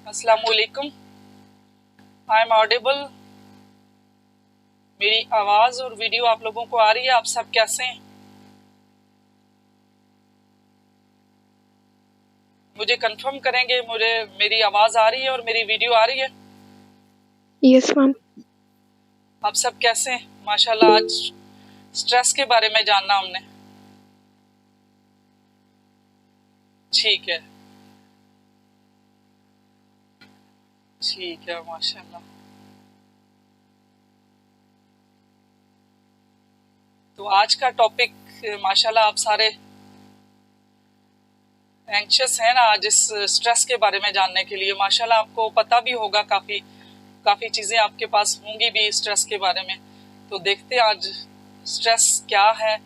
अस्सलाम वालेकुम। I am audible? मेरी आवाज़ और वीडियो आप लोगों को आ रही है? आप सब कैसे हैं? मुझे कंफर्म करेंगे, मेरी आवाज़ आ रही है और मेरी वीडियो आ रही है? Yes ma'am. आप सब कैसे हैं? माशाल्लाह। आज स्ट्रेस के बारे में जानना हमने। ठीक है, ठीक है, माशाल्लाह। तो आज का टॉपिक, माशाल्लाह आप सारे एंक्शस हैं ना आज इस स्ट्रेस के बारे में जानने के लिए। माशाल्लाह आपको पता भी होगा, काफ़ी चीज़ें आपके पास होंगी भी स्ट्रेस के बारे में। तो देखते हैं आज स्ट्रेस क्या है,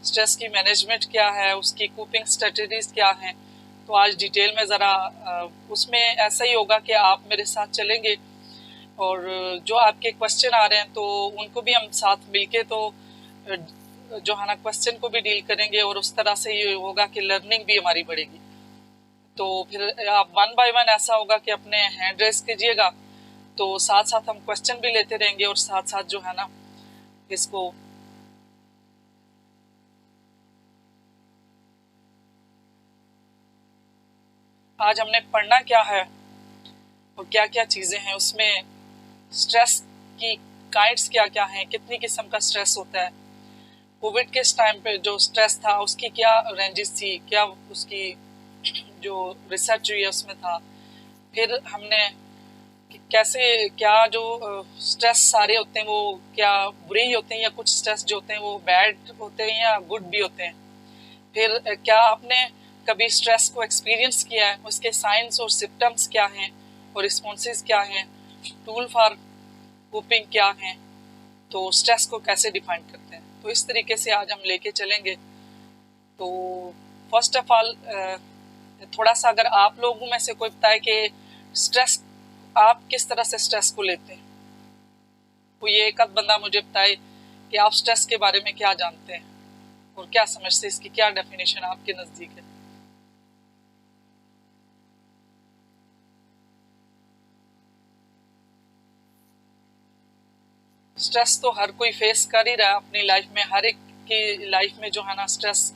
स्ट्रेस की मैनेजमेंट क्या है, उसकी कोपिंग स्ट्रेटजीज क्या हैं। तो आज डिटेल में ज़रा उसमें ऐसा ही होगा कि आप मेरे साथ चलेंगे और जो आपके क्वेश्चन आ रहे हैं तो उनको भी हम साथ मिलके तो जो है ना क्वेश्चन को भी डील करेंगे और उस तरह से ये होगा कि लर्निंग भी हमारी बढ़ेगी। तो फिर आप वन बाय वन ऐसा होगा कि अपने हैंड रेस कीजिएगा, तो साथ साथ हम क्वेश्चन भी लेते रहेंगे और साथ साथ जो है ना इसको आज हमने पढ़ना क्या है और क्या क्या चीज़ें हैं उसमें। स्ट्रेस की काइंड्स क्या क्या हैं, कितनी किस्म का स्ट्रेस होता है। कोविड के टाइम पे जो स्ट्रेस था उसकी क्या रेंजेस थी, क्या उसकी जो रिसर्च हुई है उसमें था। फिर हमने कैसे क्या जो स्ट्रेस सारे होते हैं वो क्या बुरे ही होते हैं या कुछ स्ट्रेस जो होते हैं वो बैड होते हैं या गुड भी होते हैं। फिर क्या आपने कभी स्ट्रेस को एक्सपीरियंस किया है, उसके साइंस और सिम्टम्स क्या हैं और रिस्पॉन्सेज क्या हैं, टूल फॉर कोपिंग क्या हैं, तो स्ट्रेस को कैसे डिफाइन करते हैं। तो इस तरीके से आज हम लेके चलेंगे। तो फर्स्ट ऑफ ऑल थोड़ा सा अगर आप लोगों में से कोई बताए कि स्ट्रेस आप किस तरह से स्ट्रेस को लेते हैं। कोई एक आध बंदा मुझे बताए कि आप स्ट्रेस के बारे में क्या जानते हैं और क्या समझते हैं, इसकी क्या डेफिनेशन आपके नज़दीक है। स्ट्रेस तो हर कोई फेस कर ही रहा है अपनी लाइफ में। हर एक की लाइफ में जो है ना स्ट्रेस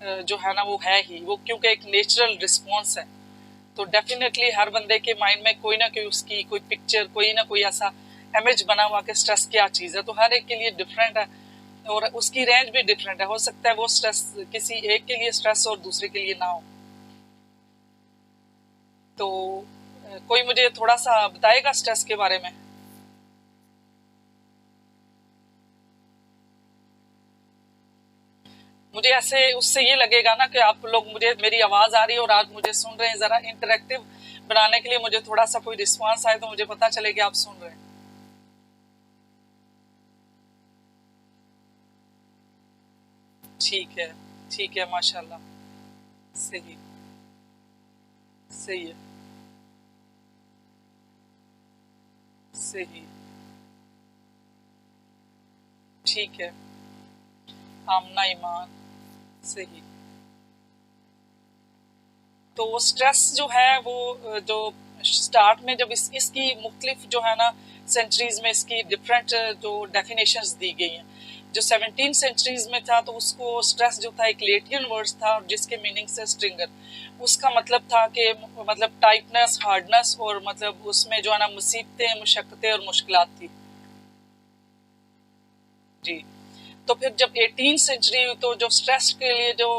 जो है ना वो है ही, वो क्योंकि एक नेचुरल रिस्पॉन्स है। तो डेफिनेटली हर बंदे के माइंड में कोई ना कोई उसकी कोई पिक्चर, कोई ना कोई ऐसा इमेज बना हुआ कि स्ट्रेस क्या चीज़ है। तो हर एक के लिए डिफरेंट है और उसकी रेंज भी डिफरेंट है। हो सकता है वो स्ट्रेस किसी एक के लिए स्ट्रेस और दूसरे के लिए ना हो। तो कोई मुझे थोड़ा सा बताएगा स्ट्रेस के बारे में। मुझे ऐसे उससे ये लगेगा ना कि आप लोग मुझे, मेरी आवाज़ आ रही है और आप मुझे सुन रहे हैं। ज़रा इंटरेक्टिव बनाने के लिए मुझे थोड़ा सा कोई रिस्पांस आए तो मुझे पता चले कि आप सुन रहे हैं। ठीक है, ठीक है, माशाल्लाह। सही, सही है, सही, ठीक है। आमना ईमान, सही। तो वो स्ट्रेस जो है वो जो स्टार्ट में जब इसकी मुख्तलिफ जो है ना सेंचुरीज में इसकी डिफरेंट जो डेफिनेशंस दी गई हैं। जो 17 सेंचुरीज में था तो उसको स्ट्रेस जो था एक लेटियन वर्ड था और जिसके मीनिंग से स्ट्रिंगर। उसका मतलब था कि मतलब टाइटनेस, हार्डनेस और मतलब उसमें जो है ना मुसीबतें, मुशक्क़तें और मुश्किलात थी। जी। तो फिर जब 18 सेंचुरी हुई तो जो स्ट्रेस के लिए जो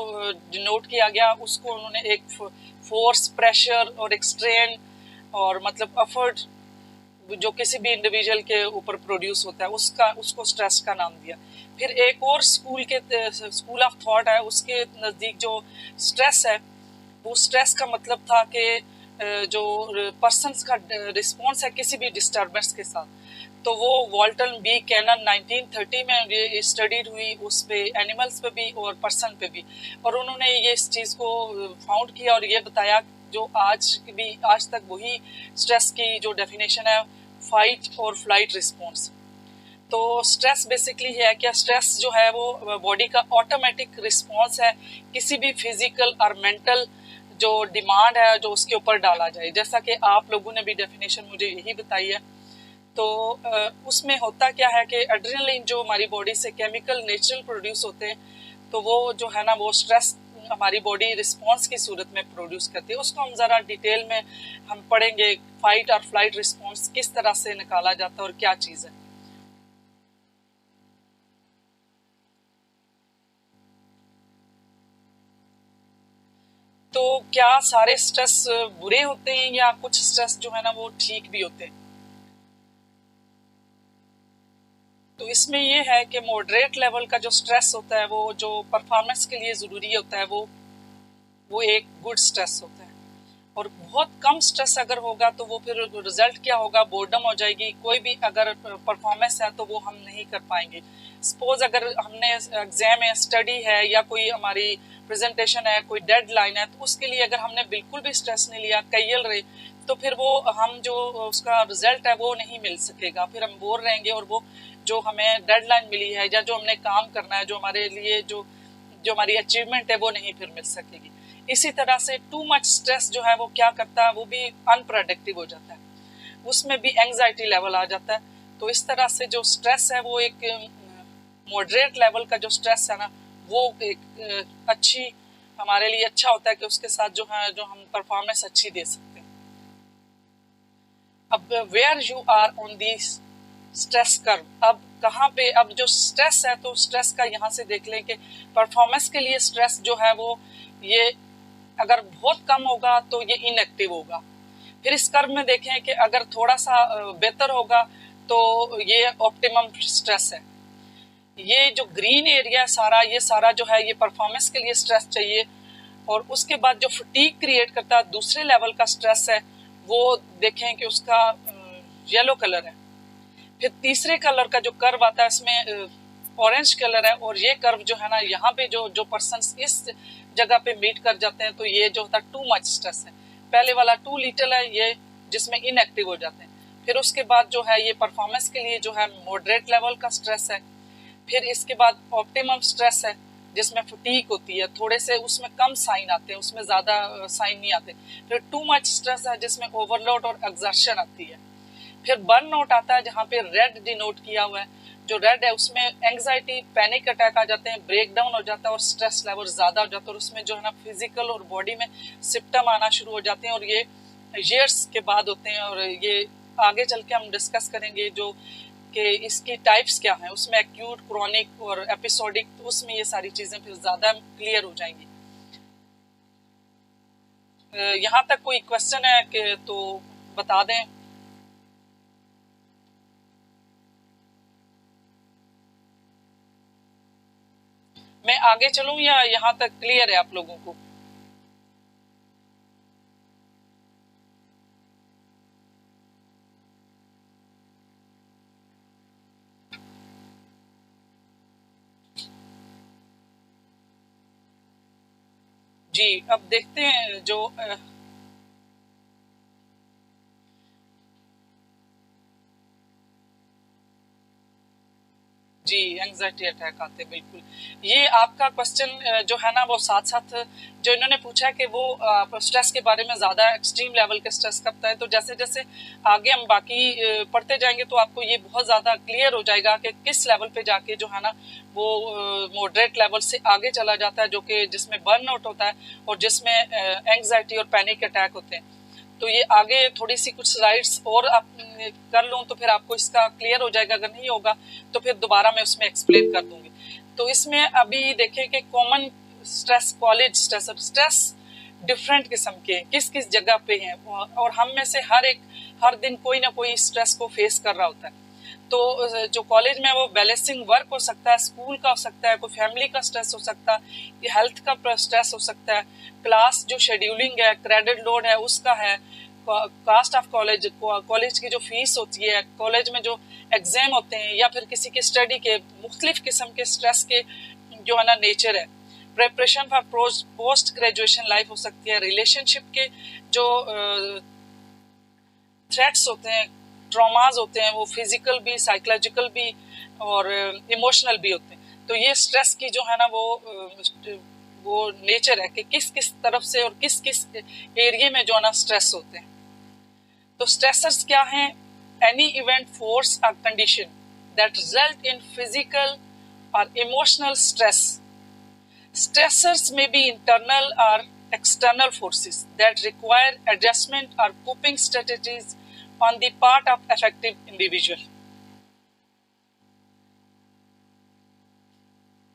डिनोट किया गया उसको उन्होंने एक फोर्स, प्रेशर और एक स्ट्रेन और मतलब एफर्ट जो किसी भी इंडिविजुअल के ऊपर प्रोड्यूस होता है उसको स्ट्रेस का नाम दिया। फिर एक और स्कूल ऑफ थॉट है, उसके नज़दीक जो स्ट्रेस है वो स्ट्रेस का मतलब था कि जो पर्सन्स का रिस्पॉन्स है किसी भी डिस्टर्बेंस के साथ। तो वो वॉल्टन बी कैनन 1930 में ये स्टडीड हुई, उस पे एनिमल्स पे भी और पर्सन पे भी। और उन्होंने ये इस चीज़ को फाउंड किया और ये बताया जो आज तक वही स्ट्रेस की जो डेफिनेशन है, फाइट और फ्लाइट रिस्पॉन्स। तो स्ट्रेस बेसिकली है क्या, स्ट्रेस जो है वो बॉडी का ऑटोमेटिक रिस्पॉन्स है किसी भी फिजिकल और मेंटल जो डिमांड है जो उसके ऊपर डाला जाए। जैसा कि आप लोगों ने भी डेफिनेशन मुझे यही बताई है। तो उसमें होता क्या है कि एड्रेनलिन जो हमारी बॉडी से केमिकल नेचुरल प्रोड्यूस होते हैं, तो वो जो है ना वो स्ट्रेस हमारी बॉडी रिस्पॉन्स की सूरत में प्रोड्यूस करती है। उसको हम ज़रा डिटेल में हम पढ़ेंगे, फाइट और फ्लाइट रिस्पॉन्स किस तरह से निकाला जाता है और क्या चीज़ है। तो क्या सारे स्ट्रेस बुरे होते हैं या कुछ स्ट्रेस जो है ना वो ठीक भी होते हैं? तो इसमें ये है कि मॉडरेट लेवल का जो स्ट्रेस होता है वो जो परफॉर्मेंस के लिए ज़रूरी होता है वो एक गुड स्ट्रेस होता है। और बहुत कम स्ट्रेस अगर होगा तो वो फिर रिजल्ट क्या होगा, बोर्डम हो जाएगी। कोई भी अगर परफॉर्मेंस है तो वो हम नहीं कर पाएंगे। सपोज अगर हमने एग्जाम है, स्टडी है या कोई हमारी प्रेजेंटेशन है, कोई डेडलाइन है, तो उसके लिए अगर हमने बिल्कुल भी स्ट्रेस नहीं लिया, कैयल रहे, तो फिर वो हम जो उसका रिजल्ट है वो नहीं मिल सकेगा। फिर हम बोर रहेंगे और वो जो हमें डेडलाइन मिली है या जो हमने काम करना है, जो हमारे लिए जो हमारी अचीवमेंट है वो नहीं फिर मिल सकेगी। इसी तरह से टू मच स्ट्रेस जो है वो क्या करता है, वो भी अनप्रोडक्टिव हो जाता है, उसमें भी एंग्जाइटी लेवल आ जाता है। तो इस तरह से जो स्ट्रेस है वो एक मॉडरेट लेवल का जो स्ट्रेस है ना वो एक अच्छी हमारे लिए अच्छा होता है कि उसके साथ जो है जो हम परफॉर्मेंस अच्छी दे सकते हैं। अब where you are on the stress curve, अब कहाँ पे, अब जो स्ट्रेस है तो स्ट्रेस का यहाँ से देख लें कि परफॉर्मेंस के लिए स्ट्रेस जो है वो ये अगर बहुत कम होगा तो ये इनएक्टिव होगा। फिर इस कर्व में देखें कि अगर थोड़ा सा बेहतर होगा तो ये ऑप्टिमम स्ट्रेस है। ये जो ग्रीन एरिया है सारा, ये सारा जो है ये परफॉर्मेंस के लिए स्ट्रेस चाहिए। और उसके बाद जो फटीग क्रिएट करता है दूसरे लेवल का स्ट्रेस है, वो देखें कि उसका येलो कलर है। फिर तीसरे कलर का जो कर्व आता है इसमें ऑरेंज कलर है। और ये कर्व जो है ना यहाँ पे जो पर्सन इस जगह पे मीट कर जाते हैं तो ये जो होता है टू मच स्ट्रेस है। पहले वाला टू लिटिल है, ये जिसमें इनएक्टिव हो जाते हैं। फिर उसके बाद जो है ये परफॉर्मेंस के लिए जो है मॉडरेट लेवल का स्ट्रेस है। फिर इसके बाद ऑप्टिमम स्ट्रेस है जिसमें फटीक होती है, थोड़े से उसमें कम साइन आते हैं, उसमें ज़्यादा साइन नहीं आते। फिर टू मच स्ट्रेस है जिसमें ओवरलोड और एग्जर्शन आती है। फिर बर्न आउट आता है जहाँ पे रेड डिनोट किया हुआ है। जो रेड है उसमें एंग्जाइटी, पैनिक अटैक आ जाते हैं, ब्रेक डाउन हो जाता है और स्ट्रेस लेवल ज़्यादा हो जाता है। और उसमें जो है ना फिजिकल और बॉडी में सिम्टम आना शुरू हो जाते हैं और ये ईयर्स के बाद होते हैं। और ये आगे चल के हम डिस्कस करेंगे जो कि इसकी टाइप्स क्या हैं, उसमें एक्यूट, क्रॉनिक और एपिसोडिक, तो उसमें ये सारी चीज़ें फिर ज़्यादा क्लियर हो जाएंगी। यहाँ तक कोई क्वेश्चन है कि तो बता दें। मैं आगे चलूं या यहाँ तक क्लियर है आप लोगों को? जी, अब देखते हैं जो जी एंग्जाइटी अटैक आते हैं, बिल्कुल। ये आपका क्वेश्चन जो है ना वो साथ साथ जो इन्होंने पूछा है कि वो स्ट्रेस के बारे में ज़्यादा एक्सट्रीम लेवल के स्ट्रेस करता है। तो जैसे जैसे आगे हम बाकी पढ़ते जाएंगे तो आपको ये बहुत ज़्यादा क्लियर हो जाएगा कि किस लेवल पे जाके जो है ना वो मॉडरेट लेवल से आगे चला जाता है, जो कि जिसमें बर्न आउट होता है और जिसमें एंग्जाइटी और पैनिक अटैक होते हैं। तो ये आगे थोड़ी सी कुछ स्लाइड्स और आप कर लूँ तो फिर आपको इसका क्लियर हो जाएगा। अगर नहीं होगा तो फिर दोबारा मैं उसमें एक्सप्लेन कर दूंगी। तो इसमें अभी देखें कि कॉमन स्ट्रेस, कॉलेज स्ट्रेस और स्ट्रेस डिफरेंट किस्म के किस किस जगह पे हैं और हम में से हर दिन कोई ना कोई स्ट्रेस को फेस कर रहा होता है। तो जो कॉलेज में वो बैलेंसिंग वर्क हो सकता है, स्कूल का हो सकता है, कोई फैमिली का स्ट्रेस हो सकता है, हेल्थ का स्ट्रेस हो सकता है, क्लास जो शेड्यूलिंग है, क्रेडिट लोड है उसका है, कास्ट ऑफ कॉलेज, कॉलेज की जो फीस होती है, कॉलेज में जो एग्जाम होते हैं या फिर किसी के स्टडी के मुख्तलिफ किस्म के स्ट्रेस के जो है ना नेचर है। Preparation for post graduation life हो सकती है, रिलेशनशिप के जो थ्रेट्स होते हैं, ट्रॉमाज होते हैं, वो फिजिकल भी, साइकोलॉजिकल भी और इमोशनल भी होते हैं। तो ये स्ट्रेस की जो है ना वो वो नेचर है कि किस किस तरफ से और किस किस एरिया में जो है ना स्ट्रेस होते हैं। तो स्ट्रेसर्स क्या हैं? Any event, force or condition that result in physical or emotional stress. Stressors may be internal or external forces that require adjustment or coping strategies on the part of affected individual.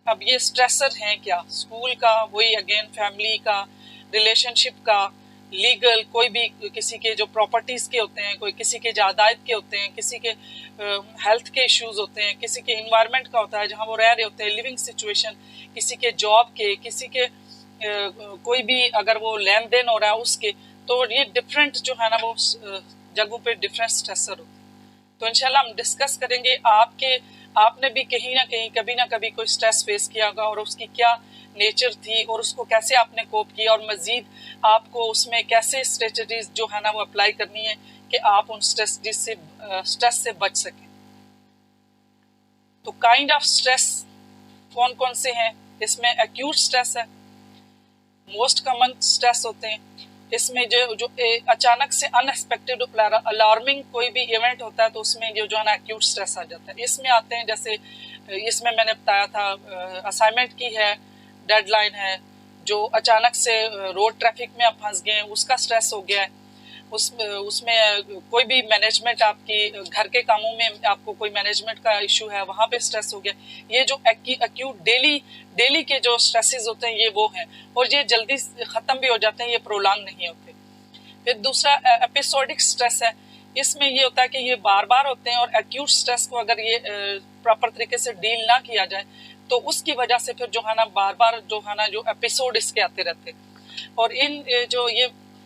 अब ये stressor हैं क्या? School का, वही again family का, relationship का, legal, कोई भी किसी के जो प्रॉपर्टीज़ के होते हैं, कोई किसी के जायदाद के होते हैं, किसी के हेल्थ के इश्यूज होते हैं, किसी के इन्वायरमेंट का होता है जहाँ वो रह रहे होते हैं, लिविंग सिचुएशन, किसी के जॉब के, किसी के कोई भी अगर वो लेन देन हो रहा है उसके, तो ये डिफरेंट जो है ना वो जगहों पे डिफरेंट स्ट्रेसर होते हैं। तो इंशाल्लाह हम डिस्कस करेंगे आपने भी कहीं ना कहीं कभी ना कभी कोई स्ट्रेस फेस किया होगा और उसकी क्या नेचर थी और उसको कैसे आपने कोप किया और मज़ीद आपको उसमें कैसे स्ट्रेटजीज जो है ना वो अप्लाई करनी है कि आप उन स्ट्रेस से बच सकें। तो काइंड ऑफ स्ट्रेस कौन कौन से हैं? इसमें एक्यूट स्ट्रेस है, मोस्ट कॉमन स्ट्रेस होते हैं। इसमें जो अचानक से अनएक्सपेक्टेड अलार्मिंग कोई भी इवेंट होता है तो उसमें जो है ना एक्यूट स्ट्रेस आ जाता है। इसमें आते हैं जैसे इसमें मैंने बताया था असाइनमेंट की है, डेडलाइन है, जो अचानक से रोड ट्रैफिक में आप फंस गए हैं उसका स्ट्रेस हो गया है। उसमें कोई भी मैनेजमेंट आपकी घर के कामों में आपको कोई मैनेजमेंट का इशू है वहाँ पे स्ट्रेस हो गया। ये जो एक्यूट डेली के जो स्ट्रेसेस होते हैं ये वो हैं और ये जल्दी ख़त्म भी हो जाते हैं, ये प्रोलॉन्ग नहीं होते। फिर दूसरा एपिसोडिक स्ट्रेस है। इसमें ये होता है कि ये बार बार होते हैं और एक्यूट स्ट्रेस को अगर ये प्रॉपर तरीके से डील ना किया जाए तो उसकी वजह से फिर जो है ना बार बार जो है ना जो एपिसोड इसके आते रहते हैं। और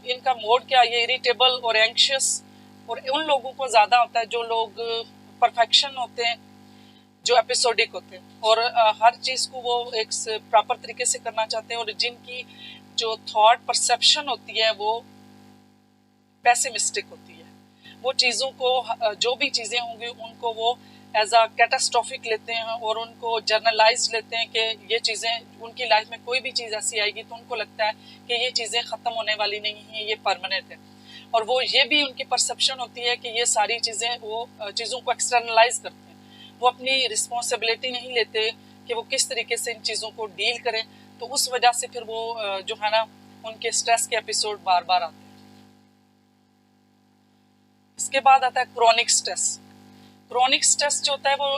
इनका मोड क्या, ये इरिटेबल और एंक्शियस और उन लोगों को ज़्यादा होता है जो लोग परफेक्शन होते हैं, जो एपिसोडिक होते हैं और हर चीज़ को वो एक प्रॉपर तरीके से करना चाहते हैं और जिनकी जो थॉट परसेप्शन होती है वो पेसिमिस्टिक होती है। वो चीज़ों को जो भी चीज़ें होंगी उनको वो एज आ कैटास्ट्रॉफिक लेते हैं और उनको जर्नलाइज लेते हैं कि ये चीज़ें उनकी लाइफ में कोई भी चीज़ ऐसी आएगी तो उनको लगता है कि ये चीज़ें ख़त्म होने वाली नहीं हैं, ये परमानेंट है। और वो ये भी उनकी परसेप्शन होती है कि ये सारी चीज़ें वो चीज़ों को एक्सटर्नलाइज करते हैं, वो अपनी रिस्पॉन्सिबिलिटी नहीं लेते कि वो किस तरीके से इन चीज़ों को डील करें। तो उस वजह से फिर वो जो है ना उनके स्ट्रेस के एपिसोड बार बार आते हैं। इसके बाद आता है क्रोनिक स्ट्रेस। क्रोनिक स्ट्रेस जो होता है वो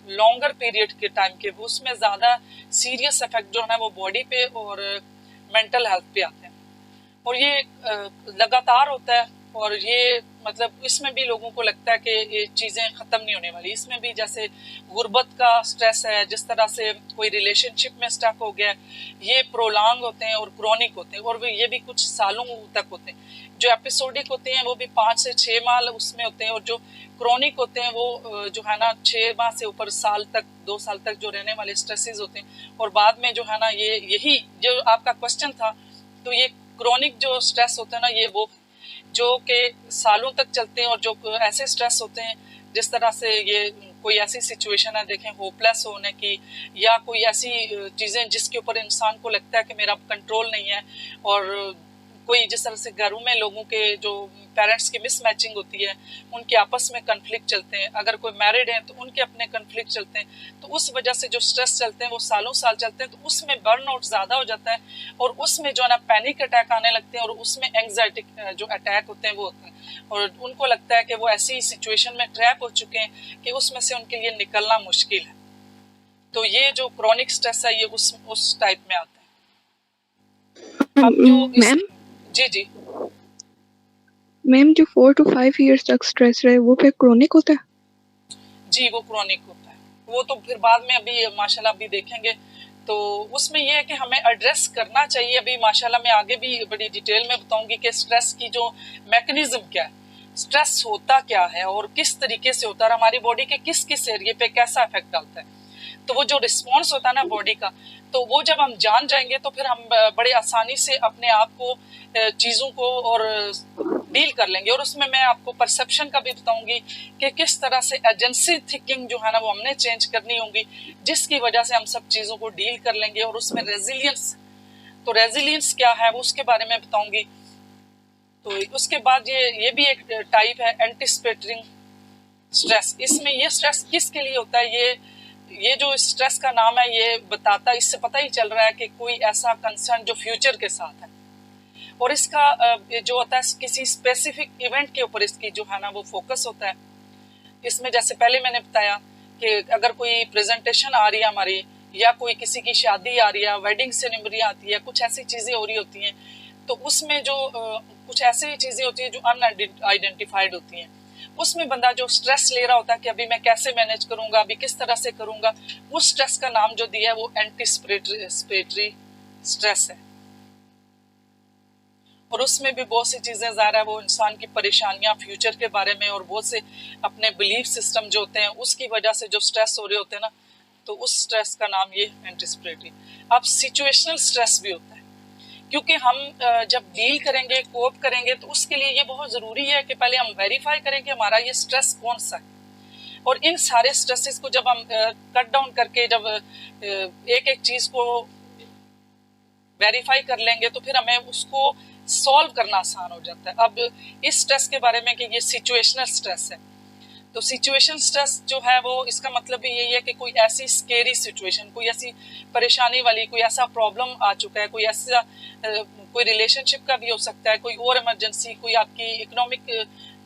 लॉन्गर पीरियड के टाइम के, वो उसमें ज़्यादा सीरियस इफेक्ट जो है ना वो बॉडी पे और मेंटल हेल्थ पे आते हैं और ये लगातार होता है और ये मतलब इसमें भी लोगों को लगता है कि ये चीज़ें ख़त्म नहीं होने वाली। इसमें भी जैसे गुर्बत का स्ट्रेस है, जिस तरह से कोई रिलेशनशिप में स्टक हो गया, ये प्रोलॉन्ग होते हैं और क्रोनिक होते हैं और ये भी कुछ सालों तक होते हैं। जो एपिसोडिक होते हैं वो भी 5 से 6 माह उसमें होते हैं और जो क्रोनिक होते हैं वो जो है ना 6 माह से ऊपर साल तक 2 साल तक जो रहने वाले स्ट्रेसेस होते हैं। और बाद में जो है ना यही जो आपका क्वेश्चन था, तो ये क्रोनिक जो स्ट्रेस होता है ना ये वो जो कि सालों तक चलते हैं और जो ऐसे स्ट्रेस होते हैं जिस तरह से ये कोई ऐसी सिचुएशन है देखें होपलेस होने की या कोई ऐसी चीज़ें जिसके ऊपर इंसान को लगता है कि मेरा कंट्रोल नहीं है और कोई जिस तरह से घरों में लोगों के जो पेरेंट्स की मिसमैचिंग होती है, उनके आपस में कन्फ्लिक्ट चलते हैं, अगर कोई मैरिड है तो उनके अपने कन्फ्लिक्ट चलते हैं, तो उस वजह से जो स्ट्रेस चलते हैं वो सालों साल चलते हैं, तो उसमें बर्नआउट ज़्यादा हो जाता है और उसमें जो है ना पैनिक अटैक आने लगते हैं और उसमें एंग्जाइटी जो अटैक होते हैं वो होते हैं और उनको लगता है कि वो ऐसी सिचुएशन में ट्रैप हो चुके हैं कि उसमें से उनके लिए निकलना मुश्किल है। तो ये जो क्रॉनिक स्ट्रेस है ये उस टाइप में आता है। अब जो मैम जी मैम जो 4 to 5 years तक स्ट्रेस रहे वो फिर क्रोनिक होता है? जी वो क्रोनिक होता है, वो तो फिर बाद में अभी माशाल्लाह अभी देखेंगे। तो उसमें ये है कि हमें एड्रेस करना चाहिए। अभी माशाल्लाह मैं आगे भी बड़ी डिटेल में बताऊंगी कि स्ट्रेस की जो मैकेनिज्म क्या है, स्ट्रेस होता क्या है और किस तरीके से होता है और हमारी बॉडी के किस किस एरिए पे कैसा इफेक्ट डालता है। तो वो जो रिस्पॉन्स होता है ना बॉडी का, तो वो जब हम जान जाएंगे तो फिर हम बड़े आसानी से अपने आप को चीज़ों को और डील कर लेंगे। और उसमें मैं आपको परसेप्शन का भी बताऊंगी कि किस तरह से एजेंसी थिंकिंग जो है ना वो हमने चेंज करनी होगी, जिसकी वजह से हम सब चीज़ों को डील कर लेंगे। और उसमें रेजिलियंस, तो रेजिलियंस क्या है वो उसके बारे में बताऊंगी। तो उसके बाद ये भी एक टाइप है एंटिसिपेटिंग स्ट्रेस। इसमें ये स्ट्रेस किसके लिए होता है, ये जो स्ट्रेस का नाम है ये बताता, इससे पता ही चल रहा है कि कोई ऐसा कंसर्न जो फ्यूचर के साथ है। और इसका जो होता है किसी स्पेसिफिक इवेंट के ऊपर इसकी जो है ना वो फोकस होता है। इसमें जैसे पहले मैंने बताया कि अगर कोई प्रेजेंटेशन आ रही है हमारी, या कोई किसी की शादी आ रही है, वेडिंग सेरेमनी आती है, कुछ ऐसी चीज़ें हो रही होती हैं, तो उसमें जो कुछ ऐसी चीज़ें होती हैं जो अनआइडेंटिफाइड होती हैं, उसमें बंदा जो स्ट्रेस ले रहा होता है कि अभी मैं कैसे मैनेज करूंगा, अभी किस तरह से करूंगा, उस स्ट्रेस का नाम जो दिया है वो एंटिसिपेटरी स्ट्रेस है। और उसमें भी बहुत सी चीज़ें ज़ाहिर है वो इंसान की परेशानियां फ्यूचर के बारे में और बहुत से अपने बिलीफ सिस्टम जो होते हैं उसकी वजह से जो स्ट्रेस हो रहे होते हैं ना, तो उस स्ट्रेस का नाम ये एंटिसिपेटरी। अब सिचुएशनल स्ट्रेस भी होता है, क्योंकि हम जब डील करेंगे, कोप करेंगे, तो उसके लिए ये बहुत ज़रूरी है कि पहले हम वेरीफाई करें कि हमारा ये स्ट्रेस कौन सा है। और इन सारे स्ट्रेसेस को जब हम कट डाउन करके जब एक एक चीज़ को वेरीफाई कर लेंगे तो फिर हमें उसको सॉल्व करना आसान हो जाता है। अब इस स्ट्रेस के बारे में कि ये सिचुएशनल स्ट्रेस है, तो सिचुएशन स्ट्रेस जो है वो इसका मतलब भी यही है कि कोई ऐसी स्केरी सिचुएशन, कोई ऐसी परेशानी वाली, कोई ऐसा प्रॉब्लम आ चुका है, कोई ऐसा कोई रिलेशनशिप का भी हो सकता है, कोई और इमरजेंसी, कोई आपकी इकोनॉमिक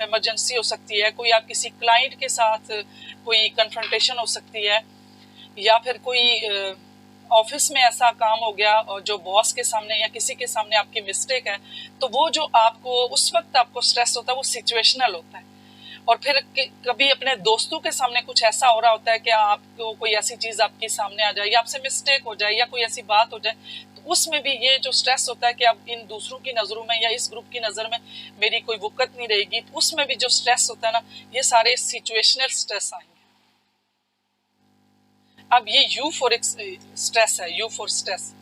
इमरजेंसी हो सकती है, कोई आप किसी क्लाइंट के साथ कोई कन्फ्रंटेशन हो सकती है, या फिर कोई ऑफिस में ऐसा काम हो गया और जो बॉस के सामने या किसी के सामने आपकी मिस्टेक है, तो वो जो आपको उस वक्त आपको स्ट्रेस होता है वो सिचुएशनल होता है। और फिर कभी अपने दोस्तों के सामने कुछ ऐसा हो रहा होता है कि आपको कोई ऐसी चीज़ आपके सामने आ जाए, या आपसे मिस्टेक हो जाए, या कोई ऐसी बात हो जाए, तो उसमें भी ये जो स्ट्रेस होता है कि अब इन दूसरों की नज़रों में या इस ग्रुप की नज़र में मेरी कोई वक़्त नहीं रहेगी, तो उसमें भी जो स्ट्रेस होता है ना, ये सारे सिचुएशनल स्ट्रेस आएंगे। अब ये यू फॉर स्ट्रेस है, यू फॉर स्ट्रेस,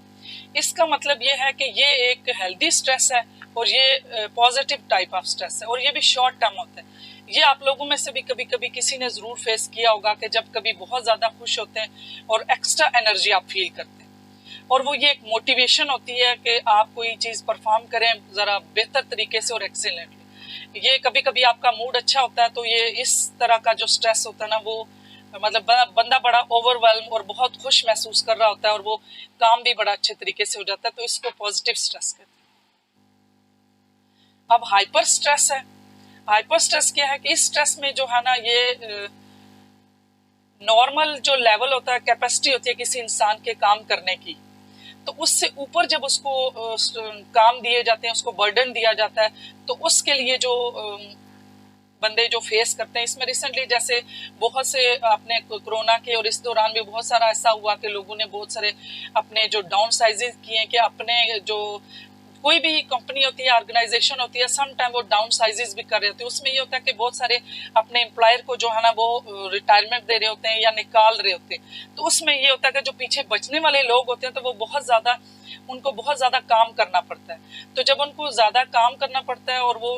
इसका मतलब ये है कि ये एक हेल्दी स्ट्रेस है और ये पॉजिटिव टाइप ऑफ स्ट्रेस है, और ये भी शॉर्ट टर्म होता है। ये आप लोगों में से भी कभी कभी किसी ने ज़रूर फेस किया होगा कि जब कभी बहुत ज़्यादा खुश होते हैं और एक्स्ट्रा एनर्जी आप फील करते हैं, और वो ये एक मोटिवेशन होती है कि आप कोई चीज़ परफॉर्म करें ज़रा बेहतर तरीके से और एक्सीलेंटली। ये कभी कभी आपका मूड अच्छा होता है तो ये इस तरह का जो स्ट्रेस होता है ना वो मतलब बंदा बड़ा ओवरवेल्म और बहुत खुश महसूस कर रहा होता है और वो काम भी बड़ा अच्छे तरीके से हो जाता है, तो इसको पॉजिटिव स्ट्रेस कहते हैं। अब हाइपर स्ट्रेस है। हाइपर स्ट्रेस क्या है कि इस स्ट्रेस में जो है ना ये नॉर्मल जो लेवल होता है, कैपेसिटी होती है किसी इंसान के काम करने की, तो उससे ऊपर जब उसको काम दिए जाते हैं, उसको बर्डन दिया जाता है, तो उसके लिए जो बंदे जो फेस करते हैं, इसमें रिसेंटली जैसे बहुत से अपने कोरोना के और इस दौरान भी बहुत सारा ऐसा हुआ कि लोगों ने बहुत सारे अपने जो डाउन साइजेस किए हैं कि अपने जो कोई भी कंपनी होती है, ऑर्गेनाइजेशन होती है, सम टाइम वो डाउन साइजेस भी कर रहे होते हैं। उसमें ये होता है कि बहुत सारे अपने एम्प्लॉयर को जो है ना वो रिटायरमेंट दे रहे होते हैं या निकाल रहे होते हैं, तो उसमें ये होता है कि जो पीछे बचने वाले लोग होते हैं तो वो बहुत ज़्यादा उनको बहुत ज़्यादा काम करना पड़ता है। तो जब उनको ज़्यादा काम करना पड़ता है और वो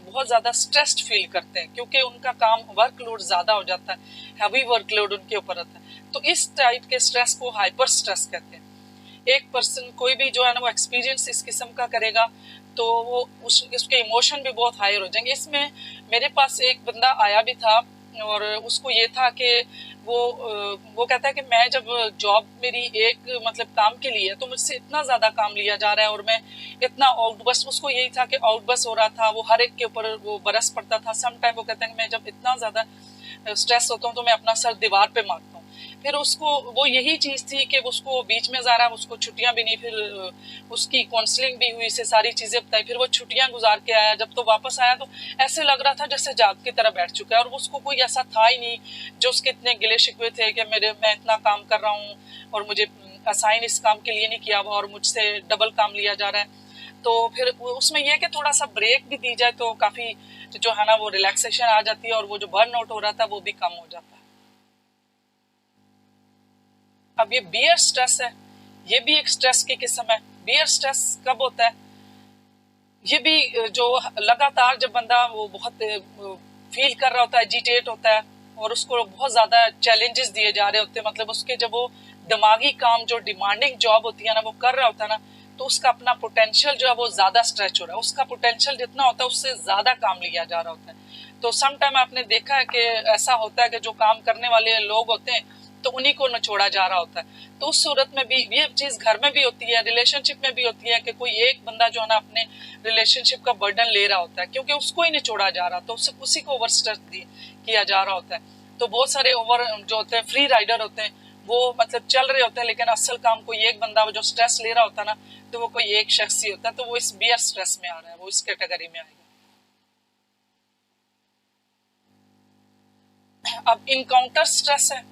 बहुत ज़्यादा स्ट्रेस्ड फील करते हैं क्योंकि उनका काम वर्कलोड ज़्यादा हो जाता है, हैवी वर्कलोड उनके ऊपर होता है, तो इस टाइप के स्ट्रेस को हाइपर स्ट्रेस कहते हैं। एक पर्सन कोई भी जो है ना वो एक्सपीरियंस इस किस्म का करेगा तो वो उसके इमोशन भी बहुत हायर हो जाएंगे। इसमें मेरे पास एक बंदा आया भी था और उसको ये था कि वो कहता है कि मैं जब जॉब मेरी एक मतलब काम के लिए तो मुझसे इतना ज़्यादा काम लिया जा रहा है और मैं इतना आउटबस, उसको यही था कि आउटबस हो रहा था, वो हर एक के ऊपर वो बरस पड़ता था। सम टाइम वो कहता है कि मैं जब इतना ज़्यादा स्ट्रेस होता हूँ तो मैं अपना सर दीवार पे मारता हूँ। फिर उसको वो यही चीज़ थी कि उसको बीच में ज़रा उसको छुट्टियाँ भी नहीं, फिर उसकी काउंसलिंग भी हुई, से सारी चीज़ें बताई, फिर वो छुट्टियाँ गुजार के आया। जब तो वापस आया तो ऐसे लग रहा था जैसे जाग की तरह बैठ चुका है और उसको कोई ऐसा था ही नहीं जो उसके इतने गिले शिकवे थे कि मैं इतना काम कर रहा हूँ और मुझे असाइन इस काम के लिए नहीं किया हुआ और मुझसे डबल काम लिया जा रहा है। तो फिर उसमें यह कि थोड़ा सा ब्रेक भी दी जाए तो काफ़ी जो है ना वो रिलैक्सेशन आ जाती है और वो जो बर्न आउट हो रहा था वो भी कम हो जाता है। अब ये बियर स्ट्रेस है, ये भी एक स्ट्रेस की किस्म है। बियर स्ट्रेस कब होता है? ये भी जो लगातार जब बंदा वो बहुत फील कर रहा होता है, एजिटेट होता है और उसको बहुत ज़्यादा चैलेंजेस दिए जा रहे होते हैं, मतलब उसके जब वो दिमागी काम जो डिमांडिंग जॉब होती है ना वो कर रहा होता है ना, तो उसका अपना पोटेंशियल जो है वो ज़्यादा स्ट्रेच हो रहा है, उसका पोटेंशियल जितना होता है उससे ज़्यादा काम लिया जा रहा होता है। तो सम टाइम आपने देखा है कि ऐसा होता है कि जो काम करने वाले लोग होते हैं तो उन्हीं को निचोड़ा जा रहा होता है। तो उस सूरत में भी ये चीज़ घर में भी होती है, रिलेशनशिप में भी होती है कि कोई एक बंदा जो है ना अपने रिलेशनशिप का बर्डन ले रहा होता है क्योंकि उसको ही निचोड़ा जा रहा, तो उसी को ओवर स्ट्रेस किया जा रहा होता है। तो बहुत सारे ओवर जो होते हैं फ्री राइडर होते हैं, वो मतलब चल रहे होते हैं लेकिन असल काम कोई एक बंदा जो स्ट्रेस ले रहा होता है ना, तो वो कोई एक शख्स ही होता है, तो वो इस बियर स्ट्रेस में आ रहा है, वो इस कैटेगरी में आएगा। अब इनकाउंटर स्ट्रेस है।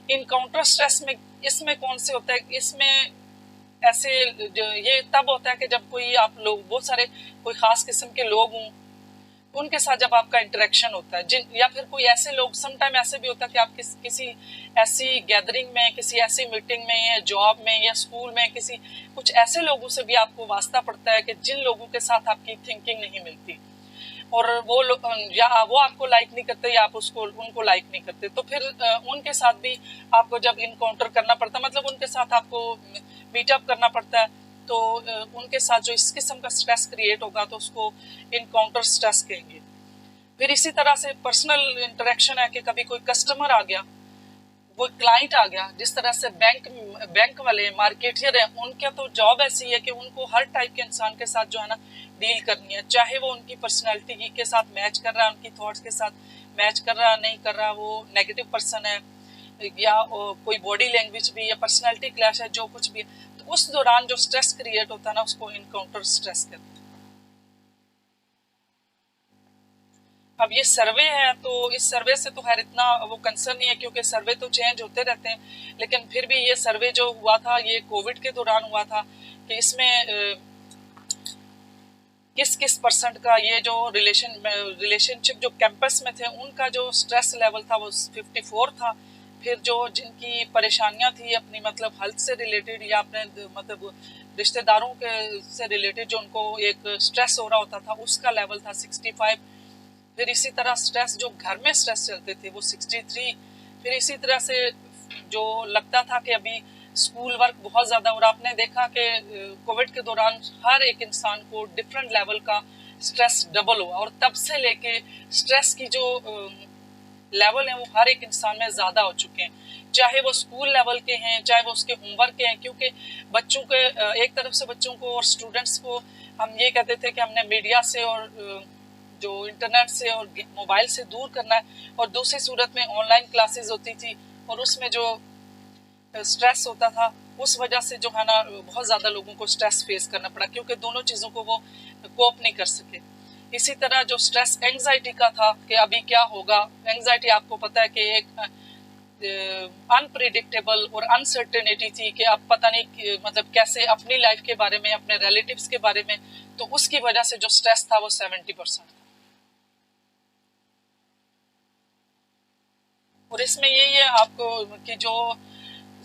इनकाउंटर स्ट्रेस में इसमें कौन से होता है, इसमें ऐसे ये तब होता है कि जब कोई आप लोग बहुत सारे कोई खास किस्म के लोग हों, उनके साथ जब आपका इंटरेक्शन होता है, जिन या फिर कोई ऐसे लोग, समटाइम ऐसे भी होता है कि आप किसी ऐसी गैदरिंग में, किसी ऐसी मीटिंग में या जॉब में या स्कूल में किसी कुछ ऐसे लोगों से भी आपको वास्ता पड़ता है कि जिन लोगों के साथ आपकी थिंकिंग नहीं मिलती और वो लोग या वो आपको लाइक नहीं करते या आप उसको उनको लाइक नहीं करते, तो फिर उनके साथ भी आपको जब इनकाउंटर करना पड़ता है, मतलब उनके साथ आपको मीटअप करना पड़ता है, तो उनके साथ जो इस किस्म का स्ट्रेस क्रिएट होगा तो उसको इनकाउंटर स्ट्रेस कहेंगे। फिर इसी तरह से पर्सनल इंटरेक्शन है कि कभी कोई कस्टमर आ गया, वो क्लाइंट आ गया, जिस तरह से बैंक वाले मार्केटियर हैं, उनका तो जॉब ऐसी है कि उनको हर टाइप के इंसान के साथ जो है ना डील करनी है, चाहे वो उनकी पर्सनैलिटी के साथ मैच कर रहा है, उनकी थॉट्स के साथ मैच कर रहा नहीं कर रहा, वो नेगेटिव पर्सन है या कोई बॉडी लैंग्वेज भी या पर्सनैलिटी क्लैश है, जो कुछ भी है, तो उस दौरान जो स्ट्रेस क्रिएट होता है ना उसको इनकाउंटर स्ट्रेस कहते हैं। अब ये सर्वे है, तो इस सर्वे से तो खैर इतना वो कंसर्न नहीं है क्योंकि सर्वे तो चेंज होते रहते हैं, लेकिन फिर भी ये सर्वे जो हुआ था ये कोविड के दौरान हुआ था कि इसमें किस किस परसेंट का ये जो रिलेशनशिप जो कैंपस में थे उनका जो स्ट्रेस लेवल था वो 54 था। फिर जो जिनकी परेशानियां थी अपनी मतलब हेल्थ से रिलेटेड या अपने मतलब रिश्तेदारों के से रिलेटेड जो उनको एक स्ट्रेस हो रहा होता था उसका लेवल था 65। फिर इसी तरह स्ट्रेस जो घर में स्ट्रेस चलते थे वो 63। फिर इसी तरह से जो लगता था कि अभी स्कूल वर्क बहुत ज़्यादा, और आपने देखा कि कोविड के दौरान हर एक इंसान को डिफरेंट लेवल का स्ट्रेस डबल हुआ, और तब से लेके स्ट्रेस की जो लेवल है वो हर एक इंसान में ज़्यादा हो चुके हैं, चाहे वो स्कूल लेवल के हैं चाहे वो उसके होमवर्क के हैं, क्योंकि बच्चों के एक तरफ से बच्चों को और स्टूडेंट्स को हम ये कहते थे कि हमने मीडिया से और जो इंटरनेट से और मोबाइल से दूर करना है, और दूसरी सूरत में ऑनलाइन क्लासेस होती थी और उसमें जो स्ट्रेस होता था उस वजह से जो है ना बहुत ज़्यादा लोगों को स्ट्रेस फेस करना पड़ा क्योंकि दोनों चीज़ों को वो कोप नहीं कर सके। इसी तरह जो स्ट्रेस एंग्जाइटी का था कि अभी क्या होगा, एंग्जाइटी आपको पता है कि एक अनप्रिडिक्टेबल और अनसर्टेनिटी थी कि अब पता नहीं मतलब कैसे अपनी लाइफ के बारे में अपने रिलेटिव्स के बारे में, तो उसकी वजह से जो स्ट्रेस था वो 70% था। और इसमें यही है आपको कि जो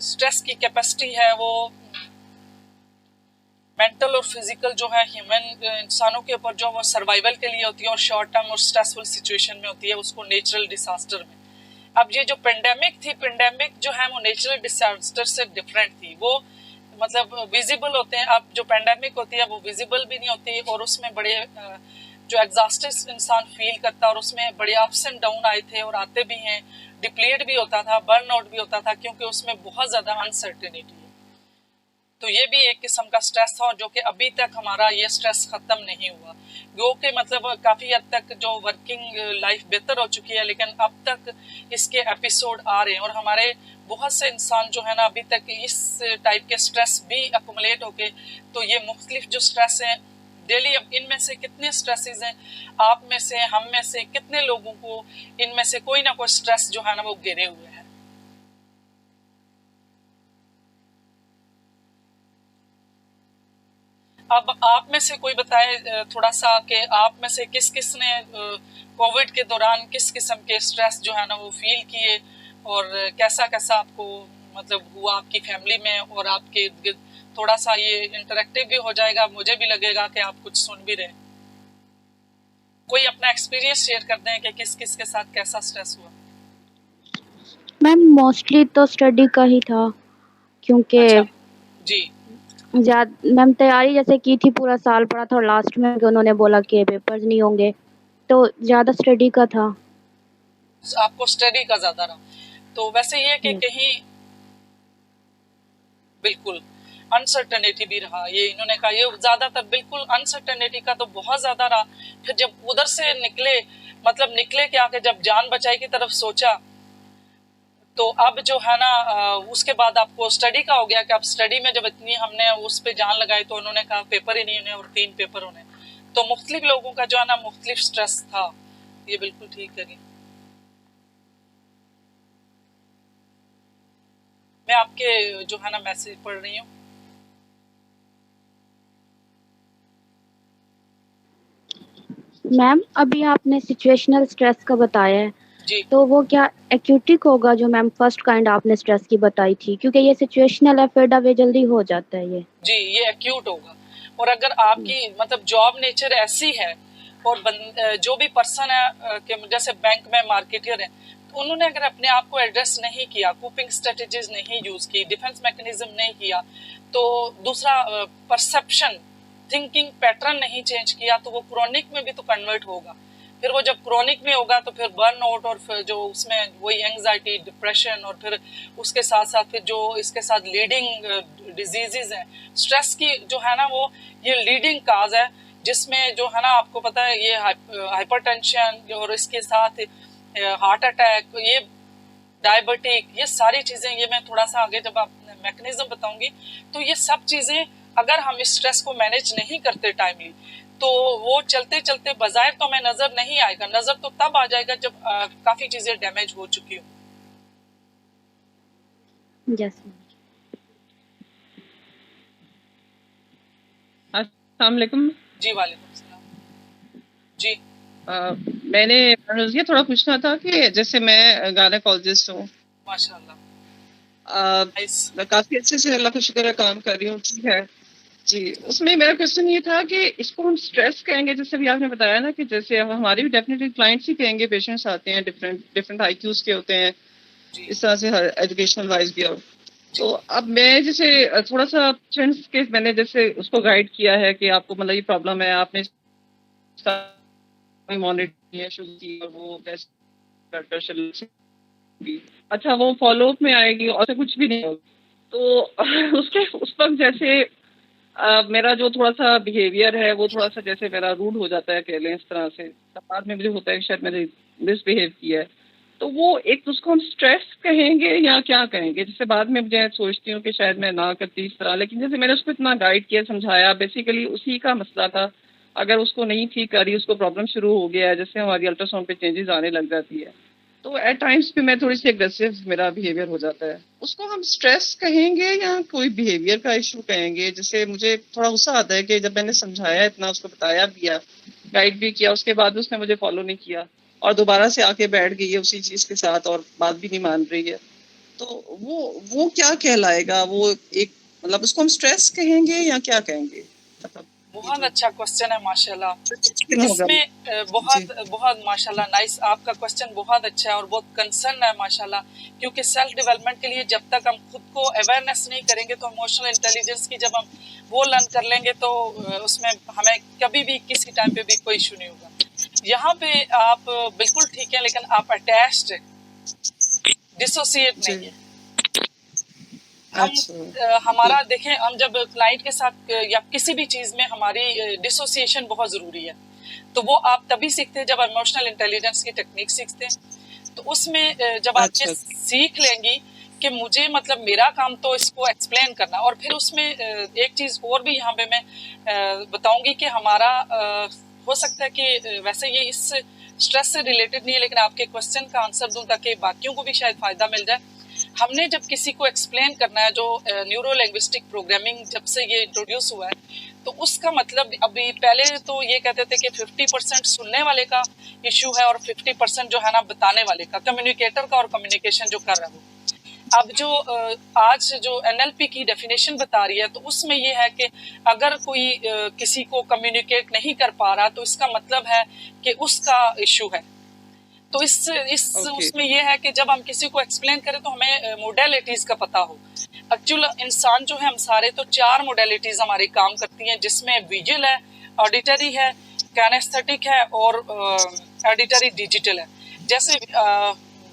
स्ट्रेस की कैपेसिटी है वो मेंटल और फिजिकल जो है ह्यूमन इंसानों के ऊपर जो वो सर्वाइवल के लिए होती है और शॉर्ट टर्म और स्ट्रेसफुल सिचुएशन में होती है उसको नेचुरल डिजास्टर में। अब ये जो पेंडेमिक थी, पेंडेमिक जो है वो नेचुरल डिजास्टर से डिफरेंट थी, वो मतलब विजिबल होते हैं। अब जो पेंडेमिक होती है वो विजिबल भी नहीं होती और उसमें बड़े जो एग्जॉस्टेड इंसान फील करता और उसमें बड़े अप्स एंड डाउन आए थे और आते भी हैं, डिप्लीट भी होता था, बर्न आउट भी होता था क्योंकि उसमें बहुत ज़्यादा अनसर्टेनिटी है। तो ये भी एक किस्म का स्ट्रेस था और जो कि अभी तक हमारा ये स्ट्रेस ख़त्म नहीं हुआ, जो कि मतलब काफ़ी हद तक जो वर्किंग लाइफ बेहतर हो चुकी है, लेकिन अब तक इसके एपिसोड आ रहे हैं और हमारे बहुत से इंसान जो है ना अभी तक इस टाइप के स्ट्रेस भी अकुमुलेट होके, तो ये मुख्तलिफ जो स्ट्रेस हैं डेली, अब इनमें से कितने स्ट्रेसेस हैं, आप में से हम में से कितने लोगों को इनमें से कोई ना कोई स्ट्रेस जो है ना वो गिरे हुए हैं। अब आप में से कोई बताए थोड़ा सा कि आप में से किस किस ने कोविड के दौरान किस किस्म के स्ट्रेस जो है ना वो फील किए और कैसा कैसा आपको मतलब हुआ आपकी फैमिली में और आपके इर्द गिर्द थोड़ा सा ये इंटरेक्टिव भी हो जाएगा, मुझे भी लगेगा कि आप कुछ सुन भी रहे हैं। कोई अपना एक्सपीरियंस शेयर कर दें कि किस किस के साथ कैसा स्ट्रेस हुआ। मैम मोस्टली तो स्टडी का ही था, क्योंकि अच्छा जी। मैम तैयारी जैसे की थी, पूरा साल पढ़ा था और लास्ट में उन्होंने बोला कि पेपर्स नहीं होंगे, तो ज़्यादा स्टडी का था। आपको स्टडी का ज्यादा रहा, तो वैसे ये कि कहीं बिल्कुल अनसर्टेनिटी भी रहा, ये इन्होंने कहा ये ज्यादातर बिल्कुल अनसर्टेनिटी का तो बहुत ज्यादा रहा। फिर जब उधर से निकले, मतलब निकले क्या कि जब जान बचाई की तरफ सोचा, तो अब जो है ना उसके बाद आपको स्टडी का हो गया कि अब स्टडी में जब इतनी हमने उस पे जान लगाई, तो उन्होंने कहा पेपर ही नहीं होने और 3 पेपर होने, तो मुख्तलिफ लोगों का जो है ना मुख्तलिफ स्ट्रेस था। ये बिल्कुल ठीक करिए। मैं आपके जो है ना मैसेज पढ़ रही हूँ। मैम अभी आपने सिचुएशनल स्ट्रेस का बताया है, जी तो वो क्या एक्यूटिक होगा जो मैम फर्स्ट काइंड आपने स्ट्रेस की बताई थी? क्योंकि ये सिचुएशनल है, फेड अवे जल्दी हो जाता है ये। जी, ये एक्यूट होगा। और अगर आपकी मतलब जॉब नेचर ऐसी है और जो भी पर्सन है कि जैसे बैंक में मार्केटियर है, तो उन्होंने अगर अपने आप को एड्रेस नहीं किया, कोपिंग स्ट्रेटजीज नहीं यूज की, डिफेंस मैकेनिज्म नहीं किया, तो दूसरा परसेप्शन, थिंकिंग पैटर्न नहीं चेंज किया, तो वो क्रोनिक में भी तो कन्वर्ट होगा। फिर वो जब क्रोनिक में होगा तो फिर बर्न आउट और फिर जो उसमें वही एंग्जाइटी, डिप्रेशन, और फिर उसके साथ साथ फिर जो इसके साथ लीडिंग डिजीजेज हैं, स्ट्रेस की जो है ना वो ये लीडिंग काज है, जिसमें जो है ना आपको पता है ये हाइपरटेंशन और इसके साथ हार्ट अटैक, ये डायबिटिक, ये सारी चीजें, ये मैं थोड़ा सा आगे जब आप मैकेनिज्म बताऊंगी, तो ये सब चीजें अगर हम इस स्ट्रेस को मैनेज नहीं करते टाइमली, तो वो चलते चलते बाजार तो हमें नजर नहीं आएगा। नजर तो तब आ जाएगा जब काफी चीजें डैमेज हो चुकी हो। यस। अस्सलाम वालेकुम। जी वालेकुम सलाम। जी मैंने ये थोड़ा पूछना था कि जैसे मैं गायनेकोलॉजिस्ट हूँ, माशाल्लाह। मैं काफी अच्छे से अल्लाह का शुक्र है काम कर रही हूँ, ठीक है जी। उसमें मेरा क्वेश्चन ये था कि इसको हम स्ट्रेस कहेंगे, जैसे भी आपने बताया ना कि जैसे हमारे भी डेफिनेटली क्लाइंट्स ही कहेंगे, पेशेंट्स आते हैं डिफरेंट आईक्यूज के होते हैं, इस तरह से एजुकेशनल वाइज भी। और तो अब मैं जैसे थोड़ा सा पेशेंट्स के मैंने जैसे उसको गाइड किया है कि आपको मतलब ये प्रॉब्लम है, आपने मॉनिटर है शुरू की और वो ब्लड प्रेशर भी, अच्छा वो फॉलोअप में आएगी और कुछ भी नहीं होगा, तो उसके उस वक्त जैसे मेरा जो थोड़ा सा बिहेवियर है वो थोड़ा सा जैसे मेरा रूड हो जाता है, कह लें इस तरह से, तब बाद में मुझे होता है कि शायद मैंने मिसबिहेव किया है, तो वो एक उसको हम स्ट्रेस कहेंगे या क्या कहेंगे? जैसे बाद में मुझे सोचती हूँ कि शायद मैं ना करती इस तरह, लेकिन जैसे मैंने उसको इतना गाइड किया, समझाया, बेसिकली उसी का मसला था। अगर उसको नहीं ठीक करी, उसको प्रॉब्लम शुरू हो गया है, जैसे हमारी अल्ट्रासाउंड पे चेंजेस आने लग जाती है, तो एट टाइम्स पे मैं थोड़ी सी एग्रेसिव मेरा बिहेवियर हो जाता है। उसको हम स्ट्रेस कहेंगे या कोई बिहेवियर का इशू कहेंगे? जैसे मुझे थोड़ा गुस्सा आता है कि जब मैंने समझाया, इतना उसको बताया भी, गाइड भी किया, उसके बाद उसने मुझे फॉलो नहीं किया और दोबारा से आके बैठ गई है उसी चीज के साथ और बात भी नहीं मान रही है, तो वो क्या कहलाएगा? वो एक मतलब उसको हम स्ट्रेस कहेंगे या क्या कहेंगे? मतलब बहुत अच्छा क्वेश्चन है माशाल्लाह। होगा इसमें बहुत बहुत माशाल्लाह नाइस, आपका क्वेश्चन बहुत अच्छा है और बहुत कंसर्न है माशाल्लाह, क्योंकि सेल्फ डेवलपमेंट के लिए जब तक हम खुद को अवेयरनेस नहीं करेंगे, तो इमोशनल इंटेलिजेंस की जब हम वो लर्न कर लेंगे, तो उसमें हमें कभी भी किसी टाइम पे भी कोई इशू नहीं होगा। यहाँ पे आप बिल्कुल ठीक है, लेकिन आप अटैच्ड, डिसोसिएट नहीं है। हम हमारा देखें, हम जब क्लाइंट के साथ या किसी भी चीज में हमारी डिसोसिएशन बहुत जरूरी है, तो वो आप तभी सीखते हैं जब इमोशनल इंटेलिजेंस की टेक्निक सीखते हैं। तो उसमें जब आप ये सीख लेंगी कि मुझे मतलब मेरा काम तो इसको एक्सप्लेन करना, और फिर उसमें एक चीज और भी यहाँ पे मैं बताऊंगी कि हमारा हो सकता है कि वैसे ये इस स्ट्रेस से रिलेटेड नहीं है, लेकिन आपके क्वेश्चन का आंसर दूं ताकि बाकियों को भी शायद फायदा मिल जाए। हमने जब किसी को एक्सप्लेन करना है, जो न्यूरो लिंग्विस्टिक प्रोग्रामिंग जब से ये इंट्रोड्यूस हुआ है, तो उसका मतलब अभी पहले तो ये कहते थे कि 50% सुनने वाले का इशू है और 50% जो है ना बताने वाले का, कम्युनिकेटर का और कम्युनिकेशन जो कर रहा है वो। अब जो आज जो NLP की डेफिनेशन बता रही है, तो उसमें ये है कि अगर कोई किसी को कम्युनिकेट नहीं कर पा रहा, तो इसका मतलब है कि उसका इशू है। तो इस ओके। उसमें ये है कि जब हम किसी को एक्सप्लेन करें तो हमें मोडेलिटीज का पता हो। एक्चुअल इंसान जो है, हम सारे तो 4 मोडेलिटीज हमारी काम करती हैं, जिसमें विजुअल है, ऑडिटरी है, कैनेस्थेटिक है और ऑडिटरी डिजिटल है। जैसे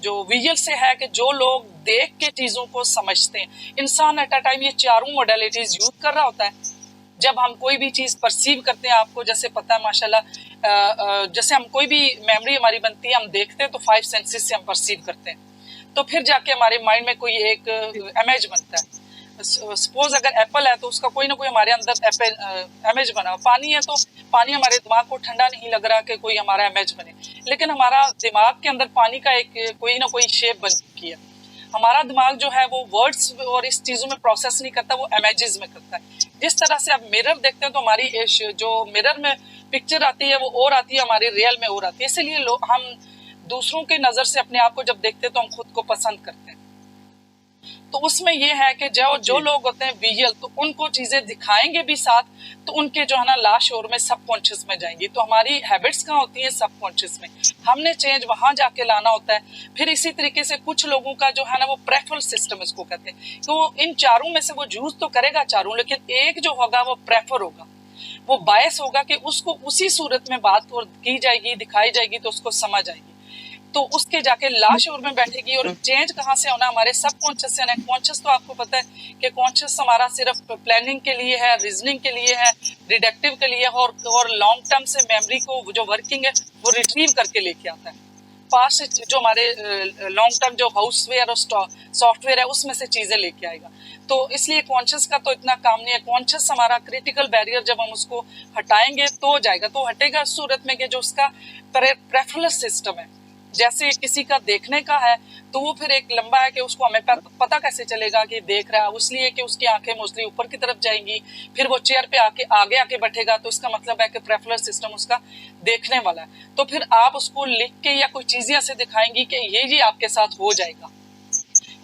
जो विजुअल से है कि जो लोग देख के चीज़ों को समझते हैं, इंसान एट अ टाइम ये चारों मोडेलिटीज यूज कर रहा होता है। जब हम कोई भी चीज़ परसीव करते हैं, आपको जैसे पता है माशाल्लाह, जैसे हम कोई भी मेमोरी हमारी बनती है, हम देखते हैं तो 5 सेंसेस से हम परसीव करते हैं, तो फिर जाके हमारे माइंड में कोई एक इमेज बनता है। सपोज अगर एप्पल है तो उसका कोई ना कोई हमारे अंदर इमेज बना। पानी है तो पानी हमारे दिमाग को ठंडा नहीं लग रहा कि कोई हमारा इमेज बने, लेकिन हमारा दिमाग के अंदर पानी का एक कोई ना कोई शेप बन चुकी है। हमारा दिमाग जो है वो वर्ड्स और इस चीज़ों में प्रोसेस नहीं करता, वो इमेजेस में करता है। जिस तरह से आप मिरर देखते हैं तो हमारी जो मिरर में पिक्चर आती है वो और आती है, हमारी रियल में और आती है। इसलिए हम दूसरों के नज़र से अपने आप को जब देखते हैं तो हम खुद को पसंद करते हैं। तो उसमें ये है कि जो लोग होते हैं विजुअल, तो उनको चीज़ें दिखाएंगे भी साथ, तो उनके जो है ना लाशोर में सबकॉन्शियस में जाएंगी। तो हमारी हैबिट्स कहाँ होती हैं? सबकॉन्शियस में। हमने चेंज वहाँ जाके लाना होता है। फिर इसी तरीके से कुछ लोगों का जो है ना वो प्रेफरल सिस्टम इसको कहते हैं। तो इन चारों में से वो यूज तो करेगा चारों, लेकिन एक जो होगा वो प्रेफर होगा, वो बायस होगा कि उसको उसी सूरत में बात की जाएगी, दिखाई जाएगी तो उसको समझ आएगी, तो उसके जाके लाशोर में बैठेगी। और चेंज कहाँ से होना? हमारे सबकॉन्शियस से। कॉन्शियस तो आपको पता है कि कॉन्शियस हमारा सिर्फ प्लानिंग के लिए है, रीजनिंग के लिए है, डिडक्टिव के लिए है, और लॉन्ग टर्म से मेमोरी को जो वर्किंग है वो रिट्रीव करके लेके आता है। पास से जो हमारे लॉन्ग टर्म जो हाउसवेयर और सॉफ्टवेयर है उसमें से चीज़ें लेके आएगा। तो इसलिए कॉन्शियस का तो इतना काम नहीं है। कॉन्शियस हमारा क्रिटिकल बैरियर, जब हम उसको हटाएंगे तो जाएगा। तो हटेगा इस सूरत में कि जो उसका प्रेफरल सिस्टम है, जैसे किसी का देखने का है तो वो फिर एक लंबा है कि उसको हमें पता कैसे चलेगा कि देख रहा है, इसलिए कि उसकी आंखें मोस्टली ऊपर की तरफ जाएंगी। फिर वो चेयर पे आगे आके बैठेगा, तो इसका मतलब है कि प्रेफरल सिस्टम उसका देखने वाला है। तो फिर आप उसको लिख के या कोई चीजें ऐसे दिखाएंगी कि ये आपके साथ हो जाएगा।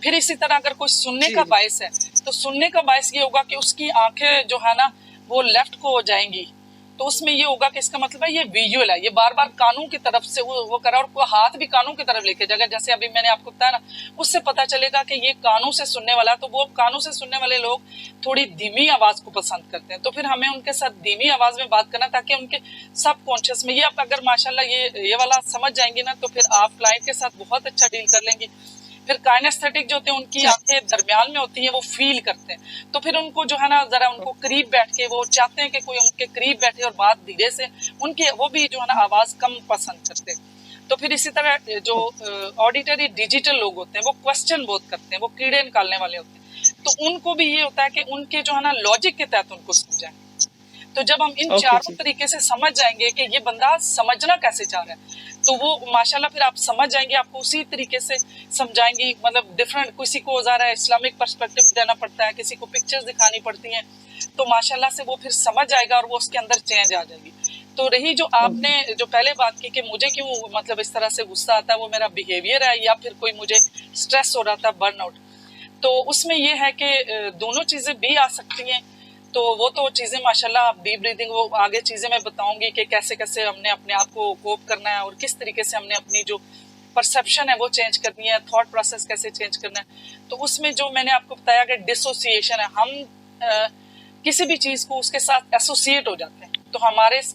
फिर इसी तरह अगर कोई सुनने का बायस है, तो सुनने का बायस ये होगा कि उसकी आंखें जो है ना वो लेफ्ट को जाएंगी, तो उसमें ये होगा कि इसका मतलब है ये विजुअल है, ये बार बार कानों की तरफ से वो करा, और हाथ भी कानों की तरफ लेके जाएगा। जैसे अभी मैंने आपको बताया ना, उससे पता चलेगा कि ये कानों से सुनने वाला है। तो वो कानों से सुनने वाले लोग थोड़ी धीमी आवाज को पसंद करते हैं, तो फिर हमें उनके साथ धीमी आवाज में बात करना, ताकि उनके सबकॉन्शियस में ये आप अगर माशाल्लाह ये वाला समझ जाएंगे ना, तो फिर आप क्लाइंट के साथ बहुत अच्छा डील कर लेंगे। फिर काइनेस्थेटिक जो होते हैं, उनकी आंखें दरमियान में होती हैं, वो फील करते हैं। तो फिर उनको जो है ना जरा उनको करीब बैठ के, वो चाहते हैं कि कोई उनके करीब बैठे और बात धीरे से, उनके वो भी जो है ना आवाज कम पसंद करते हैं। तो फिर इसी तरह जो ऑडिटरी डिजिटल लोग होते हैं वो क्वेश्चन बहुत करते हैं, वो कीड़े निकालने वाले होते हैं। तो उनको भी ये होता है कि उनके जो है ना लॉजिक के तहत उनको समझाएं। तो जब हम इन चारों तरीके से समझ जाएंगे कि ये बंदा समझना कैसे चाह रहा है, तो वो माशाल्लाह फिर आप समझ जाएंगे, आपको उसी तरीके से समझाएंगे। मतलब डिफरेंट, किसी को ज़रा इस्लामिक पर्सपेक्टिव देना पड़ता है, किसी को पिक्चर्स दिखानी पड़ती हैं, तो माशाल्लाह से वो फिर समझ आएगा और वो उसके अंदर चेंज आ जाएगी। तो रही जो आपने जो पहले बात की कि मुझे क्यों मतलब इस तरह से गुस्सा आता है, वो मेरा बिहेवियर है या फिर कोई मुझे स्ट्रेस हो रहा था, बर्नआउट, तो उसमें ये है कि दोनों चीज़ें भी आ सकती हैं। तो वो तो चीज़ें माशाल्लाह आप डीप ब्रीदिंग, वो आगे चीज़ें मैं बताऊंगी कि कैसे कैसे हमने अपने आप को कोप करना है और किस तरीके से हमने अपनी जो परसेप्शन है वो चेंज करनी है, थॉट प्रोसेस कैसे चेंज करना है। तो उसमें जो मैंने आपको बताया कि डिसोसिएशन है, हम किसी भी चीज़ को उसके साथ एसोसिएट हो जाते हैं। तो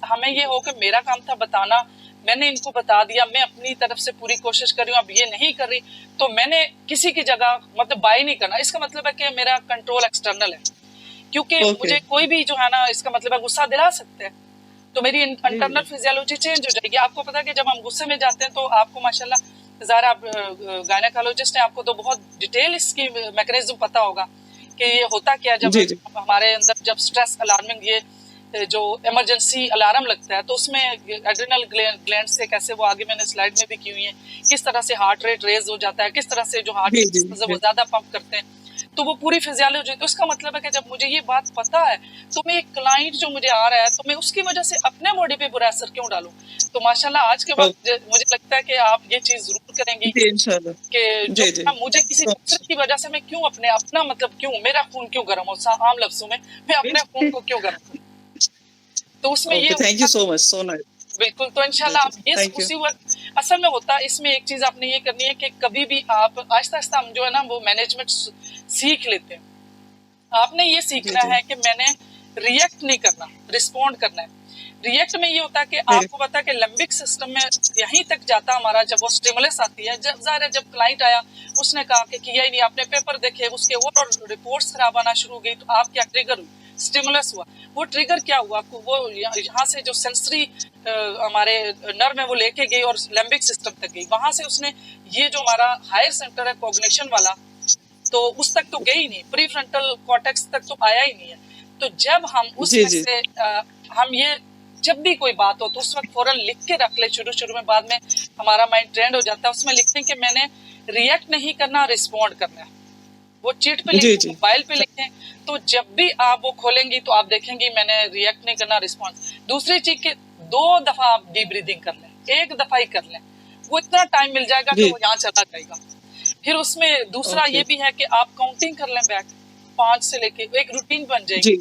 हमें ये हो कि मेरा काम था बताना, मैंने इनको बता दिया, मैं अपनी तरफ से पूरी कोशिश कर रही हूँ, अब ये नहीं कर रही, तो मैंने किसी की जगह मतलब बाय नहीं करना। इसका मतलब है कि मेरा कंट्रोल एक्सटर्नल है, क्योंकि मुझे कोई भी जो है ना इसका मतलब है गुस्सा दिला सकते हैं, तो मेरी इंटरनल फिजियोलॉजी चेंज हो जाएगी। आपको पता है कि जब हम गुस्से में जाते हैं तो आपको माशाल्लाह ज़रा आप गायनेकोलॉजिस्ट हैं, आपको तो बहुत डिटेल इसकी मैकेनिज्म पता होगा कि ये होता क्या जब हमारे अंदर जब स्ट्रेस अलार्मिंग ये जो इमरजेंसी अलार्म लगता है, तो उसमें एड्रिनल ग्लैंड से कैसे, वो आगे मैंने स्लाइड में भी की हुई है, किस तरह से हार्ट रेट रेज हो जाता है, किस तरह से जो हार्ट वो ज़्यादा पंप करते हैं। तो वो पूरी फिजियोलॉजी, तो इसका मतलब है कि जब मुझे ये बात पता है तो मैं एक क्लाइंट जो मुझे आ रहा है तो मैं उसकी वजह से अपने बॉडी पे बुरा असर क्यों डालूं। तो माशाल्लाह आज के वक्त मुझे लगता है कि आप ये चीज जरूर करेंगी जी इंशाल्लाह। कि जो जी जी मुझे किसी दूसरे की वजह से मैं क्यों अपना मतलब क्यों मेरा खून क्यों गर्म हो, आम लफ्जों में मैं अपने खून को क्यों गर्म करूं। तो उसमें ये okay, thank you so much, so nice. बिल्कुल, तो जी इंशाल्लाह जी आप ये थैंक यू। उसी वक्त असल में होता है। इसमें एक चीज आपने ये करनी है कि कभी भी आप आहिस्ता आहिस्ता हम जो है ना वो मैनेजमेंट सीख लेते हैं। आपने ये जी सीखना जी है कि मैंने रिएक्ट नहीं करना, रिस्पॉन्ड करना है। रिएक्ट में ये होता है कि मेरे आपको पता है कि लिम्बिक सिस्टम में यहीं तक जाता हमारा जब वो स्टिमुलस आती है। जब जाहिर है जब क्लाइंट आया उसने कहा कि किया ही नहीं, आपने पेपर देखे उसके और रिपोर्ट्स खराब आना शुरू हो गई, तो आप क्या ट्रिगर हुई, स्टिमुलस हुआ। वो ट्रिगर क्या हुआ, वो यहाँ से जो सेंसरी हमारे नर्व में वो लेके गई और लिम्बिक सिस्टम तक गई। वहां से उसने ये जो हमारा हायर सेंटर है कॉग्निशन वाला, तो उस तक तो गई नहीं, प्री फ्रंटल कॉर्टेक्स तक तो आया ही नहीं है। तो जब हम जी उसमें जी से हम ये जब भी कोई बात हो तो उस वक्त फौरन लिख के रख ले शुरू शुरू में, बाद में हमारा माइंड ट्रेंड हो जाता है। उसमें लिखते हैं कि मैंने रिएक्ट नहीं करना, रिस्पॉन्ड करना है। वो चीट पे जी लिखें, जी मोबाइल पे लिखें, तो जब भी आप वो खोलेंगी तो आप देखेंगी मैंने रिएक्ट नहीं करना, रिस्पॉन्स। दूसरी चीज के 2 दफा आप डीप ब्रीदिंग कर लें, 1 दफा ही कर लें, वो इतना टाइम मिल जाएगा कि जी वो यहाँ चला जाएगा। फिर उसमें दूसरा ओके ये भी है कि आप काउंटिंग कर लें बैक 5 से लेके, एक रूटीन बन जाएगी। जी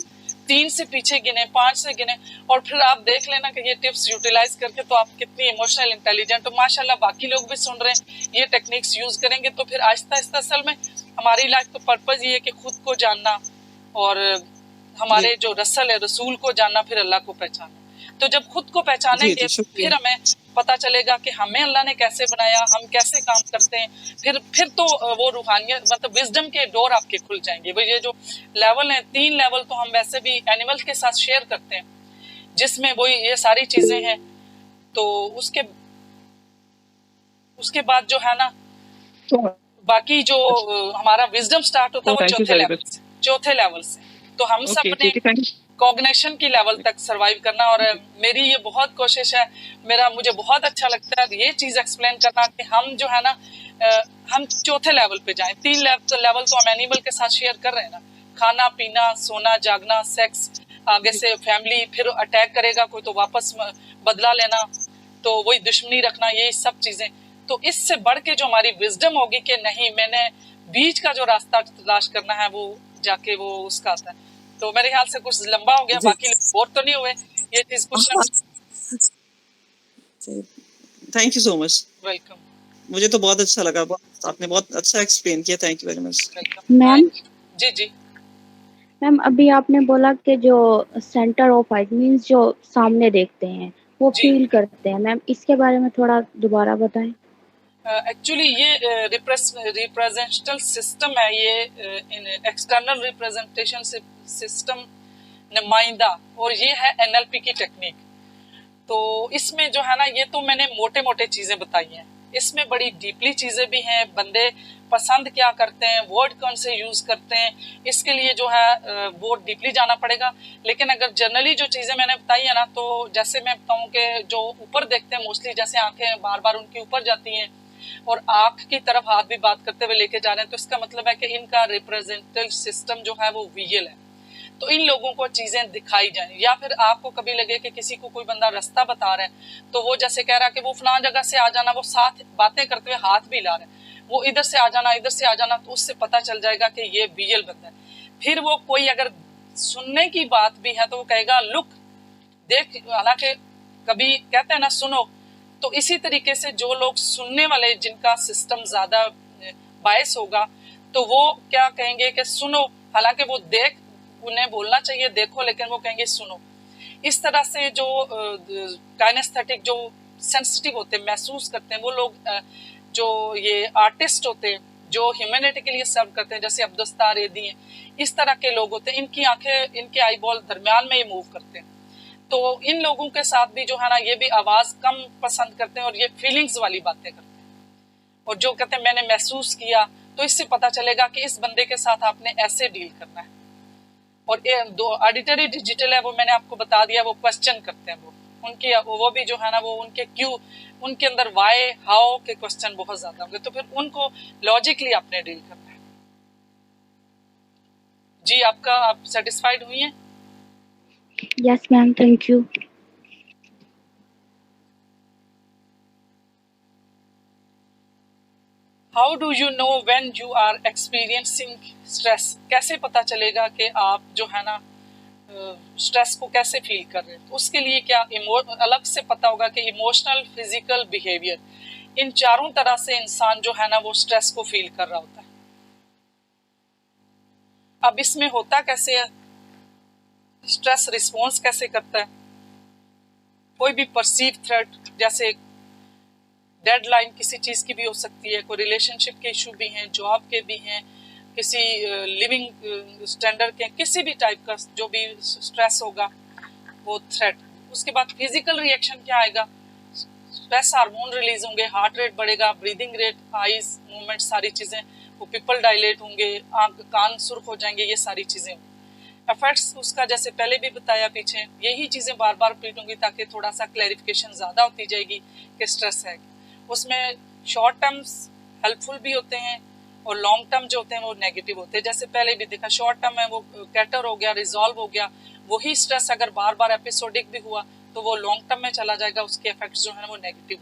3 से पीछे गिने, 5 से गिने, और फिर आप देख लेना कि ये टिप्स यूटिलाइज करके तो आप कितनी इमोशनल इंटेलिजेंट हो। माशाल्लाह बाकी लोग भी सुन रहे हैं, ये टेक्निक्स यूज करेंगे तो फिर आहिस्ता आहिस्ता असल में हमारी लाइफ का पर्पज ये है कि खुद को जानना और जी हमारे जो रसल है रसूल को जानना, फिर अल्लाह को पहचानना। तो जब खुद को जी पहचानेंगे जी शुक्रिया। फिर हमें पता चलेगा कि हमें अल्लाह ने कैसे बनाया, हम कैसे काम करते हैं। फिर तो वो रूहानियत मतलब विजडम के डोर आपके खुल जाएंगे। वो ये जो लेवल हैं, 3 लेवल तो हम वैसे भी एनिमल के साथ शेयर करते हैं, जिसमें वो ये सारी चीजें हैं। तो उसके बाद जो है ना तो बाकी जो हमारा विजडम स्टार्ट होता है वो थैंक यू चौथे वेरी लेवल मच। से, चौथे लेवल से। तो हम सब ओके ने ठीक है, थैंक यू। कॉग्निशन की लेवल तक सरवाइव करना, और मेरी ये बहुत कोशिश है, मुझे बहुत अच्छा लगता है ये चीज एक्सप्लेन करना कि हम जो है ना हम चौथे लेवल पे जाएं। 3 लेवल तो हम एनिमल के साथ शेयर कर रहे हैं ना, खाना पीना, सोना जागना, सेक्स, आगे से फैमिली, फिर अटैक करेगा कोई तो वापस बदला लेना, तो वही दुश्मनी रखना, ये सब चीजें। तो इससे बढ़ के जो हमारी विजडम होगी कि नहीं मैंने बीच का जो रास्ता तलाश करना है वो जाके वो उसका आता है। तो मेरे ख्याल से कुछ लंबा हो गया, जी बाकी बोर तो नहीं हुए, ये चीज कुछ ना कुछ। Thank you so much. Welcome मुझे तो बहुत अच्छा लगा, आपने बहुत अच्छा एक्सप्लेन किया, thank you very much. Welcome. Ma'am जी जी मैम अभी आपने बोला कि जो सेंटर ऑफ आइज मीन्स जो सामने देखते हैं वो जी फील करते हैं, मैम इसके बारे में थोड़ा दोबारा बताएं। एक्चुअली ये रिप्रेजेंटेशनल सिस्टम है, ये एक्सटर्नल रिप्रेजेंटेशन सिस्टम नुमाइंदा, और ये है एनएलपी की टेक्निक। तो इसमें जो है ना ये तो मैंने मोटे मोटे चीज़ें बताई हैं, इसमें बड़ी डीपली चीज़ें भी हैं। बंदे पसंद क्या करते हैं, वर्ड कौन से यूज़ करते हैं, इसके लिए जो है वो डीपली जाना पड़ेगा। लेकिन अगर जनरली जो चीज़ें मैंने बताई है ना, तो जैसे मैं बताऊँ कि जो ऊपर देखते हैं मोस्टली, जैसे आंखें बार बार उनके ऊपर जाती हैं और आँख की तरफ हाथ भी बात करते हुए लेके जा रहे हैं, तो इसका मतलब है कि इनका रिप्रेजेंटेटिव सिस्टम जो है वो विजुअल है। तो इन लोगों को चीजें दिखाई जाए, या फिर आपको कभी लगे कि किसी को कोई बंदा रास्ता बता रहा है, तो वो जैसे कह रहा है कि वो फलां जगह से आ जाना, वो साथ बातें करते हुए हाथ भी हिला रहे हैं, वो इधर से आ जाना, इधर से आ जाना, तो उससे पता चल जाएगा कि ये विजुअल बंदा है। फिर वो कोई अगर सुनने की बात भी है तो वो कहेगा लुक, देख, हालांकि कभी कहते हैं ना सुनो। तो इसी तरीके से जो लोग सुनने वाले, जिनका सिस्टम ज्यादा बायस होगा, तो वो क्या कहेंगे कि सुनो, हालांकि वो देख, उन्हें बोलना चाहिए देखो, लेकिन वो कहेंगे सुनो। इस तरह से जो काइनेस्थेटिक जो सेंसिटिव होते हैं, महसूस करते हैं, वो लोग जो ये आर्टिस्ट होते हैं जो ह्यूमैनिटी के लिए सर्व करते हैं, जैसे अब्दुस्तार एदी हैं, इस तरह के लोग होते हैं, इनकी आंखें, इनके आई बॉल दरमियान में ये मूव करते हैं। तो इन लोगों के साथ भी जो है ना ये भी आवाज कम पसंद करते हैं और ये फीलिंग्स वाली बातें करते हैं। और जो कहते हैं मैंने महसूस किया, तो इससे पता चलेगा कि इस बंदे के साथ आपने ऐसे डील करना है। और दो ऑडिटरी डिजिटल है, वो मैंने आपको बता दिया, वो क्वेश्चन करते हैं, वो भी जो है ना वो उनके क्यों, उनके अंदर वाई हाउ के क्वेश्चन बहुत ज्यादा होंगे, तो फिर उनको लॉजिकली आपने डील करना है। जी आपका, आप सेटिस्फाइड हुई हैं? Yes ma'am, thank you. How do you know when you are experiencing stress? कैसे पता चलेगा कि आप जो है ना स्ट्रेस को कैसे फील कर रहे हैं? तो उसके लिए क्या अलग से पता होगा कि इमोशनल, फिजिकल, बिहेवियर, इन चारों तरह से इंसान जो है ना वो स्ट्रेस को फील कर रहा होता है। अब इसमें होता कैसे है, स्ट्रेस रिस्पॉन्स कैसे करता है? कोई भी परसीव थ्रेट, जैसे डेडलाइन किसी चीज़ की भी हो सकती है, कोई रिलेशनशिप के इशू भी हैं, जॉब के भी हैं, किसी लिविंग स्टैंडर्ड के, किसी भी टाइप का जो भी स्ट्रेस होगा वो थ्रेट। उसके बाद फिजिकल रिएक्शन क्या आएगा? स्ट्रेस हार्मोन रिलीज होंगे, हार्ट रेट बढ़ेगा, ब्रीदिंग रेट, आईज मूवमेंट, सारी चीज़ें, वो पिपल डायलेट होंगे, आंख कान सुर्ख हो जाएंगे, ये सारी चीज़ें होंगी। इफेक्ट्स उसका जैसे पहले भी बताया पीछे, यही चीज़ें बार बार रिपीट होंगी ताकि थोड़ा सा क्लैरिफिकेशन ज़्यादा होती जाएगी कि स्ट्रेस है। उसमें शॉर्ट टर्म्स हेल्पफुल भी होते हैं और लॉन्ग टर्म जो होते हैं वो नेगेटिव होते हैं। जैसे पहले भी देखा, शॉर्ट टर्म है वो कैटर हो गया, रिजॉल्व हो गया, वही स्ट्रेस अगर बार बार एपिसोडिक भी हुआ तो वो लॉन्ग टर्म में चला जाएगा, उसके इफेक्ट्स जो है ना वो नेगेटिव।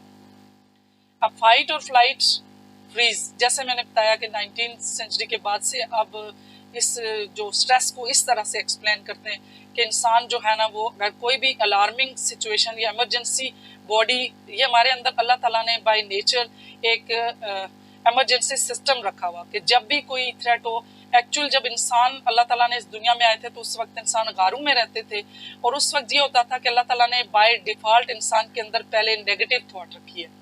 अब फाइट और फ्लाइट फ्रीज, जैसे मैंने बताया कि 19th सेंचुरी के बाद से अब इस जो स्ट्रेस को इस तरह से एक्सप्लेन करते हैं कि इंसान जो है ना वो अगर कोई भी अलार्मिंग सिचुएशन या इमरजेंसी बॉडी, ये हमारे अंदर अल्लाह ताला ने बाय नेचर एक इमरजेंसी सिस्टम रखा हुआ कि जब भी कोई थ्रेट हो, एक्चुअल जब इंसान अल्लाह ताला ने इस दुनिया में आए थे तो उस वक्त इंसान गारों में रहते थे और उस वक्त ये होता था कि अल्लाह ताला ने बाय डिफॉल्ट इंसान के अंदर पहले नेगेटिव थॉट रखी है।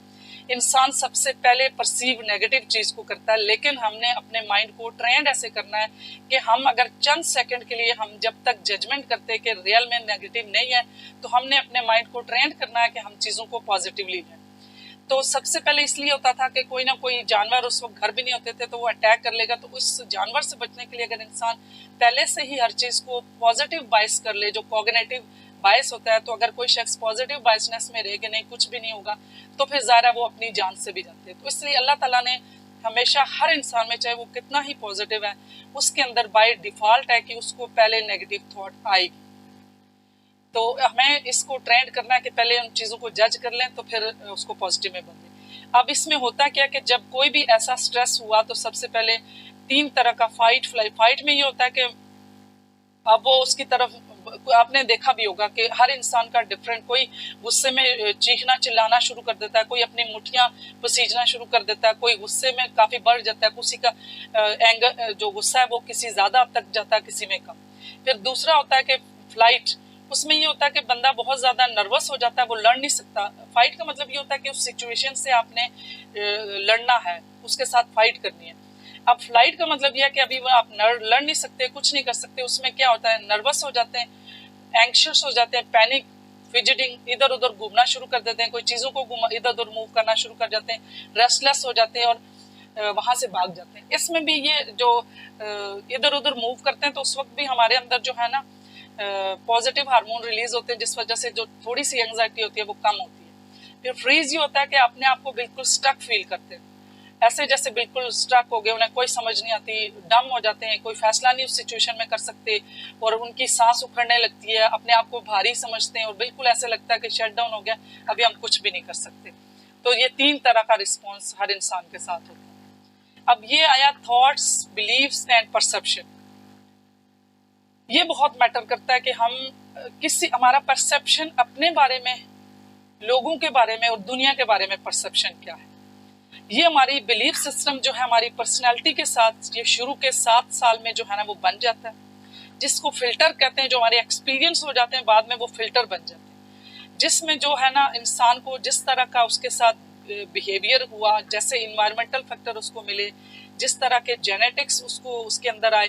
इंसान सबसे पहले परसीव नेगेटिव चीज़ को करता है, लेकिन हमने अपने माइंड को ट्रेंड ऐसे करना है कि हम अगर चंद सेकंड के लिए हम जब तक जजमेंट करते हैं कि रियल में नेगेटिव नहीं है, तो हमने अपने माइंड को ट्रेंड करना है कि हम चीज़ों को पॉजिटिवली लें। तो सबसे पहले इसलिए होता था कि कोई ना कोई जानवर, उस वक्त घर भी नहीं होते थे, तो वो अटैक कर लेगा, तो उस जानवर से बचने के लिए अगर इंसान पहले से ही हर चीज़ को पॉजिटिव बाइस कर ले, जो कॉग्निटिव बायस होता है, तो अगर कोई शख्स पॉजिटिव बायसनेस में रहे कि नहीं कुछ भी नहीं होगा, तो फिर ज़ाहिर है वो अपनी जान से भी जाते हैं। तो इसलिए अल्लाह ताला ने हमेशा हर इंसान में, चाहे वो कितना ही पॉजिटिव है, उसके अंदर बाय डिफॉल्ट है कि उसको पहले नेगेटिव थॉट आएगी। तो हमें इसको ट्रेंड करना है कि पहले उन चीज़ों को जज कर लें तो फिर उसको पॉजिटिव में बदलें। अब इसमें होता क्या कि जब कोई भी ऐसा स्ट्रेस हुआ तो सबसे पहले 3 तरह का फाइट फ्लाइट। फाइट में ये होता है कि अब वो उसकी तरफ, आपने देखा भी होगा कि हर इंसान का डिफरेंट, कोई गुस्से में चीखना चिल्लाना शुरू कर देता है, कोई अपनी मुठ्ठियाँ पसीजना शुरू कर देता है, कोई गुस्से में काफ़ी बढ़ जाता है, किसी का एंगर जो गुस्सा है वो किसी ज़्यादा अब तक जाता है, किसी में कम। फिर दूसरा होता है कि फ्लाइट, उसमें ये होता है कि बंदा बहुत ज़्यादा नर्वस हो जाता है, वो लड़ नहीं सकता। फाइट का मतलब ये होता है कि उस सिचुएशन से आपने लड़ना है, उसके साथ फाइट करनी है। अब फ्लाइट का मतलब यह है कि अभी वो आप लड़ नहीं सकते, कुछ नहीं कर सकते, उसमें क्या होता है, नर्वस हो जाते हैं, एंक्शियस हो जाते हैं, पैनिक, फिजिटिंग, इधर उधर घूमना शुरू कर देते हैं, कोई चीज़ों को इधर उधर मूव करना शुरू कर जाते हैं, रेस्टलेस हो जाते हैं और वहाँ से भाग जाते हैं। इसमें भी ये जो इधर उधर मूव करते हैं तो उस वक्त भी हमारे अंदर जो है ना पॉजिटिव हार्मोन रिलीज होते हैं, जिस वजह से जो थोड़ी सी एंग्जाइटी होती है वो कम होती है। फिर फ्रीज ये होता है कि अपने आप को बिल्कुल स्टक फील करते हैं, ऐसे जैसे बिल्कुल स्टक हो गए, उन्हें कोई समझ नहीं आती, डम हो जाते हैं, कोई फैसला नहीं उस सिचुएशन में कर सकते और उनकी सांस उखड़ने लगती है, अपने आप को भारी समझते हैं और बिल्कुल ऐसे लगता है कि शट डाउन हो गया, अभी हम कुछ भी नहीं कर सकते। तो ये 3 तरह का रिस्पॉन्स हर इंसान के साथ होता है। अब ये आया थॉट्स, बिलीव्स एंड परसेप्शन। ये बहुत मैटर करता है कि हम हमारा परसेप्शन अपने बारे में, लोगों के बारे में और दुनिया के बारे में परसेप्शन क्या है। ये हमारी बिलीफ सिस्टम जो है हमारी पर्सनैलिटी के साथ ये शुरू के 7 साल में जो है ना वो बन जाता है, जिसको फिल्टर कहते हैं, जो हमारे एक्सपीरियंस हो जाते हैं बाद में वो फिल्टर बन जाते हैं, जिसमें जो है ना इंसान को जिस तरह का उसके साथ बिहेवियर हुआ, जैसे इन्वायरमेंटल फैक्टर उसको मिले, जिस तरह के जेनेटिक्स उसको उसके अंदर आए,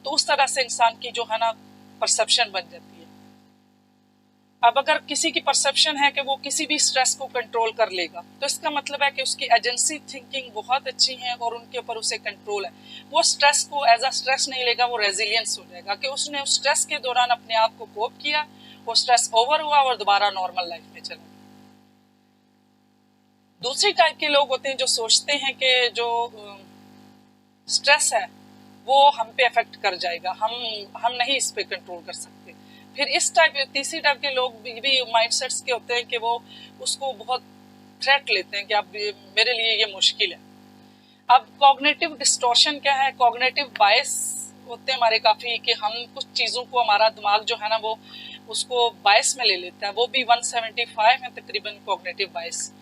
तो उस तरह से इंसान की जो है ना परसेप्शन बन जाती है। अब अगर किसी की परसेप्शन है कि वो किसी भी स्ट्रेस को कंट्रोल कर लेगा, तो इसका मतलब है कि उसकी एजेंसी थिंकिंग बहुत अच्छी है और उनके ऊपर उसे कंट्रोल है। वो स्ट्रेस को एज अ स्ट्रेस नहीं लेगा, वो रेजिलियंस हो जाएगा कि उसने उस स्ट्रेस के दौरान अपने आप को कोप किया, वो स्ट्रेस ओवर हुआ और दोबारा नॉर्मल लाइफ में चला गया। दूसरी टाइप के लोग होते हैं जो सोचते हैं कि जो स्ट्रेस है वो हम पे अफेक्ट कर जाएगा, हम नहीं इस पे कंट्रोल कर सकते। फिर इस टाइप तीसरी टाइप के लोग भी माइंडसेट्स के होते हैं कि वो उसको बहुत थ्रेट लेते हैं कि अब मेरे लिए ये मुश्किल है। अब कॉग्निटिव डिस्टॉर्शन क्या है? कॉग्निटिव बायस होते हैं हमारे काफ़ी, कि हम कुछ चीज़ों को, हमारा दिमाग जो है ना वो उसको बायस में ले लेता है। वो भी 175 है तकरीबन कॉग्निटिव बायस।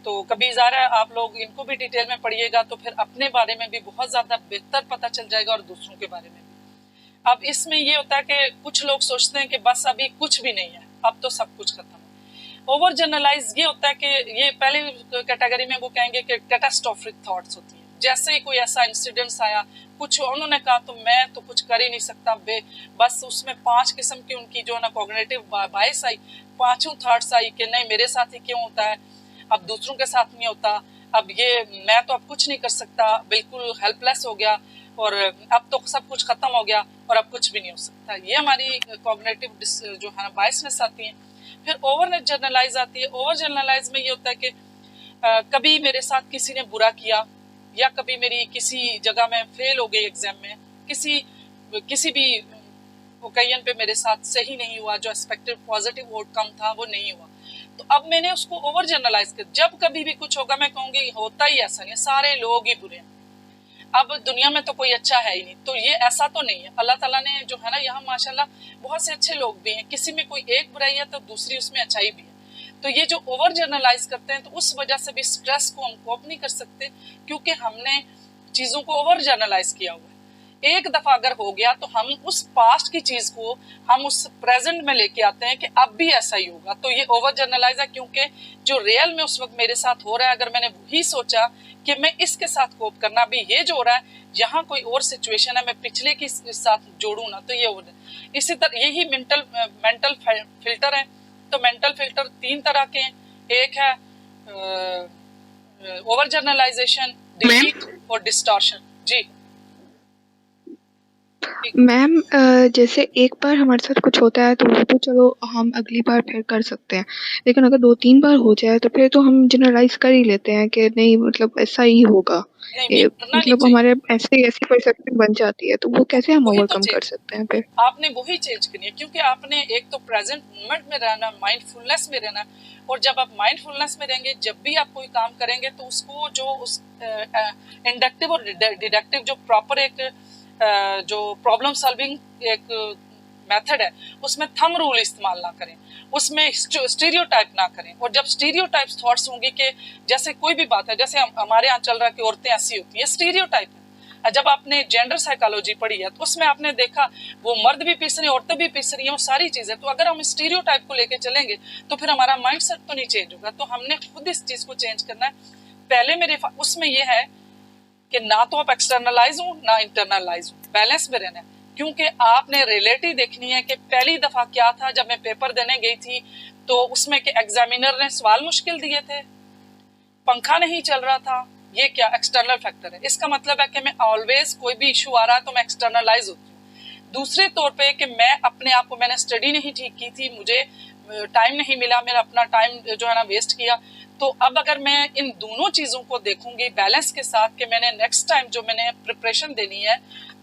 तो कभी ज़रा आप लोग इनको भी डिटेल में पढ़िएगा तो फिर अपने बारे में भी बहुत ज़्यादा बेहतर पता चल जाएगा और दूसरों के बारे में भी। अब इसमें ये होता है कि कुछ लोग सोचते हैं कि बस अभी कुछ भी नहीं है, अब तो सब कुछ खत्म है। ओवर जनरलाइज ये होता है कि ये पहले कैटेगरी में वो कहेंगे कि कैटास्ट्रोफिक थॉट्स होती हैं। जैसे ही कोई ऐसा इंसिडेंट्स आया, कुछ उन्होंने कहा तो मैं तो कुछ कर ही नहीं सकता, बस उसमें 5 किस्म की उनकी जो है ना cognitive bias I, 5 thoughts I कि नहीं मेरे साथ ही क्यों होता है, अब दूसरों के साथ नहीं होता, अब ये मैं तो अब कुछ नहीं कर सकता, बिल्कुल हेल्पलेस हो गया, और अब तो सब कुछ खत्म हो गया और अब कुछ भी नहीं हो सकता। ये हमारी कॉग्निटिव जो है ना बायसनेस आती है। फिर ओवर जनरलाइज आती है। ओवर जनरलाइज में ये होता है कि कभी मेरे साथ किसी ने बुरा किया, या कभी मेरी किसी जगह में फेल हो गई एग्जाम में, किसी भी ओकेजन पे मेरे साथ सही नहीं हुआ, जो एक्सपेक्टेड पॉजिटिव आउटकम था वो नहीं हुआ, तो अब मैंने उसको ओवर जनरलाइज कर। जब कभी भी कुछ होगा मैं कहूँगी होता ही ऐसा नहीं, सारे लोग ही बुरे हैं, अब दुनिया में तो कोई अच्छा है ही नहीं, तो ये ऐसा तो नहीं है। अल्लाह ताला ने जो है ना यहाँ माशाल्लाह बहुत से अच्छे लोग भी हैं, किसी में कोई एक बुराई है तो दूसरी उसमें अच्छाई भी है। तो ये जो ओवर जनरलाइज करते हैं तो उस वजह से भी स्ट्रेस को हम कोप नहीं कर सकते, क्योंकि हमने चीज़ों को ओवर जनरलाइज किया हुआ है। एक दफ़ा अगर हो गया तो हम उस पास्ट की चीज़ को हम उस प्रेजेंट में लेके आते हैं कि अब भी ऐसा ही होगा, तो ये ओवर जनरलाइज है। क्योंकि जो रियल में उस वक्त मेरे साथ हो रहा है, अगर मैंने वही सोचा कि मैं इसके साथ कोप करना, भी ये जो हो रहा है यहाँ कोई और सिचुएशन है, मैं पिछले के साथ जोड़ूँ ना, तो ये हो रहा है। इसी तरह यही मेंटल फिल्टर है। तो मेंटल फिल्टर 3 तरह के हैं। एक है ओवर जनरलाइजेशन, डिलीट और डिस्टॉर्शन। जी मैम, जैसे एक बार हमारे साथ कुछ होता है तो वो तो चलो हम अगली बार फिर कर सकते हैं, लेकिन अगर 2-3 बार हो जाए तो फिर तो हम जनरलाइज कर ही लेते हैं कि नहीं मतलब ऐसा ही होगा। नहीं, करना नहीं मतलब चाहिए। हमारे ऐसी परसेप्शन बन जाती है, तो वो कैसे हम वही तो ओवरकम कर चेंज सकते हैं फिर? आपने वही चेंज करनी है, क्योंकि आपने एक तो प्रेजेंट मोमेंट में रहना, माइंडफुलनेस में रहना। और जब आप माइंडफुलनेस में रहेंगे, जब भी आप कोई काम करेंगे तो उसको जो उस इंडक्टिव और डिडक्टिव जो प्रॉपर एक जो प्रॉब्लम सॉल्विंग एक मेथड है, उसमें थंब रूल इस्तेमाल ना करें, उसमें स्टीरियोटाइप ना करें। और जब स्टीरियोटाइप थॉट्स होंगे कि जैसे कोई भी बात है, जैसे हमारे यहाँ चल रहा है कि औरतें ऐसी होती है, स्टीरियोटाइप है। जब आपने जेंडर साइकोलॉजी पढ़ी है तो उसमें आपने देखा वो मर्द भी पीस रही है, औरतें भी पीस रही हैं, वो सारी चीज़ें। तो अगर हम स्टीरियोटाइप को लेके चलेंगे तो फिर हमारा माइंडसेट तो नहीं चेंज होगा। तो हमने खुद इस चीज़ को चेंज करना है। पहले मेरे उसमें ये है कि ना तो आप एक्सटर्नलाइज हो ना इंटरनलाइज हो, बैलेंस में रहना है। क्योंकि आपने रियलिटी देखनी है कि पहली दफ़ा क्या था जब मैं पेपर देने गई थी, तो उसमें कि एग्जामिनर ने सवाल मुश्किल दिए थे, पंखा नहीं चल रहा था, ये क्या एक्सटर्नल फैक्टर है। इसका मतलब है कि मैं ऑलवेज कोई भी इशू आ रहा है तो मैं एक्सटर्नलाइज होती हूँ। दूसरे तौर पे कि मैं अपने आप को, मैंने स्टडी नहीं ठीक की थी, मुझे टाइम नहीं मिला, मेरा अपना टाइम जो है ना वेस्ट किया। तो अब अगर मैं इन दोनों चीज़ों को देखूंगी बैलेंस के साथ कि मैंने नेक्स्ट टाइम जो मैंने प्रिपरेशन देनी है,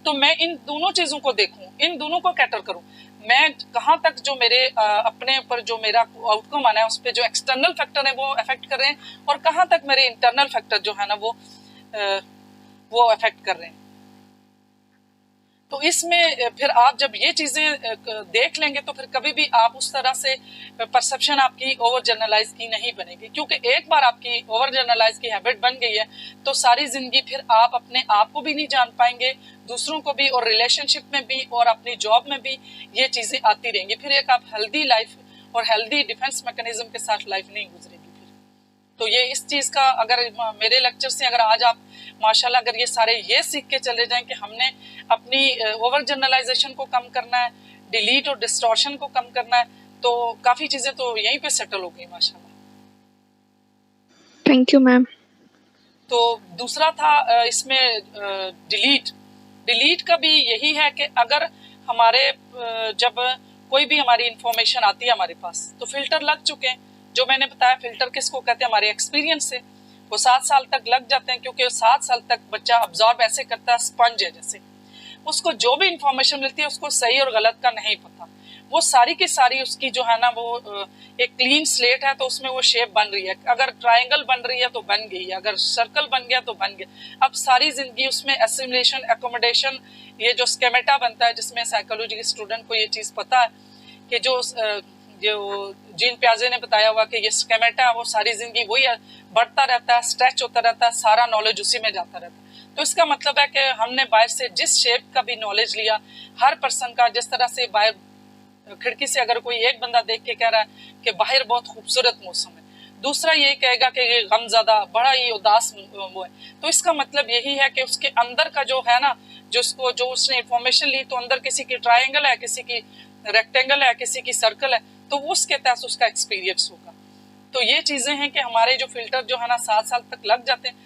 तो मैं इन दोनों चीज़ों को देखूं, इन दोनों को कैटर करूं। मैं कहाँ तक जो मेरे अपने ऊपर जो मेरा आउटकम आना है उस पर जो एक्सटर्नल फैक्टर है वो अफेक्ट कर रहे हैं, और कहाँ तक मेरे इंटरनल फैक्टर जो है ना वो अफेक्ट कर रहे हैं। तो इसमें फिर आप जब ये चीज़ें देख लेंगे तो फिर कभी भी आप उस तरह से परसेप्शन आपकी ओवर जनरलाइज की नहीं बनेगी। क्योंकि एक बार आपकी ओवर जनरलाइज की हैबिट बन गई है तो सारी ज़िंदगी फिर आप अपने आप को भी नहीं जान पाएंगे, दूसरों को भी, और रिलेशनशिप में भी और अपनी जॉब में भी ये चीज़ें आती रहेंगी। फिर एक आप हेल्दी लाइफ और हेल्दी डिफेंस मैकेनिज्म के साथ लाइफ नहीं गुजरेगी। तो ये इस चीज़ का, अगर मेरे लेक्चर से अगर आज आप माशाल्लाह अगर ये सारे ये सीख के चले जाएं कि हमने अपनी ओवर जनरलाइजेशन को कम करना है, डिलीट और डिस्टॉर्शन को कम करना है, तो काफ़ी चीज़ें तो यहीं पे सेटल हो गई माशाल्लाह। Thank you ma'am. तो दूसरा था इसमें डिलीट का भी यही है कि अगर हमारे जब कोई भी हमारी इंफॉर्मेशन आती है हमारे पास तो फिल्टर लग चुके हैं। जो मैंने बताया फिल्टर किसको कहते हैं, हमारे एक्सपीरियंस से वो 7 साल तक लग जाते हैं, क्योंकि 7 साल तक बच्चा अब्जॉर्ब ऐसे करता है, स्पंज है जैसे। उसको जो भी इंफॉर्मेशन मिलती है उसको सही और गलत का नहीं पता। वो सारी की सारी उसकी जो है ना वो एक क्लीन स्लेट है, तो उसमें वो शेप बन रही है। अगर ट्रायंगल बन रही है तो बन गई है, अगर सर्कल बन गया तो बन गया। अब सारी जिंदगी उसमें एसिमुलेशन, एकोमोडेशन, ये जो स्केमेटा बनता है, जिसमें साइकोलॉजी के स्टूडेंट को ये चीज़ पता है कि जो जीन प्याजे ने बताया हुआ कि ये स्केमेटा है, वो सारी जिंदगी वही बढ़ता रहता है, स्ट्रेच होता रहता है, सारा नॉलेज उसी में जाता रहता है। तो इसका मतलब है कि हमने बाहर से जिस शेप का भी नॉलेज लिया, हर पर्सन का जिस तरह से बाहर खिड़की से अगर कोई एक बंदा देख के कह रहा है कि बाहर बहुत खूबसूरत मौसम है, दूसरा यही कहेगा कि ये गमज़दा, बड़ा ही उदास वो है, तो इसका मतलब यही है कि उसके अंदर का जो है ना, जो उसने इंफॉर्मेशन ली, तो अंदर किसी की ट्रायंगल है, किसी की रेक्टेंगल है, किसी की सर्कल है, तो उसके तहत उसका एक्सपीरियंस होगा। तो ये चीज़ें हैं कि हमारे जो फिल्टर जो है ना 7 साल तक लग जाते हैं,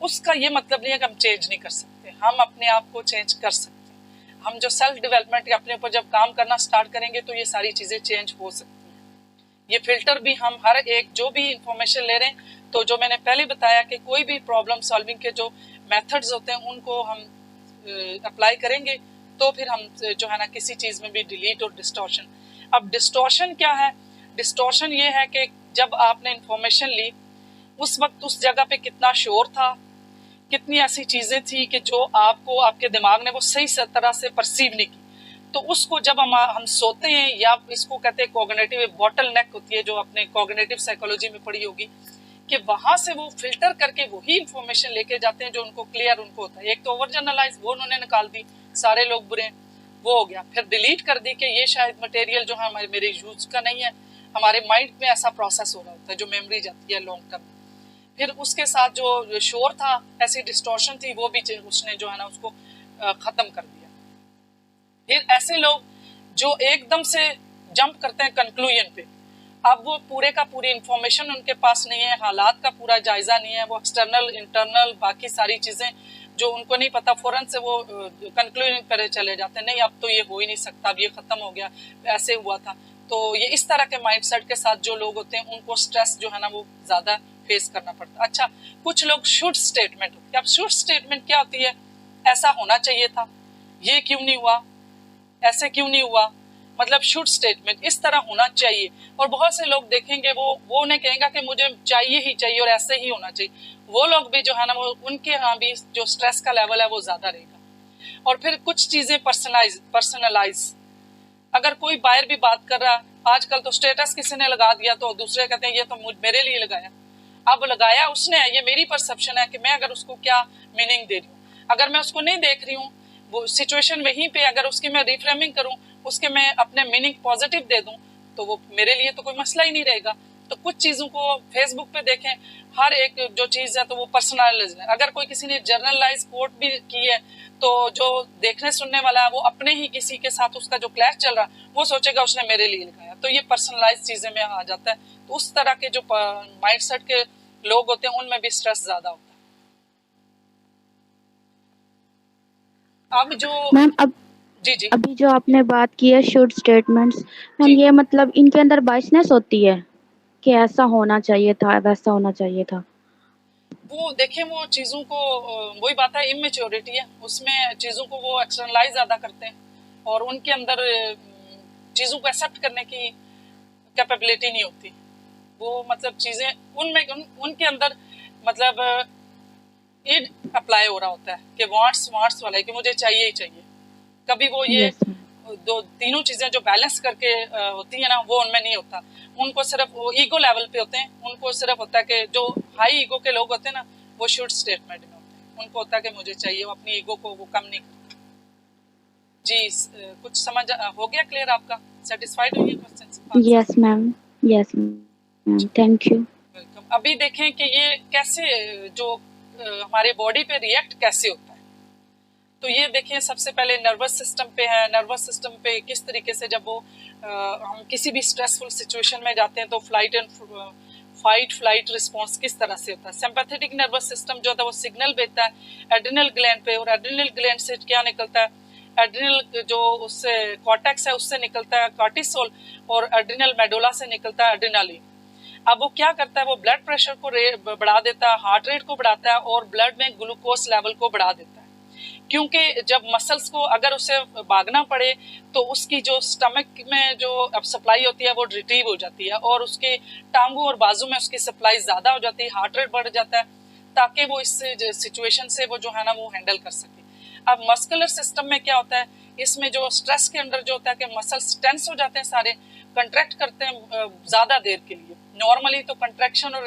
उसका ये मतलब नहीं है कि हम चेंज नहीं कर सकते, हम अपने आप को चेंज कर सकते हैं। हम जो सेल्फ डेवलपमेंट अपने ऊपर जब काम करना स्टार्ट करेंगे तो ये सारी चीज़ें चेंज हो सकती हैं। ये फिल्टर भी हम हर एक जो भी इंफॉर्मेशन ले रहे हैं, तो जो मैंने पहले बताया कि कोई भी प्रॉब्लम सॉल्विंग के जो मेथड्स होते हैं उनको हम अप्लाई करेंगे, तो फिर हम जो है ना किसी चीज़ में भी डिलीट और डिस्टॉर्शन। अब डिस्टॉर्शन क्या है? डिस्टॉर्शन ये है कि जब आपने इंफॉर्मेशन ली, उस वक्त उस जगह पे कितना शोर था, कितनी ऐसी चीज़ें थी कि जो आपको आपके दिमाग ने वो सही तरह से परसीव नहीं की, तो उसको जब हम सोते हैं, या इसको कहते हैं कॉग्निटिव बॉटल नेक होती है, जो अपने कॉग्निटिव साइकोलॉजी में पढ़ी होगी, कि वहाँ से वो फिल्टर करके वही इंफॉर्मेशन लेके जाते हैं जो उनको क्लियर उनको होता है। एक तो ओवर जनरलाइज, वो उन्होंने निकाल दी, सारे लोग बुरे हैं, वो हो गया। फिर डिलीट कर दी कि ये शायद मटेरियल जो है मेरे यूज का नहीं है, हमारे माइंड में ऐसा प्रोसेस हो रहा होता है, जो मेमोरी जाती है लॉन्ग टर्म। फिर उसके साथ जो शोर था, ऐसी डिस्टॉर्शन थी, वो भी उसने जो है ना उसको ख़त्म कर दिया। फिर ऐसे लोग जो एकदम से जंप करते हैं कंक्लूजन पे, अब वो पूरे का पूरी इंफॉर्मेशन उनके पास नहीं है, हालात का पूरा जायज़ा नहीं है, वो एक्सटर्नल इंटरनल बाकी सारी चीज़ें जो उनको नहीं पता, फ़ौरन से वो कंक्लूजन पर चले जाते हैं, नहीं अब तो ये हो ही नहीं सकता, अब ये ख़त्म हो गया, ऐसे हुआ था। तो ये इस तरह के माइंडसेट के साथ जो लोग होते हैं, उनको स्ट्रेस जो है ना वो ज़्यादा फेस करना पड़ता है। अच्छा, कुछ लोग शुड स्टेटमेंट होती है। अब शुड स्टेटमेंट क्या होती है? ऐसा होना चाहिए था, ये क्यों नहीं हुआ, ऐसे क्यों नहीं हुआ, मतलब शुड स्टेटमेंट इस तरह होना चाहिए। और बहुत से लोग देखेंगे वो उन्हें कहेंगे कि मुझे चाहिए ही चाहिए और ऐसे ही होना चाहिए। वो लोग भी जो है ना वो उनके यहाँ भी जो स्ट्रेस का लेवल है वो ज़्यादा रहेगा। और फिर कुछ चीज़ें पर्सनलाइज, अगर कोई बाहर भी बात कर रहा, आजकल तो स्टेटस किसी ने लगा दिया तो दूसरे कहते हैं ये तो मेरे लिए लगाया। अब लगाया उसने, ये मेरी परसेप्शन है कि मैं अगर उसको क्या मीनिंग दे रही हूँ, अगर मैं उसको नहीं देख रही हूँ, वो सिचुएशन वहीं पे अगर उसकी मैं रिफ्रेमिंग करूँ, उसके मैं अपने मीनिंग पॉजिटिव दे दूँ, तो वो मेरे लिए तो कोई मसला ही नहीं रहेगा। तो कुछ चीज़ों को फेसबुक पे देखें, हर एक जो चीज़ है तो वो पर्सनलाइज है। अगर कोई किसी ने जर्नलाइज कोट भी की है, तो जो देखने सुनने वाला है वो अपने ही किसी के साथ उसका जो क्लैश चल रहा है वो सोचेगा उसने मेरे लिए लिखाया, तो ये पर्सनलाइज चीज़ें में आ जाता है। तो उस तरह के जो माइंडसेट के लोग होते हैं उनमें भी स्ट्रेस ज़्यादा होता है। अब जो मैम जी अभी जो आपने बात की है शुड स्टेटमेंट्स, मैम ये मतलब इनके अंदर बाइसनेस होती है कि ऐसा होना चाहिए था, वैसा होना चाहिए था। वो देखें, वो चीज़ों को वही बात है, इमेच्योरिटी है उसमें, चीज़ों को वो एक्सटर्नलाइज ज़्यादा करते हैं और उनके अंदर चीज़ों को एक्सेप्ट करने की कैपेबिलिटी नहीं होती। वो मतलब चीज़ें उनके अंदर मतलब ईड अप्लाई हो रहा होता है कि वांट्स वाला है कि मुझे चाहिए ही चाहिए। कभी वो ये दो तीनों चीज़ें जो बैलेंस करके होती है ना, वो उनमें नहीं होता। उनको सिर्फ वो ईगो लेवल पे होते हैं, उनको सिर्फ होता है कि जो हाई ईगो के लोग होते हैं ना, वो शुड स्टेटमेंट में होते हैं, उनको होता है कि मुझे चाहिए, वो अपनी ईगो को वो कम नहीं करते। जी, कुछ समझ हो गया क्लियर आपका? सेटिस्फाइड हुई question? Yes ma'am, yes ma'am, thank you. Welcome. अभी देखें कि ये कैसे जो हमारे बॉडी पे रिएक्ट कैसे होता है। तो ये देखिए, सबसे पहले नर्वस सिस्टम पे है। नर्वस सिस्टम पे किस तरीके से जब वो हम किसी भी स्ट्रेसफुल सिचुएशन में जाते हैं तो फाइट फ्लाइट रिस्पांस किस तरह से होता है। सिंपैथेटिक नर्वस सिस्टम जो होता है वो सिग्नल भेजता है एड्रिनल ग्लैंड पे, और एड्रिनल ग्लैंड से क्या निकलता है, एड्रिनल जो उससे कॉर्टेक्स है उससे निकलता है कॉर्टिसोल, और एड्रिनल मेडुला से निकलता है एड्रिनालिन। अब वो क्या करता है, वो ब्लड प्रेशर को बढ़ा देता है, हार्ट रेट को बढ़ाता है और ब्लड में ग्लूकोज लेवल को बढ़ा देता है। क्योंकि जब मसल्स को अगर उसे भागना पड़े तो उसकी जो स्टमक में जो अब सप्लाई होती है वो रिट्रीव हो जाती है और उसके टांगों और बाजू में उसकी सप्लाई ज़्यादा हो जाती है, हार्ट रेट बढ़ जाता है, ताकि वो इस सिचुएशन से वो जो है ना वो हैंडल कर सके। अब मस्कुलर सिस्टम में क्या होता है, इसमें जो स्ट्रेस के अंदर जो होता है कि मसल्स टेंस हो जाते हैं, सारे कंट्रैक्ट करते हैं ज़्यादा देर के लिए। नॉर्मली तो कंट्रैक्शन और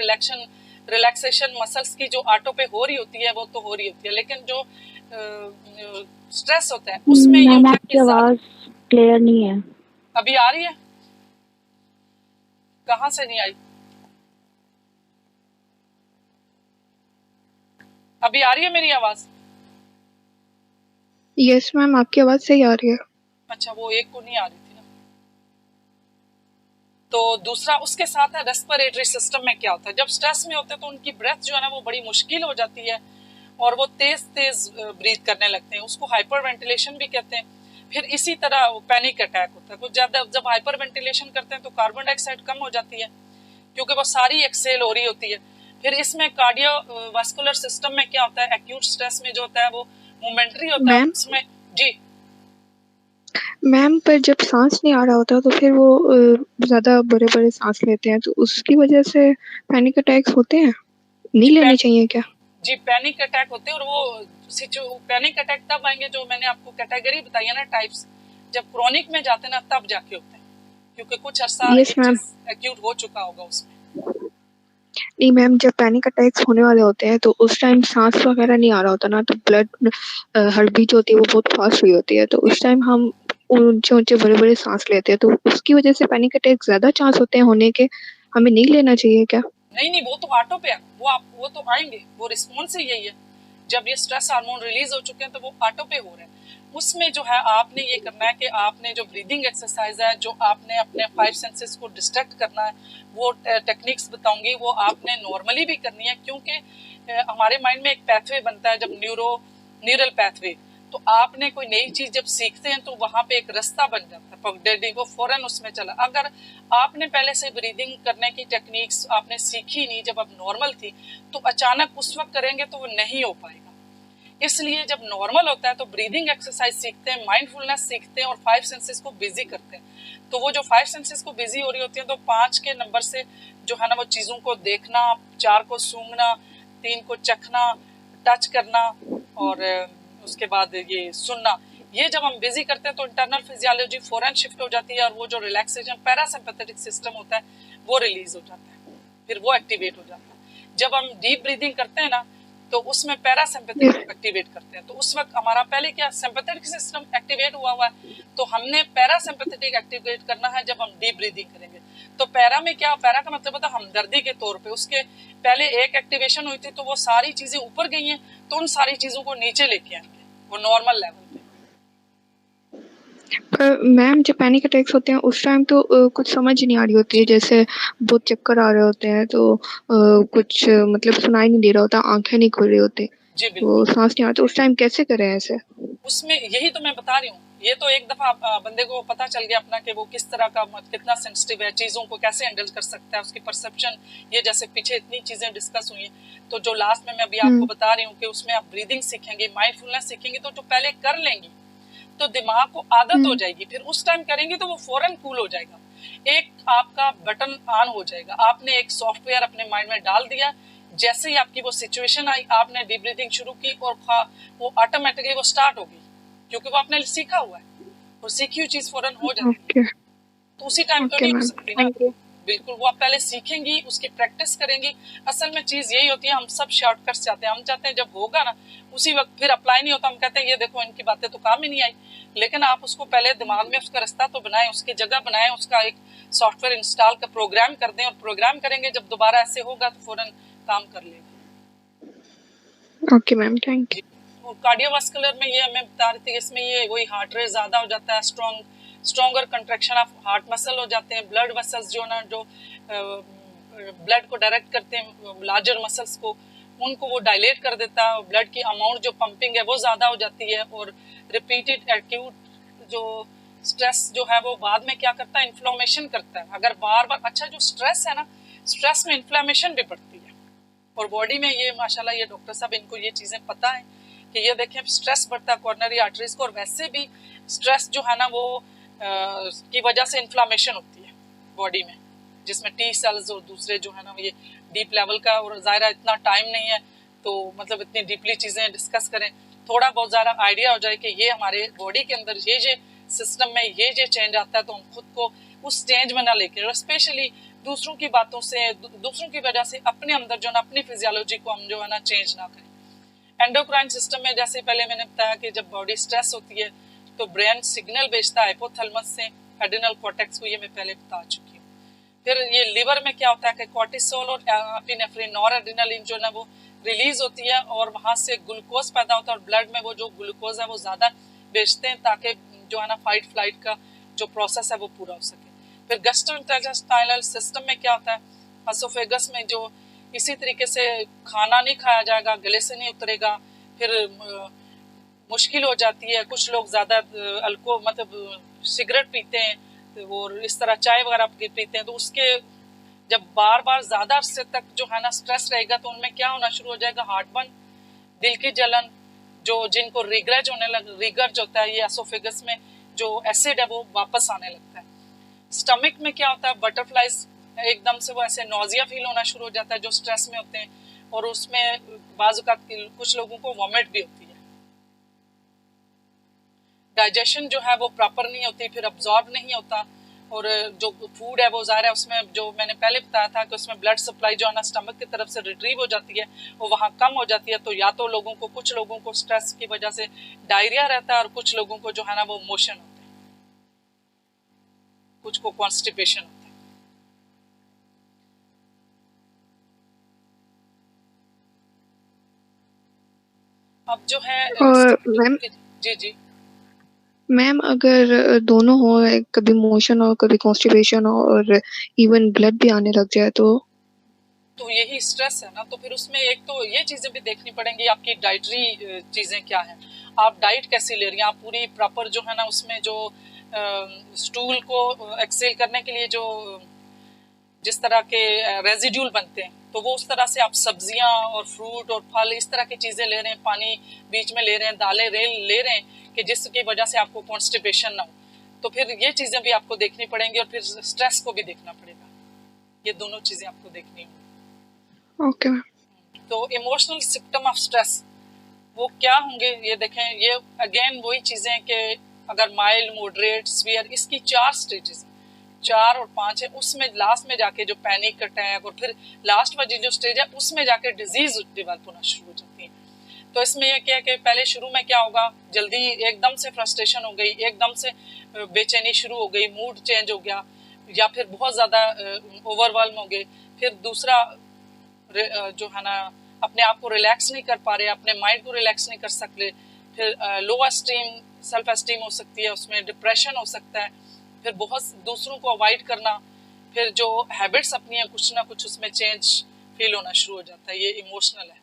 रिलैक्सेशन मसल्स की जो ऑटो पे हो रही होती है वो तो हो रही होती है, लेकिन जो स्ट्रेस होता है उसमें ये मैम होता है आपकी कि आवाज क्लियर नहीं है। अभी आ रही है? कहाँ से नहीं आई? अभी आ रही है मेरी आवाज? यस मैम, आपकी आवाज सही आ रही है। अच्छा, वो एक को नहीं आ रही थी ना। तो दूसरा उसके साथ है रेस्पिरेटरी सिस्टम में क्या होता है, जब स्ट्रेस में होते हैं तो उनकी ब्रेथ जो है ना वो बड़ी मुश्किल हो जाती है और वो तेज तेज ब्रीथ करने लगते हैं, उसको हाइपर वेंटिलेशन भी कहते हैं। फिर इसी तरह पैनिक अटैक होता है, कुछ ज्यादा जब हाइपर वेंटिलेशन करते हैं तो कार्बन डाइऑक्साइड कम हो जाती है क्योंकि वो सारी एक्सेल हो रही होती है। फिर इसमें कार्डियोवास्कुलर सिस्टम में क्या होता है, एक्यूट स्ट्रेस में जो होता है वो मोमेंटरी होता है मैम उसमें। जी मैम, पर जब सांस नहीं आ रहा होता तो फिर वो ज्यादा बड़े बड़े सांस लेते हैं तो उसकी वजह से पैनिक अटैक्स होते हैं, नहीं जी लेने चाहिए क्या? जी पैनिक अटैक होते हैं और वो पैनिक अटैक तब आएंगे जो मैंने आपको कैटेगरी बताई है ना, टाइप्स, जब क्रॉनिक में जाते हैं ना तब जाके होते हैं, क्योंकि कुछ अर्सा यस ये मैम। चीज एक्यूट हो चुका होगा उसमें। नहीं मैम, जब पैनिक अटैक्स होने वाले होते हैं तो उस टाइम सांस वगैरह नहीं आ रहा होता ना, तो ब्लड हार्ट बीट होती है वो बहुत फास्ट हुई होती है, तो उस टाइम हम ऊंचे ऊंचे बड़े बड़े सांस लेते हैं तो उसकी वजह से पैनिक अटैक ज्यादा चांस होते हैं होने के, हमें नहीं लेना चाहिए क्या? नहीं, वो तो ऑटो पे है, वो तो आएंगे, वो रिस्पॉन्स ही यही है। जब ये स्ट्रेस हार्मोन रिलीज हो चुके हैं तो वो ऑटो पे हो रहे हैं। उसमें जो है आपने ये करना है कि आपने जो ब्रीदिंग एक्सरसाइज है, जो आपने अपने 5 सेंसेस को डिस्ट्रैक्ट करना है, वो टेक्निक्स बताऊंगी, वो आपने नॉर्मली भी करनी है, क्योंकि हमारे माइंड में एक पैथवे बनता है जब न्यूरल पैथवे, तो आपने कोई नई चीज जब सीखते हैं तो वहां पे एक रास्ता बन जाता है, पगडंडी वो फौरन उसमें चला। अगर आपने पहले से ब्रीदिंग करने की टेक्निक्स आपने सीखी नहीं, जब आप नॉर्मल थी, तो अचानक उस वक्त करेंगे तो वो नहीं हो पाएगा। इसलिए जब नॉर्मल होता है तो ब्रीदिंग एक्सरसाइज सीखते हैं, माइंडफुलनेस सीखते हैं और 5 सेंसेस को बिजी करते हैं। तो वो जो 5 सेंसेस को बिजी हो रही होती है तो 5 के नंबर से जो है ना वो चीज़ों को देखना, 4 को सूंघना, 3 को चखना, टच करना और उसके बाद ये सुनना, ये जब हम बिजी करते हैं तो इंटरनल फिजियोलॉजी फौरन शिफ्ट हो जाती है और वो जो रिलैक्सेशन पैरासिम्पैथेटिक सिस्टम होता है वो रिलीज हो जाता है, फिर वो एक्टिवेट हो जाता है। जब हम डीप ब्रीदिंग करते हैं ना तो उसमें पैरासिम्पैथेटिक एक्टिवेट करते हैं, तो उस वक्त हमारा पहले क्या सिंपैथेटिक सिस्टम एक्टिवेट हुआ है, तो हमने पैरासिम्पैथेटिक एक्टिवेट करना है जब हम डीप ब्रीदिंग करेंगे। तो पैरा में क्या, पैरा का मतलब होता है हमदर्दी के तौर पे, उसके पहले एक एक्टिवेशन हुई थी तो वो सारी चीजें ऊपर गई हैं, तो उन सारी चीजों को नीचे लेके आएंगे वो नॉर्मल लेवल पे। मैम, जब पैनिक अटैक्स होते हैं उस टाइम तो कुछ समझ ही नहीं आ रही होती है, जैसे बहुत चक्कर आ रहे होते हैं, तो कुछ मतलब सुनाई नहीं दे रहा होता, आंखें नहीं खुल रही होती, जी तो बिल्कुल, सांस नहीं आता, उस टाइम कैसे करें ऐसे? उसमें यही तो मैं बता रही हूँ, ये तो एक दफा बंदे को पता चल गया अपना कि वो किस तरह का कितना सेंसिटिव है, चीजों को कैसे हैंडल कर सकता है, उसकी परसेप्शन, ये जैसे पीछे इतनी चीजें डिस्कस हुई हैं, तो जो लास्ट में मैं अभी आपको बता रही हूँ कि उसमें आप ब्रीदिंग सीखेंगे, माइंडफुलनेस सीखेंगे, तो जो पहले कर लेंगी तो दिमाग को आदत हो जाएगी, फिर उस टाइम करेंगे तो वो फौरन कूल हो जाएगा, एक आपका बटन ऑन हो जाएगा, आपने एक सॉफ्टवेयर अपने माइंड में डाल दिया, जैसे ही आपकी वो सिचुएशन आई आपने डीप ब्रीथिंग शुरू की और वो ऑटोमेटिकली वो स्टार्ट हो गई, क्योंकि वो आपने सीखा हुआ है और सीखी हुई चीज फौरन हो जाती है, ओके तो उसी टाइम तो ओके नहीं हो मैम, सकती ना। Thank you. बिल्कुल, वो आप पहले सीखेंगी, उसकी प्रैक्टिस करेंगी। असल में चीज यही होती है, हम सब शॉर्टकट्स चाहते हैं, हम चाहते हैं जब होगा ना उसी वक्त, फिर अप्लाई नहीं होता, हम कहते हैं ये देखो इनकी बातें तो काम ही नहीं आई, लेकिन आप उसको पहले दिमाग में उसका रास्ता तो बनाएं, उसकी जगह बनाएं, उसका एक सॉफ्टवेयर इंस्टॉल कर प्रोग्राम कर दें और प्रोग्राम करेंगे, जब दोबारा ऐसे होगा तो फौरन काम कर लेगा। Okay ma'am, thank you. Cardiovascular में ये हमें बता रही थी, इसमें ये वही हार्ट रेट ज्यादा हो जाता है, stronger contraction of heart muscle हो जाते हैं, ब्लड वेसल्स जो ना जो ब्लड को डायरेक्ट करते हैं लार्जर मसल्स को, उनको वो डायलेट कर देता है, ब्लड की अमाउंट जो पंपिंग है वो ज़्यादा हो जाती है, और रिपीटेड एक्यूट जो स्ट्रेस जो है वो बाद में क्या करता है, इन्फ्लेमेशन करता है, अगर बार बार, अच्छा जो स्ट्रेस है ना, स्ट्रेस में इन्फ्लेमेशन भी बढ़ती है, और बॉडी में ये माशाल्लाह ये डॉक्टर साहब इनको ये चीज़ें पता है कि ये देखें स्ट्रेस बढ़ता है कोरोनरी आर्टरीज को, और वैसे भी स्ट्रेस जो है ना वो की वजह से इन्फ्लामेशन होती है बॉडी में, जिसमें टी सेल्स और दूसरे जो है ना ये डीप लेवल का, और ज़ाहिर इतना टाइम नहीं है तो मतलब इतनी डीपली चीज़ें डिस्कस करें, थोड़ा बहुत ज़्यादा आइडिया हो जाए कि ये हमारे बॉडी के अंदर ये सिस्टम में ये चेंज आता है, तो हम खुद को उस चेंज में ना लेके, और स्पेशली दूसरों की बातों से, दूसरों की वजह से अपने अंदर जो ना अपनी फिजियोलॉजी को हम जो है ना चेंज ना करें। एंडोक्राइन सिस्टम में जैसे पहले मैंने बताया कि जब बॉडी स्ट्रेस होती है तो ब्रेन सिग्नल भेजता है हाइपोथैलेमस से एड्रिनल कॉर्टेक्स को, ये मैं पहले बता चुकी हूँ। फिर ये लिवर में क्या होता है कि कॉर्टिसोल और एपिनेफ्रिन और एड्रिनलिन जो है ना वो रिलीज होती है, और वहाँ से ग्लूकोज पैदा होता है, और ब्लड में वो जो ग्लूकोज है वो ज़्यादा भेजते हैं ताकि जो है ना फाइट फ्लाइट का जो प्रोसेस है वो पूरा हो सके। फिर गैस्ट्रोइंटेस्टाइनल सिस्टम में क्या होता है, एसोफेगस में जो इसी तरीके से खाना नहीं खाया जाएगा, गले से नहीं उतरेगा, फिर मुश्किल हो जाती है। कुछ लोग ज़्यादा अल्कोहल मतलब सिगरेट पीते हैं और इस तरह चाय वगैरह पीते हैं, तो उसके जब बार बार ज़्यादा अरसे तक जो है ना स्ट्रेस रहेगा तो उनमें क्या होना शुरू हो जाएगा, हार्टबर्न, दिल की जलन, जो जिनको रिगर्ज होने लग, रिगर्ज होता है, ये एसोफेगस में जो एसिड है वो वापस आने लगता है। स्टमक में क्या होता है, बटरफ्लाइज, एकदम से वो ऐसे नोजिया फील होना शुरू हो जाता है जो स्ट्रेस में होते हैं, और उसमें बाजू का कुछ लोगों को वॉमिट भी होती है। डाइजेशन जो है वो प्रॉपर नहीं होती, फिर अब्जॉर्ब नहीं होता, और जो फूड है वो ज़ाहिर है उसमें जो मैंने पहले बताया था कि उसमें ब्लड सप्लाई जो है ना स्टमक की तरफ से रिट्रीव हो जाती है, वो वहाँ कम हो जाती है, तो या तो लोगों को, कुछ लोगों को स्ट्रेस की वजह से डायरिया रहता है, और कुछ लोगों को जो है ना वो मोशन होते हैं, कुछ को कॉन्स्टिपेशन होता है। अब जो है और मैम, जी जी मैम अगर दोनों हो, कभी मोशन हो, कभी कॉन्स्टिपेशन हो, और इवन ब्लड भी आने लग जाए तो यही स्ट्रेस है ना, तो फिर उसमें एक तो ये चीज़ें भी देखनी पड़ेंगी, आपकी डाइटरी चीज़ें क्या हैं, आप डाइट कैसी ले रही हैं, आप पूरी प्रॉपर जो है ना उसमें जो स्टूल को एक्सेल करने के लिए जो जिस तरह के रेजिड्यूल बनते हैं, तो वो उस तरह से आप सब्जियां और फ्रूट और फल इस तरह की चीज़ें ले रहे हैं, पानी बीच में ले रहे हैं, दालें ले रहे हैं कि जिसकी वजह से आपको कॉन्स्टिपेशन ना हो, तो फिर ये चीज़ें भी आपको देखनी पड़ेंगी, और फिर स्ट्रेस को भी देखना पड़ेगा, ये दोनों चीज़ें आपको देखनी होंगी। Okay ma'am. तो इमोशनल सिम्टम ऑफ स्ट्रेस वो क्या होंगे, ये देखें, ये अगेन वही चीज़ें कि अगर माइल्ड, मॉडरेट, सीवियर, इसकी 4 स्टेजेस, 4 और 5 है, उसमें लास्ट में जाके जो पैनिक अटैक, और फिर लास्ट वाली जो स्टेज है उसमें जाके डिजीज डेवलप होना शुरू हो जाती है। तो इसमें यह क्या है कि पहले शुरू में क्या होगा, जल्दी एकदम से फ्रस्ट्रेशन हो गई, एकदम से बेचैनी शुरू हो गई, मूड चेंज हो गया, या फिर बहुत ज़्यादा ओवरवेल्म हो गए, फिर दूसरा जो है ना अपने आप को रिलैक्स नहीं कर पा रहे, अपने माइंड को रिलैक्स नहीं कर सकते, फिर लो एस्टीम, सेल्फ एस्टीम हो सकती है, उसमें डिप्रेशन हो सकता है, फिर बहुत दूसरों को अवॉइड करना, फिर जो हैबिट्स अपनी हैं कुछ ना कुछ उसमें चेंज फील होना शुरू हो जाता है, ये इमोशनल है।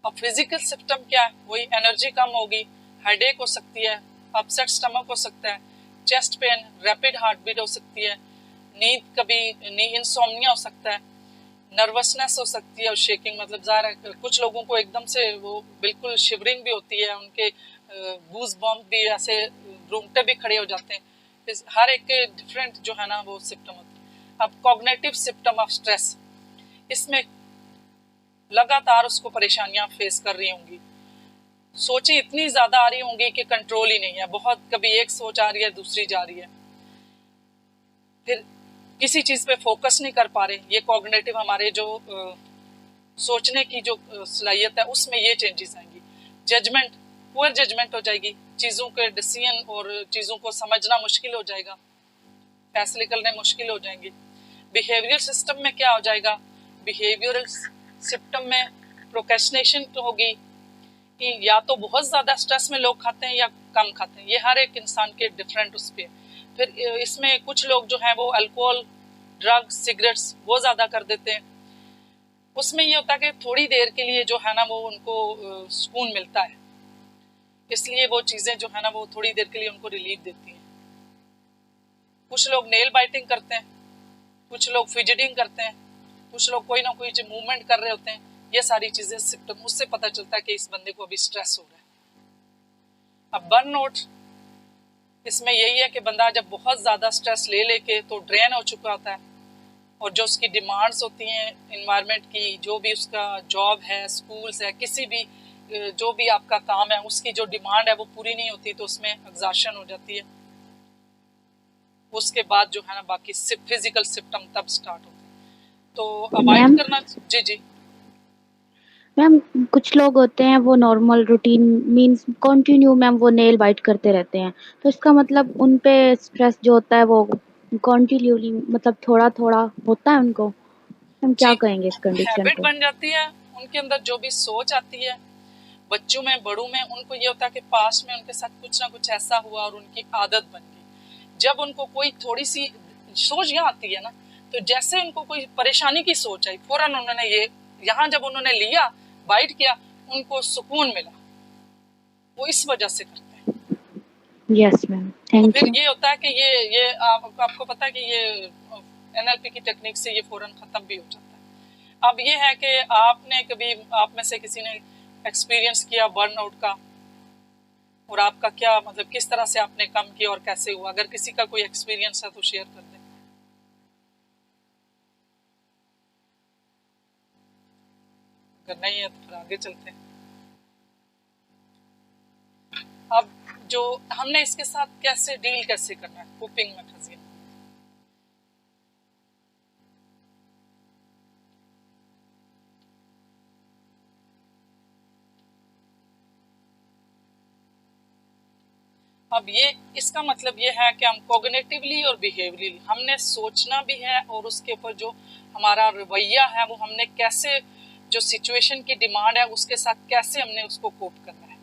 अब फिजिकल सिम्टम क्या है, वही एनर्जी कम होगी, हेडेक हो सकती है, अपसेट स्टमक हो सकता है, chest pain, rapid heart beat हो सकती है, नींद, कभी इंसोम्निया हो सकता है, नर्वसनेस हो सकती है, और शेकिंग, मतलब ज़ाहिर है कुछ लोगों को एकदम से वो बिल्कुल शिवरिंग भी होती है, उनके गूज बम्प भी ऐसे रूंगटे भी खड़े हो जाते हैं, हर एक के डिफरेंट जो है ना वो सिम्टम होते हैं। अब कॉग्निटिव सिम्टम ऑफ स्ट्रेस, इसमें लगातार उसको परेशानियां फेस कर रही होंगी, सोचें इतनी ज़्यादा आ रही होंगी कि कंट्रोल ही नहीं है, बहुत, कभी एक सोच आ रही है दूसरी जा रही है, फिर किसी चीज़ पे फोकस नहीं कर पा रहे, ये कॉग्निटिव हमारे जो सोचने की जो सलाहियत है उसमें ये चेंजेस आएंगी। जजमेंट, पुअर जजमेंट हो जाएगी, चीज़ों के डिसीजन और चीज़ों को समझना मुश्किल हो जाएगा, फैसले करने मुश्किल हो जाएंगे। बिहेवियरल सिस्टम में क्या हो जाएगा, बिहेवियरल सिस्टम में प्रोक्रेस्टिनेशन होगी, कि या तो बहुत ज़्यादा स्ट्रेस में लोग खाते हैं या कम खाते हैं, ये हर एक इंसान के डिफरेंट उस पर। फिर इसमें कुछ लोग जो हैं वो अल्कोहल, ड्रग्स, सिगरेट्स वो ज़्यादा कर देते हैं, उसमें ये होता है कि थोड़ी देर के लिए जो है ना वो उनको सुकून मिलता है, इसलिए वो चीज़ें जो है ना वो थोड़ी देर के लिए उनको रिलीफ देती हैं। कुछ लोग नेल बाइटिंग करते हैं, कुछ लोग फिजिटिंग करते हैं, कुछ लोग कोई ना कोई जो मूवमेंट कर रहे होते हैं, ये सारी चीज़ें सिम्टम, उससे पता चलता है कि इस बंदे को अभी स्ट्रेस हो रहा है। अब बर्नआउट, इसमें यही है कि बंदा जब बहुत ज़्यादा स्ट्रेस ले लेके तो ड्रेन हो चुका होता है, और जो उसकी डिमांड्स होती हैं इन्वायरमेंट की, जो भी उसका जॉब है, स्कूल्स है, किसी भी जो भी आपका काम है, उसकी जो डिमांड है वो पूरी नहीं होती, तो उसमें एग्जॉशन हो जाती है। उसके बाद जो है ना बाकी फिजिकल सिम्टम तब स्टार्ट होते हैं, तो अवॉइड मैम करना। जी जी मैम कुछ लोग होते हैं वो normal routine means continue ma'am वो नेल बाइट करते रहते हैं, तो इसका मतलब उन पे स्ट्रेस जो होता है वो कंटिन्यूली मतलब थोड़ा थोड़ा होता है उनको, हम क्या जी, कहेंगे इस कंडीशन हैबिट को? बन जाती है। उनके अंदर जो भी सोच आती है, बच्चों में बड़ों में, उनको ये होता है कि पास्ट में उनके साथ कुछ ना कुछ ऐसा हुआ और उनकी आदत बन गई। जब उनको कोई थोड़ी सी सोच यहाँ आती है ना, तो जैसे उनको कोई परेशानी की सोच आई, फौरन उन्होंने ये यहाँ जब उन्होंने लिया, बाइट किया, उनको सुकून मिला, वो इस वजह से करते हैं। यस मैम, तो थैंक फिर यू। ये होता है कि ये आपको पता है कि ये एनएलपी की टेक्निक से ये फौरन खत्म भी हो जाता है। अब ये है कि आपने कभी, आप में से किसी ने एक्सपीरियंस किया बर्नआउट का, और आपका क्या मतलब किस तरह से आपने कम किया और कैसे हुआ? अगर किसी का कोई एक्सपीरियंस है तो शेयर कर दें। अगर नहीं है तो फिर आगे चलते हैं। अब जो हमने इसके साथ कैसे डील कैसे करना है, कोपिंग मैकेनिज्म। अब ये इसका मतलब ये है कि हम कॉग्निटिवली और बिहेवियरली हमने सोचना भी है, और उसके ऊपर जो हमारा रवैया है वो हमने कैसे, जो सिचुएशन की डिमांड है उसके साथ कैसे हमने उसको कोप करना है,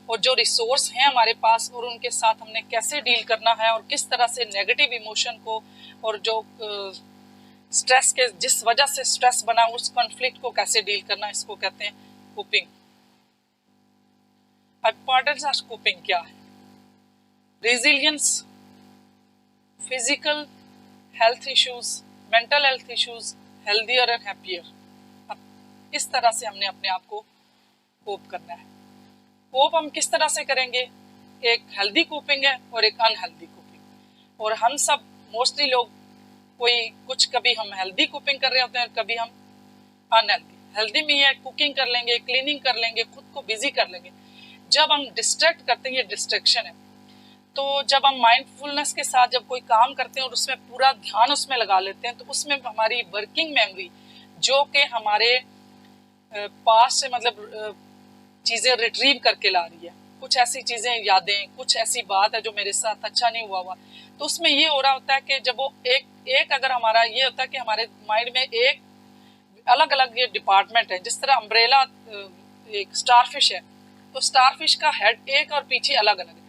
और जो रिसोर्स हैं हमारे पास और उनके साथ हमने कैसे डील करना है, और किस तरह से नेगेटिव इमोशन को और जो स्ट्रेस के जिस वजह से स्ट्रेस बना उस कॉन्फ्लिक्ट को कैसे डील करना, इसको कहते हैं कोपिंग। अब इंपॉर्टेंस ऑफ कोपिंग क्या है? Resilience, physical health issues, mental health issues, healthier and happier. अब इस तरह से हमने अपने आप को कोप करना है। कोप हम किस तरह से करेंगे? एक हेल्दी कोपिंग है और एक अनहेल्दी कोपिंग, और हम सब मोस्टली लोग कोई कुछ कभी हम हेल्दी कोपिंग कर रहे होते हैं, कभी हम अनहेल्दी। हेल्दी में ये कुकिंग कर लेंगे, क्लीनिंग कर लेंगे, खुद को बिजी कर लेंगे। जब हम डिस्ट्रैक्ट करते हैं, ये डिस्ट्रैक्शन है। तो जब हम माइंडफुलनेस के साथ जब कोई काम करते हैं और उसमें पूरा ध्यान उसमें लगा लेते हैं, तो उसमें हमारी वर्किंग मेमोरी, जो कि हमारे पास से मतलब चीज़ें रिट्रीव करके ला रही है, कुछ ऐसी चीज़ें, यादें, कुछ ऐसी बात है जो मेरे साथ अच्छा नहीं हुआ, तो उसमें ये हो रहा होता है कि जब वो एक अगर हमारा ये होता है कि हमारे माइंड में एक अलग अलग ये डिपार्टमेंट है, जिस तरह अम्ब्रेला एक स्टारफिश है, तो स्टारफिश का हेड एक और पीछे अलग अलग है।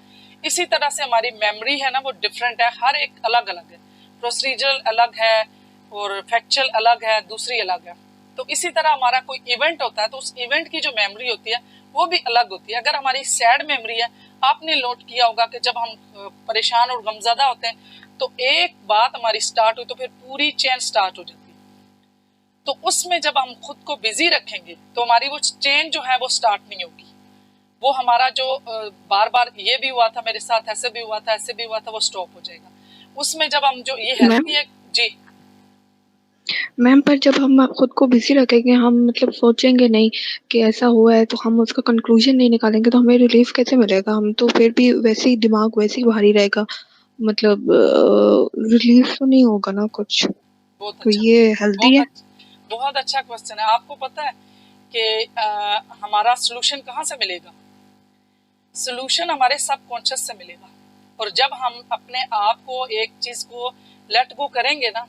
इसी तरह से हमारी मेमोरी है ना वो डिफरेंट है, हर एक अलग अलग है, प्रोसीजरल अलग है और फैक्चुअल अलग है, दूसरी अलग है। तो इसी तरह हमारा कोई इवेंट होता है तो उस इवेंट की जो मेमोरी होती है वो भी अलग होती है। अगर हमारी सैड मेमोरी है, आपने नोट किया होगा कि जब हम परेशान और गमज़दा होते हैं तो एक बात हमारी स्टार्ट हुई तो फिर पूरी चेन स्टार्ट हो जाती है। तो उसमें जब हम खुद को बिजी रखेंगे तो हमारी वो चेन जो है वो स्टार्ट नहीं होगी। वो हमारा जो बार बार ये भी हुआ था मेरे साथ, ऐसे भी हुआ था, ऐसे भी हुआ था, वो स्टॉप हो जाएगा। उसमें जब हम जो ये हेल्थी है। जी मैम, पर जब हम खुद को बिजी रखेंगे, हम मतलब सोचेंगे नहीं कि ऐसा हुआ है, तो हम उसका कंक्लूजन नहीं निकालेंगे, तो हमें रिलीफ कैसे मिलेगा? हम तो फिर भी वैसे ही दिमाग वैसे ही भारी रहेगा, मतलब रिलीफ तो नहीं होगा ना कुछ। बहुत तो अच्छा, ये हेल्दी है। बहुत अच्छा क्वेश्चन है। आपको पता है कि हमारा सोल्यूशन कहाँ से मिलेगा? सोल्यूशन हमारे सबकॉन्शियस से मिलेगा। और जब हम अपने आप को एक चीज़ को लेट गो करेंगे ना,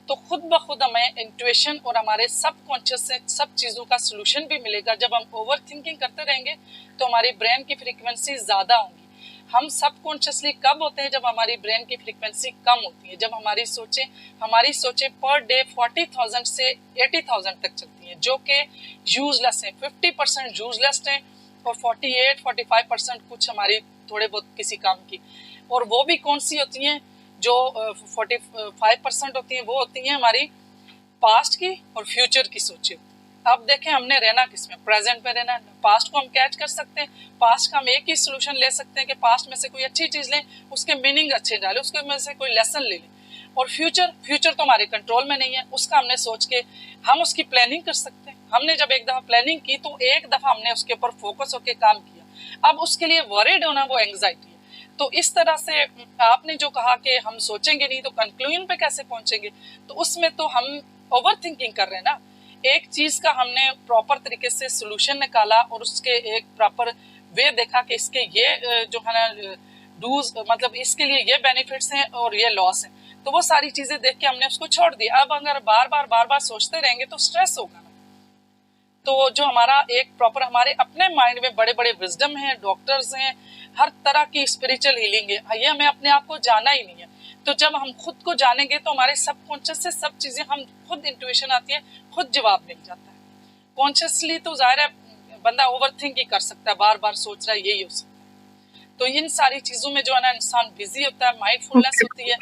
तो खुद ब खुद हमें इंट्यूशन और हमारे सबकॉन्शियस से सब चीज़ों का सोल्यूशन भी मिलेगा। जब हम ओवर थिंकिंग करते रहेंगे तो हमारी ब्रेन की फ्रीक्वेंसी ज़्यादा होंगी। हम सबकॉन्शियसली कब होते हैं? जब हमारी ब्रेन की फ्रीक्वेंसी कम होती है, जब हमारी सोचें पर डे 40,000 से 80,000 तक चलती हैं, जो कि यूजलेस हैं। 50% यूजलेस हैं और 48-45% कुछ हमारी थोड़े बहुत किसी काम की। और वो भी कौन सी होती हैं? जो 45% होती हैं वो होती हैं हमारी पास्ट की और फ्यूचर की सोचिए। अब देखें हमने रहना किस में, प्रेजेंट में रहना है। पास्ट को हम कैच कर सकते हैं, पास्ट का हम एक ही सोल्यूशन ले सकते हैं कि पास्ट में से कोई अच्छी चीज़ लें, उसके मीनिंग अच्छे डालें, उसके में से कोई लेसन ले लें। और फ्यूचर तो हमारे कंट्रोल में नहीं है, उसका हमने सोच के हम उसकी प्लानिंग कर सकते हैं। हमने जब एक दफ़ा प्लानिंग की तो एक दफ़ा हमने उसके ऊपर फोकस होकर काम किया। अब उसके लिए वरीड होना वो एंग्जाइटी है। तो इस तरह से आपने जो कहा कि हम सोचेंगे नहीं तो कंक्लूजन पे कैसे पहुंचेंगे, तो उसमें तो हम ओवर थिंकिंग कर रहे हैं ना। एक चीज़ का हमने प्रॉपर तरीके से सोल्यूशन निकाला और उसके एक प्रॉपर वे देखा कि इसके ये जो है ना डूज, मतलब इसके लिए ये बेनिफिट्स हैं और ये लॉस हैं, तो वो सारी चीज़ें देख के हमने उसको छोड़ दिया। अब अगर बार बार सोचते रहेंगे तो स्ट्रेस होगा ना। तो जो हमारा एक प्रॉपर हमारे अपने माइंड में बड़े बड़े विजडम हैं, डॉक्टर्स हैं, हर तरह की स्पिरिचुअल हीलिंग है, ये हमें अपने आप को जाना ही नहीं है। तो जब हम खुद को जानेंगे तो हमारे सबकॉन्शियस से सब चीज़ें हम खुद इंट्यूशन आती है, खुद जवाब मिल जाता है। कॉन्शियसली तो जाहिर है बंदा ओवर थिंक ही कर सकता है, बार बार सोच रहा है, यही हो सकता है। तो इन सारी चीज़ों में जो है ना इंसान बिजी होता है, माइंडफुलनेस होती है,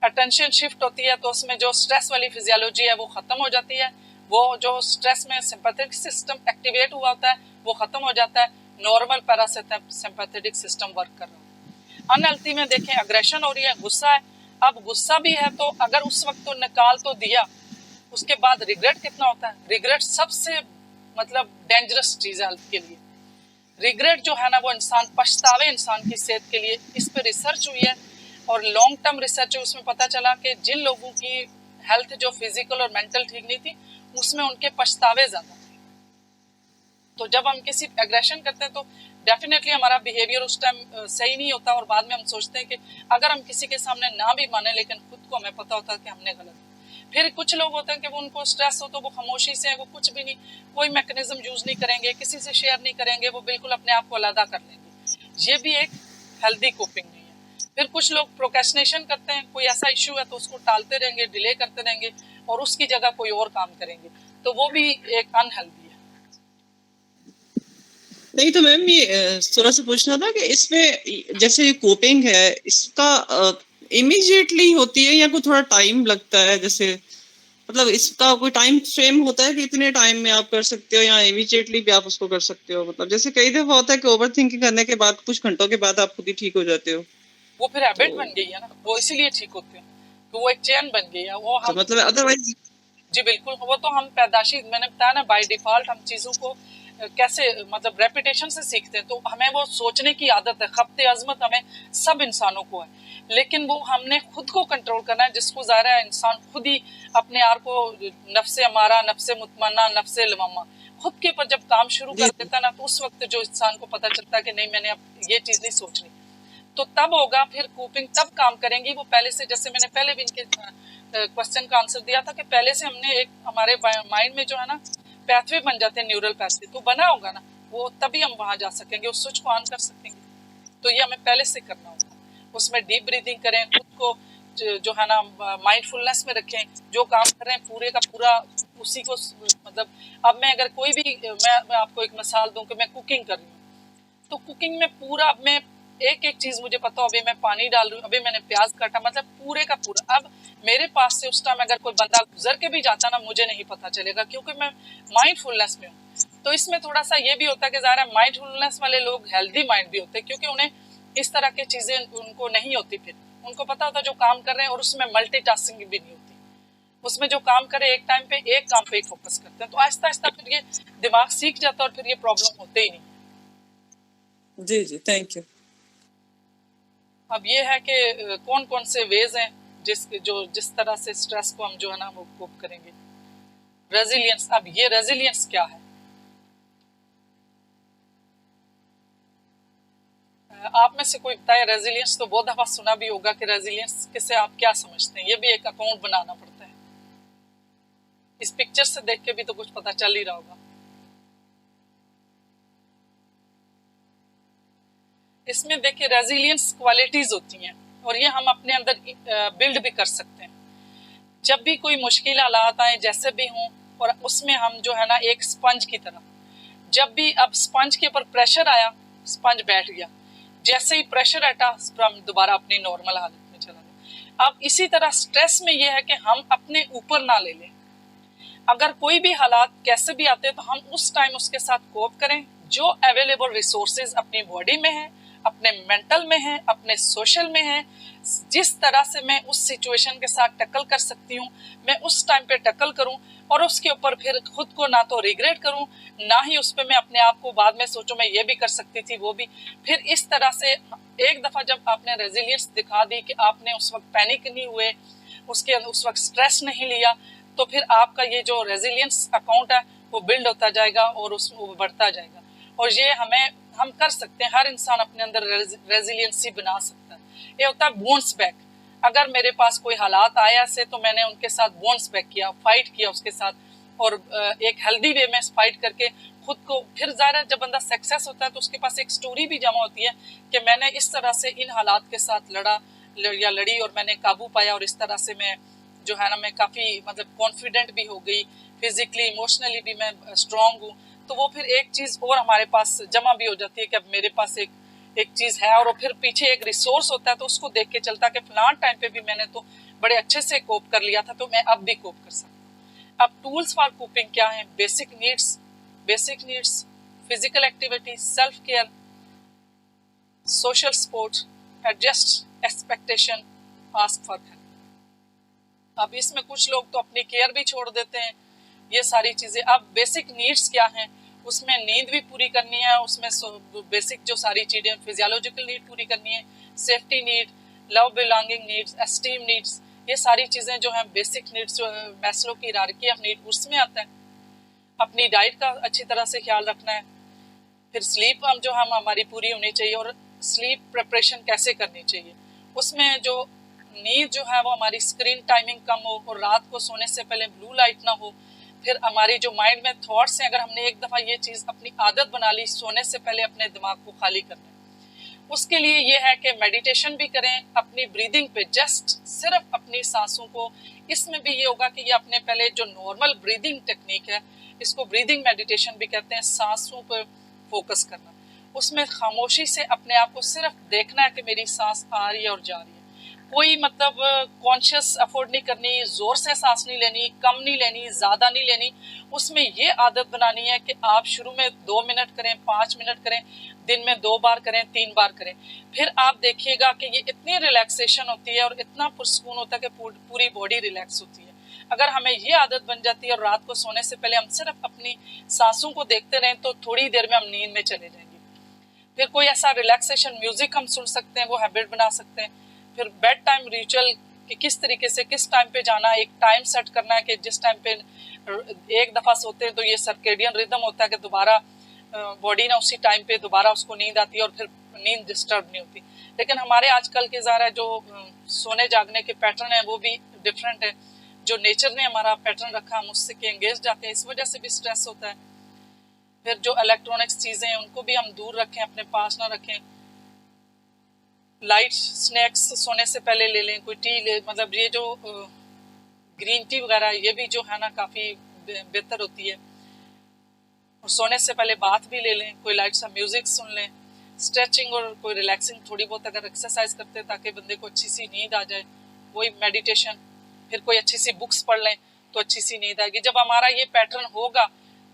अटेंशन शिफ्ट होती है, तो उसमें जो स्ट्रेस वाली फिजियोलॉजी है वो ख़त्म हो जाती है। वो जो स्ट्रेस में सिंपैथेटिक सिस्टम एक्टिवेट हुआ होता है वो ख़त्म हो जाता है, नॉर्मल पैरासिम्पैथेटिक सिस्टम वर्क कर रहा है। अनहेल्थी में देखें अग्रेशन हो रही है, गुस्सा है। अब गुस्सा भी है तो अगर उस वक्त तो निकाल तो दिया, उसके बाद रिग्रेट कितना होता है। रिग्रेट सबसे मतलब डेंजरस चीज़ है हेल्थ के लिए। रिग्रेट जो है ना वो इंसान पछतावे इंसान की सेहत के लिए। इस पर रिसर्च हुई है और लॉन्ग टर्म रिसर्च है, उसमें पता चला कि जिन लोगों की हेल्थ जो फिजिकल और मेंटल ठीक नहीं थी उसमें उनके पछतावे ज़्यादा थे। तो जब हम किसी एग्रेशन करते हैं तो डेफिनेटली हमारा बिहेवियर उस टाइम सही नहीं होता और बाद में हम सोचते हैं कि अगर हम किसी के सामने ना भी माने लेकिन खुद को हमें पता होता है कि हमने गलत। फिर कुछ लोग होते हैं कि वो उनको स्ट्रेस हो तो वो खामोशी से, वो कुछ भी नहीं, कोई मैकेनिज्म यूज नहीं करेंगे, किसी से शेयर नहीं करेंगे, वो बिल्कुल अपने आप को अलग कर लेंगे। ये भी एक हेल्दी कोपिंग नहीं है। फिर कुछ लोग प्रोक्रेस्टिनेशन करते हैं, कोई ऐसा इश्यू है तो उसको टालते रहेंगे, डिले करते रहेंगे और उसकी जगह कोई और काम करेंगे, तो वो भी एक अनहेल्दी है। नहीं तो मैम ये थोड़ा सा पूछना था कि इसमें जैसे ये कोपिंग है इसका इमीडिएटली होती है या कोई थोड़ा टाइम लगता है, जैसे मतलब इसका कोई टाइम फ्रेम होता है कि इतने टाइम में आप कर सकते हो या इमीडिएटली भी आप उसको कर सकते हो? मतलब जैसे कई दफा होता है कि ओवर थिंकिंग करने के बाद कुछ घंटों के बाद आप खुद ही ठीक हो जाते हो। वो फिर हैबिट बन गई है ना, वो इसीलिए ठीक होते हैं, तो वो एक चेन बन गई है। वो हम मतलब अदरवाइज जी बिल्कुल, वो तो हम पैदाशी, मैंने बताया ना, बाय डिफॉल्ट हम चीज़ों को कैसे मतलब रेपिटेशन से सीखते हैं, तो हमें वो सोचने की आदत है, खप्ते अजमत हमें सब इंसानों को है, लेकिन वो हमने खुद को कंट्रोल करना है, जिसको ज़ाहिर है इंसान खुद ही अपने आप को नफ्से अमारा, नफ्से मुतमन्ना, नफ्से लवामा खुद के ऊपर जब काम शुरू कर देता है ना, तो उस वक्त जो इंसान को पता चलता है कि नहीं मैंने अब ये चीज़ नहीं सोचनी, तो तब होगा। फिर कूपिंग तब काम करेंगी वो पहले से, जैसे मैंने पहले भी इनके क्वेश्चन का आंसर दिया था कि पहले से हमने एक हमारे माइंड में जो है ना पैथवे बन जाते हैं, न्यूरल पैथवे, तो बना होगा ना, वो तभी हम वहाँ जा सकेंगे, उस स्विच को ऑन कर सकेंगे। तो ये हमें पहले से करना होगा। उसमें डीप ब्रीदिंग करें, खुद को जो है ना माइंडफुलनेस में रखें, जो काम कर रहे हैं पूरे का पूरा उसी को मतलब। अब मैं अगर कोई भी मैं आपको एक मिसाल दूं कि मैं कुकिंग कर रही हूँ, तो कुकिंग में पूरा मैं एक एक चीज़ मुझे पता हो, अभी मैं पानी डाल रही हूँ, अभी मैंने प्याज काटा, मतलब पूरे का पूरा। अब मेरे पास से उस टाइम अगर कोई बंदा गुजर के भी जाता ना, मुझे नहीं पता चलेगा क्योंकि मैं माइंडफुलनेस में हूँ। तो इसमें थोड़ा सा ये भी होता है कि ज़ाहिर है माइंडफुलनेस वाले लोग हेल्दी माइंड भी होते हैं, क्योंकि उन्हें इस तरह की चीज़ें उनको नहीं होती। फिर उनको पता होता है जो काम कर रहे हैं, और उसमें मल्टीटास्किंग भी नहीं होती। उसमें जो काम करे एक टाइम पे एक काम पे फोकस करते हैं, तो आहिस्ता आहिस्ता फिर ये दिमाग सीख जाता है और फिर ये प्रॉब्लम होते ही नहीं। जी जी, थैंक यू। अब ये है कि कौन कौन से वेज हैं जिस तरह से स्ट्रेस को हम जो है ना वो कोप करेंगे। रेजिलियंस, अब ये रेजिलियंस क्या है? आप में से कोई बताए रेजिलियंस, तो बहुत दफा सुना भी होगा कि रेजिलियंस किसे आप क्या समझते हैं। ये भी एक अकाउंट बनाना पड़ता है। इस पिक्चर से देख के भी तो कुछ पता चल ही रहा होगा। इसमें देखिए रेजिलियंस क्वालिटीज होती हैं और ये हम अपने अंदर बिल्ड भी कर सकते हैं। जब भी कोई मुश्किल हालात आए जैसे भी हों, और उसमें हम जो है ना एक स्पंज की तरह, जब भी अब स्पंज के ऊपर प्रेशर आया, स्पंज बैठ गया, जैसे ही प्रेशर हटा हम दोबारा अपनी नॉर्मल हालत में चला गया। अब इसी तरह स्ट्रेस में ये है कि हम अपने ऊपर ना ले लें। अगर कोई भी हालात कैसे भी आते हैं तो हम उस टाइम उसके साथ कोप करें। जो अवेलेबल रिसोर्सेज अपनी बॉडी में है, अपने मेंटल में है, अपने सोशल में है, जिस तरह से मैं उस सिचुएशन के साथ टैकल कर सकती हूँ मैं उस टाइम पे टैकल करूँ, और उसके ऊपर फिर खुद को ना तो रिग्रेट करूँ, ना ही उस पर मैं अपने आप को बाद में सोचूं मैं ये भी कर सकती थी वो भी। फिर इस तरह से एक दफ़ा जब आपने रेजिलियंस दिखा दी कि आपने उस वक्त पैनिक नहीं हुए, उस वक्त स्ट्रेस नहीं लिया, तो फिर आपका ये जो रेजिलियंस अकाउंट है वो बिल्ड होता जाएगा और उसमें वो बढ़ता जाएगा। और ये हम कर सकते हैं, हर इंसान अपने अंदर रेजिलियंसी बना सकता है। ये होता है बाउंस बैक। अगर मेरे पास कोई हालात आया से तो मैंने उनके साथ बाउंस बैक किया, फाइट किया उसके साथ, और एक हेल्दी वे में फाइट करके खुद को, फिर ज़ाहिर जब बंदा सक्सेस होता है तो उसके पास एक स्टोरी भी जमा होती है कि मैंने इस तरह से इन हालात के साथ लड़ी और मैंने काबू पाया, और इस तरह से मैं जो है ना मैं काफ़ी मतलब कॉन्फिडेंट भी हो गई, फिजिकली इमोशनली भी मैं स्ट्रांग हूँ। तो वो फिर एक चीज़ और हमारे पास जमा भी हो जाती है कि अब मेरे पास एक चीज़ है, और फिर पीछे एक रिसोर्स होता है तो उसको देख के चलता है कि फलान टाइम पे भी मैंने तो बड़े अच्छे से कोप कर लिया था, तो मैं अब भी कोप कर सकता हूँ। अब टूल्स फॉर कोपिंग क्या है? Basic needs, physical activity, self care, social support, adjust expectation, ask for help. अब इसमें कुछ लोग तो अपनी केयर भी छोड़ देते हैं, ये सारी चीज़ें। अब बेसिक नीड्स क्या हैं? उसमें नींद भी पूरी करनी है, उसमें बेसिक जो सारी चीज़ें फिजियोलॉजिकल नीड पूरी करनी है, safety need, love belonging needs, esteem needs, ये सारी चीज़ें जो हैं बेसिक नीड्स, जो मैस्लो की हायरार्की ऑफ नीड उसमें आता है। अपनी डाइट का अच्छी तरह से ख्याल रखना है। फिर स्लीप हम हमारी पूरी होनी चाहिए, और स्लीप प्रिपरेशन कैसे करनी चाहिए, उसमें जो नींद जो है वो हमारी स्क्रीन टाइमिंग कम हो, और रात को सोने से पहले ब्लू लाइट ना हो। फिर हमारी जो माइंड में थॉट्स हैं, अगर हमने एक दफ़ा ये चीज़ अपनी आदत बना ली सोने से पहले अपने दिमाग को खाली करना, उसके लिए ये है कि मेडिटेशन भी करें अपनी ब्रीदिंग पे, जस्ट सिर्फ अपनी सांसों को। इसमें भी ये होगा कि ये अपने पहले जो नॉर्मल ब्रीदिंग टेक्निक है, इसको ब्रीदिंग मेडिटेशन भी कहते हैं, सांसों पर फोकस करना। उसमें खामोशी से अपने आप को सिर्फ देखना है कि मेरी सांस आ रही है और जा रही है। कोई मतलब कॉन्शियस अफोर्ड नहीं करनी, ज़ोर से सांस नहीं लेनी, कम नहीं लेनी, ज़्यादा नहीं लेनी। उसमें ये आदत बनानी है कि आप शुरू में 2 मिनट करें, 5 मिनट करें, दिन में 2 बार करें, 3 बार करें। फिर आप देखिएगा कि ये इतनी रिलैक्सेशन होती है और इतना पुरस्कून होता है कि पूरी बॉडी रिलैक्स होती है। अगर हमें ये आदत बन जाती है और रात को सोने से पहले हम सिर्फ अपनी सांसों को देखते रहें, तो थोड़ी देर में हम नींद में चले जाएंगे। फिर कोई ऐसा रिलैक्सेशन म्यूजिक हम सुन सकते हैं, वो हैबिट बना सकते हैं। फिर बेड टाइम रिचुअल कि किस तरीके से किस टाइम पे जाना, एक टाइम सेट करना है कि जिस टाइम पे एक दफ़ा सोते हैं तो ये सर्केडियन रिदम होता है कि दोबारा बॉडी ना उसी टाइम पे दोबारा उसको नींद आती है और फिर नींद डिस्टर्ब नहीं होती। लेकिन हमारे आजकल के ज़रा जो सोने जागने के पैटर्न है वो भी डिफरेंट है। जो नेचर ने हमारा पैटर्न रखा, हम उससे के एंगेज जाते हैं, इस वजह से भी स्ट्रेस होता है। फिर जो इलेक्ट्रॉनिक्स चीज़ें हैं उनको भी हम दूर रखें, अपने पास ना रखें। लाइट स्नैक्स सोने से पहले ले लें, कोई टी ले, मतलब ये जो ग्रीन टी वगैरह ये भी जो है ना काफ़ी बेहतर होती है। और सोने से पहले बाथ भी ले लें, कोई लाइट सा म्यूज़िक सुन लें, स्ट्रेचिंग और कोई रिलैक्सिंग थोड़ी बहुत अगर एक्सरसाइज करते हैं ताकि बंदे को अच्छी सी नींद आ जाए, वही मेडिटेशन। फिर कोई अच्छी सी बुक्स पढ़ लें तो अच्छी सी नींद आएगी। जब हमारा ये पैटर्न होगा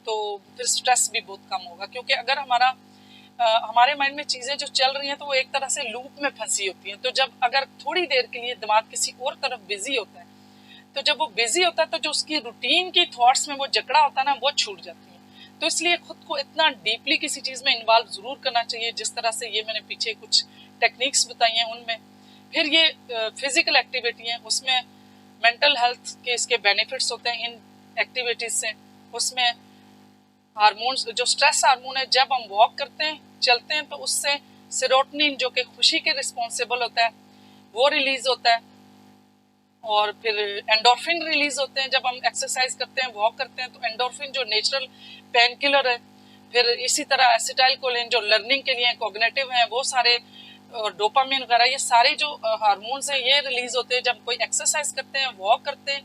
तो फिर स्ट्रेस भी बहुत कम होगा, क्योंकि अगर हमारे माइंड में चीज़ें जो चल रही हैं तो वो एक तरह से लूप में फंसी होती हैं। तो जब अगर थोड़ी देर के लिए दिमाग किसी और तरफ बिजी होता है, तो जब वो बिजी होता है तो जो उसकी रूटीन की थॉट्स में वो जकड़ा होता है ना, वो छूट जाती है। तो इसलिए खुद को इतना डीपली किसी चीज़ में इन्वॉल्व ज़रूर करना चाहिए, जिस तरह से ये मैंने पीछे कुछ टेक्निक्स बताई हैं उनमें। फिर ये फिज़िकल एक्टिविटी हैं, उसमें मेंटल हेल्थ के इसके बेनिफिट्स होते हैं इन एक्टिविटीज़ से। उसमें हार्मोन्स, जो स्ट्रेस हार्मोन है, जब हम वॉक करते हैं, चलते हैं, तो उससे सेरोटोनिन जो कि खुशी के रिस्पॉन्सिबल होता है वो रिलीज़ होता है। और फिर एंडोर्फिन रिलीज़ होते हैं जब हम एक्सरसाइज करते हैं, वॉक करते हैं, तो एंडोर्फिन जो नेचुरल पेन किलर है। फिर इसी तरह एसिटाइल कोलिन जो लर्निंग के लिए कॉग्निटिव हैं, वो सारे, और डोपामिन वगैरह, ये सारे जो हार्मोन्स हैं ये रिलीज़ होते हैं जब कोई एक्सरसाइज करते हैं, वॉक करते हैं।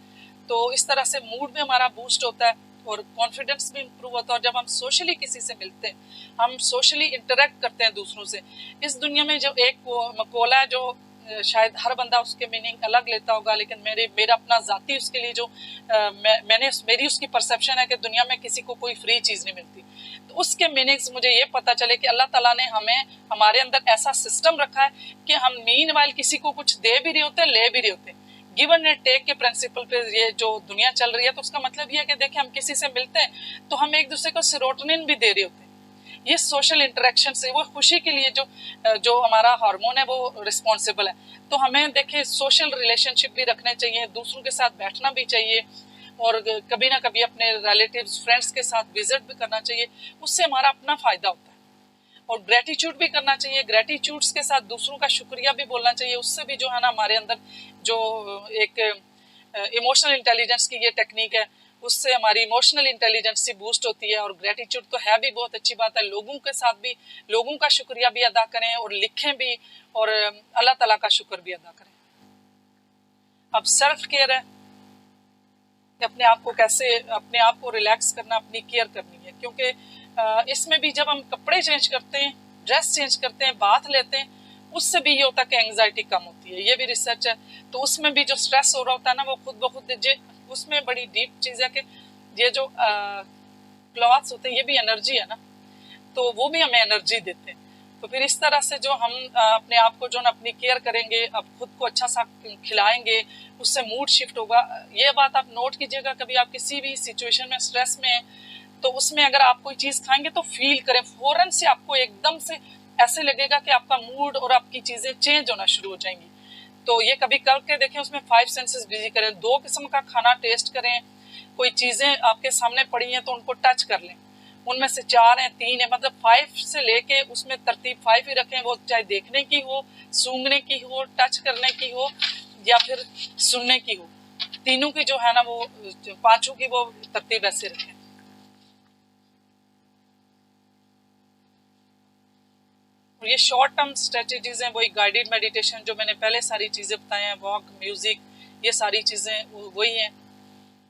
तो इस तरह से मूड भी हमारा बूस्ट होता है और कॉन्फिडेंस भी इम्प्रूव होता है। और जब हम सोशली किसी से मिलते हैं, हम सोशली इंटरेक्ट करते हैं दूसरों से। इस दुनिया में जो एक मकोला जो शायद हर बंदा उसके मीनिंग अलग लेता होगा, लेकिन मेरा अपना ज़ाती उसके लिए जो मेरी उसकी परसेप्शन है कि दुनिया में किसी को कोई फ्री चीज़ नहीं मिलती। तो उसके मीनिंग्स मुझे ये पता चले कि अल्लाह ताला ने हमारे अंदर ऐसा सिस्टम रखा है कि हम मीनवाइल किसी को कुछ दे भी रहे होते हैं, ले भी रहे होते हैं। गिवन एंड टेक के प्रिंसिपल पे ये जो दुनिया चल रही है, तो उसका मतलब ये है कि देखिए हम किसी से मिलते हैं तो हम एक दूसरे को सेरोटोनिन भी दे रहे होते हैं। ये सोशल इंटरेक्शन से, वो खुशी के लिए जो हमारा हार्मोन है वो रिस्पॉन्सिबल है। तो हमें देखिए सोशल रिलेशनशिप भी रखने चाहिए, दूसरों के साथ बैठना भी चाहिए, और कभी ना कभी अपने रिलेटिव्स फ्रेंड्स के साथ विजिट भी करना चाहिए, उससे हमारा अपना फायदा होता है। और ग्रेटिट्यूड भी करना चाहिए, ग्रेटिट्यूड्स के साथ दूसरों का शुक्रिया भी बोलना चाहिए, उससे भी जो है ना हमारे अंदर जो एक इमोशनल इंटेलिजेंस की ये टेक्निक है, उससे हमारी इमोशनल इंटेलिजेंस से बूस्ट होती है। और ग्रेटिट्यूड तो है भी बहुत अच्छी बात है, लोगों के साथ भी लोगों का शुक्रिया भी अदा करें और लिखें भी, और अल्लाह ताला का शुक्र भी अदा करें। अब सेल्फ केयर है कि अपने आप को कैसे, अपने आप को रिलैक्स करना, अपनी केयर करनी है, क्योंकि इसमें भी जब हम कपड़े चेंज करते हैं, ड्रेस चेंज करते हैं, बाथ लेते हैं, उससे भी ये होता है कि एंग्जाइटी कम होती है। ये भी रिसर्च है। तो उसमें भी जो स्ट्रेस हो रहा होता है ना, वो खुद ब खुद उसमें बड़ी डीप चीज़ है कि ये जो क्लॉथ्स होते हैं ये भी एनर्जी है ना, तो वो भी हमें एनर्जी देते हैं। तो फिर इस तरह से जो हम अपने आप को जो ना अपनी केयर करेंगे, अब खुद को अच्छा सा खिलाएंगे, उससे मूड शिफ्ट होगा। ये बात आप नोट कीजिएगा, कभी आप किसी भी सिचुएशन में स्ट्रेस में, तो उसमें अगर आप कोई चीज़ खाएंगे तो फील करें, फ़ौरन से आपको एकदम से ऐसे लगेगा कि आपका मूड और आपकी चीज़ें चेंज होना शुरू हो जाएंगी। तो ये कभी करके देखें, उसमें 5 सेंसेस बिजी करें, 2 किस्म का खाना टेस्ट करें, कोई चीज़ें आपके सामने पड़ी हैं तो उनको टच कर लें, उनमें से 4 हैं 3 है, मतलब 5 से लेके उसमें तरतीब 5 ही रखें, वो चाहे देखने की हो, सूंघने की हो, टच करने की हो, या फिर सुनने की हो, तीनों की जो है ना वो 5 की वो तरतीब ऐसे रखें। और ये शॉर्ट टर्म स्ट्रेटजीज हैं, वही गाइडेड मेडिटेशन जो मैंने पहले सारी चीज़ें बताई हैं, वॉक, म्यूज़िक, ये सारी चीज़ें वही हैं।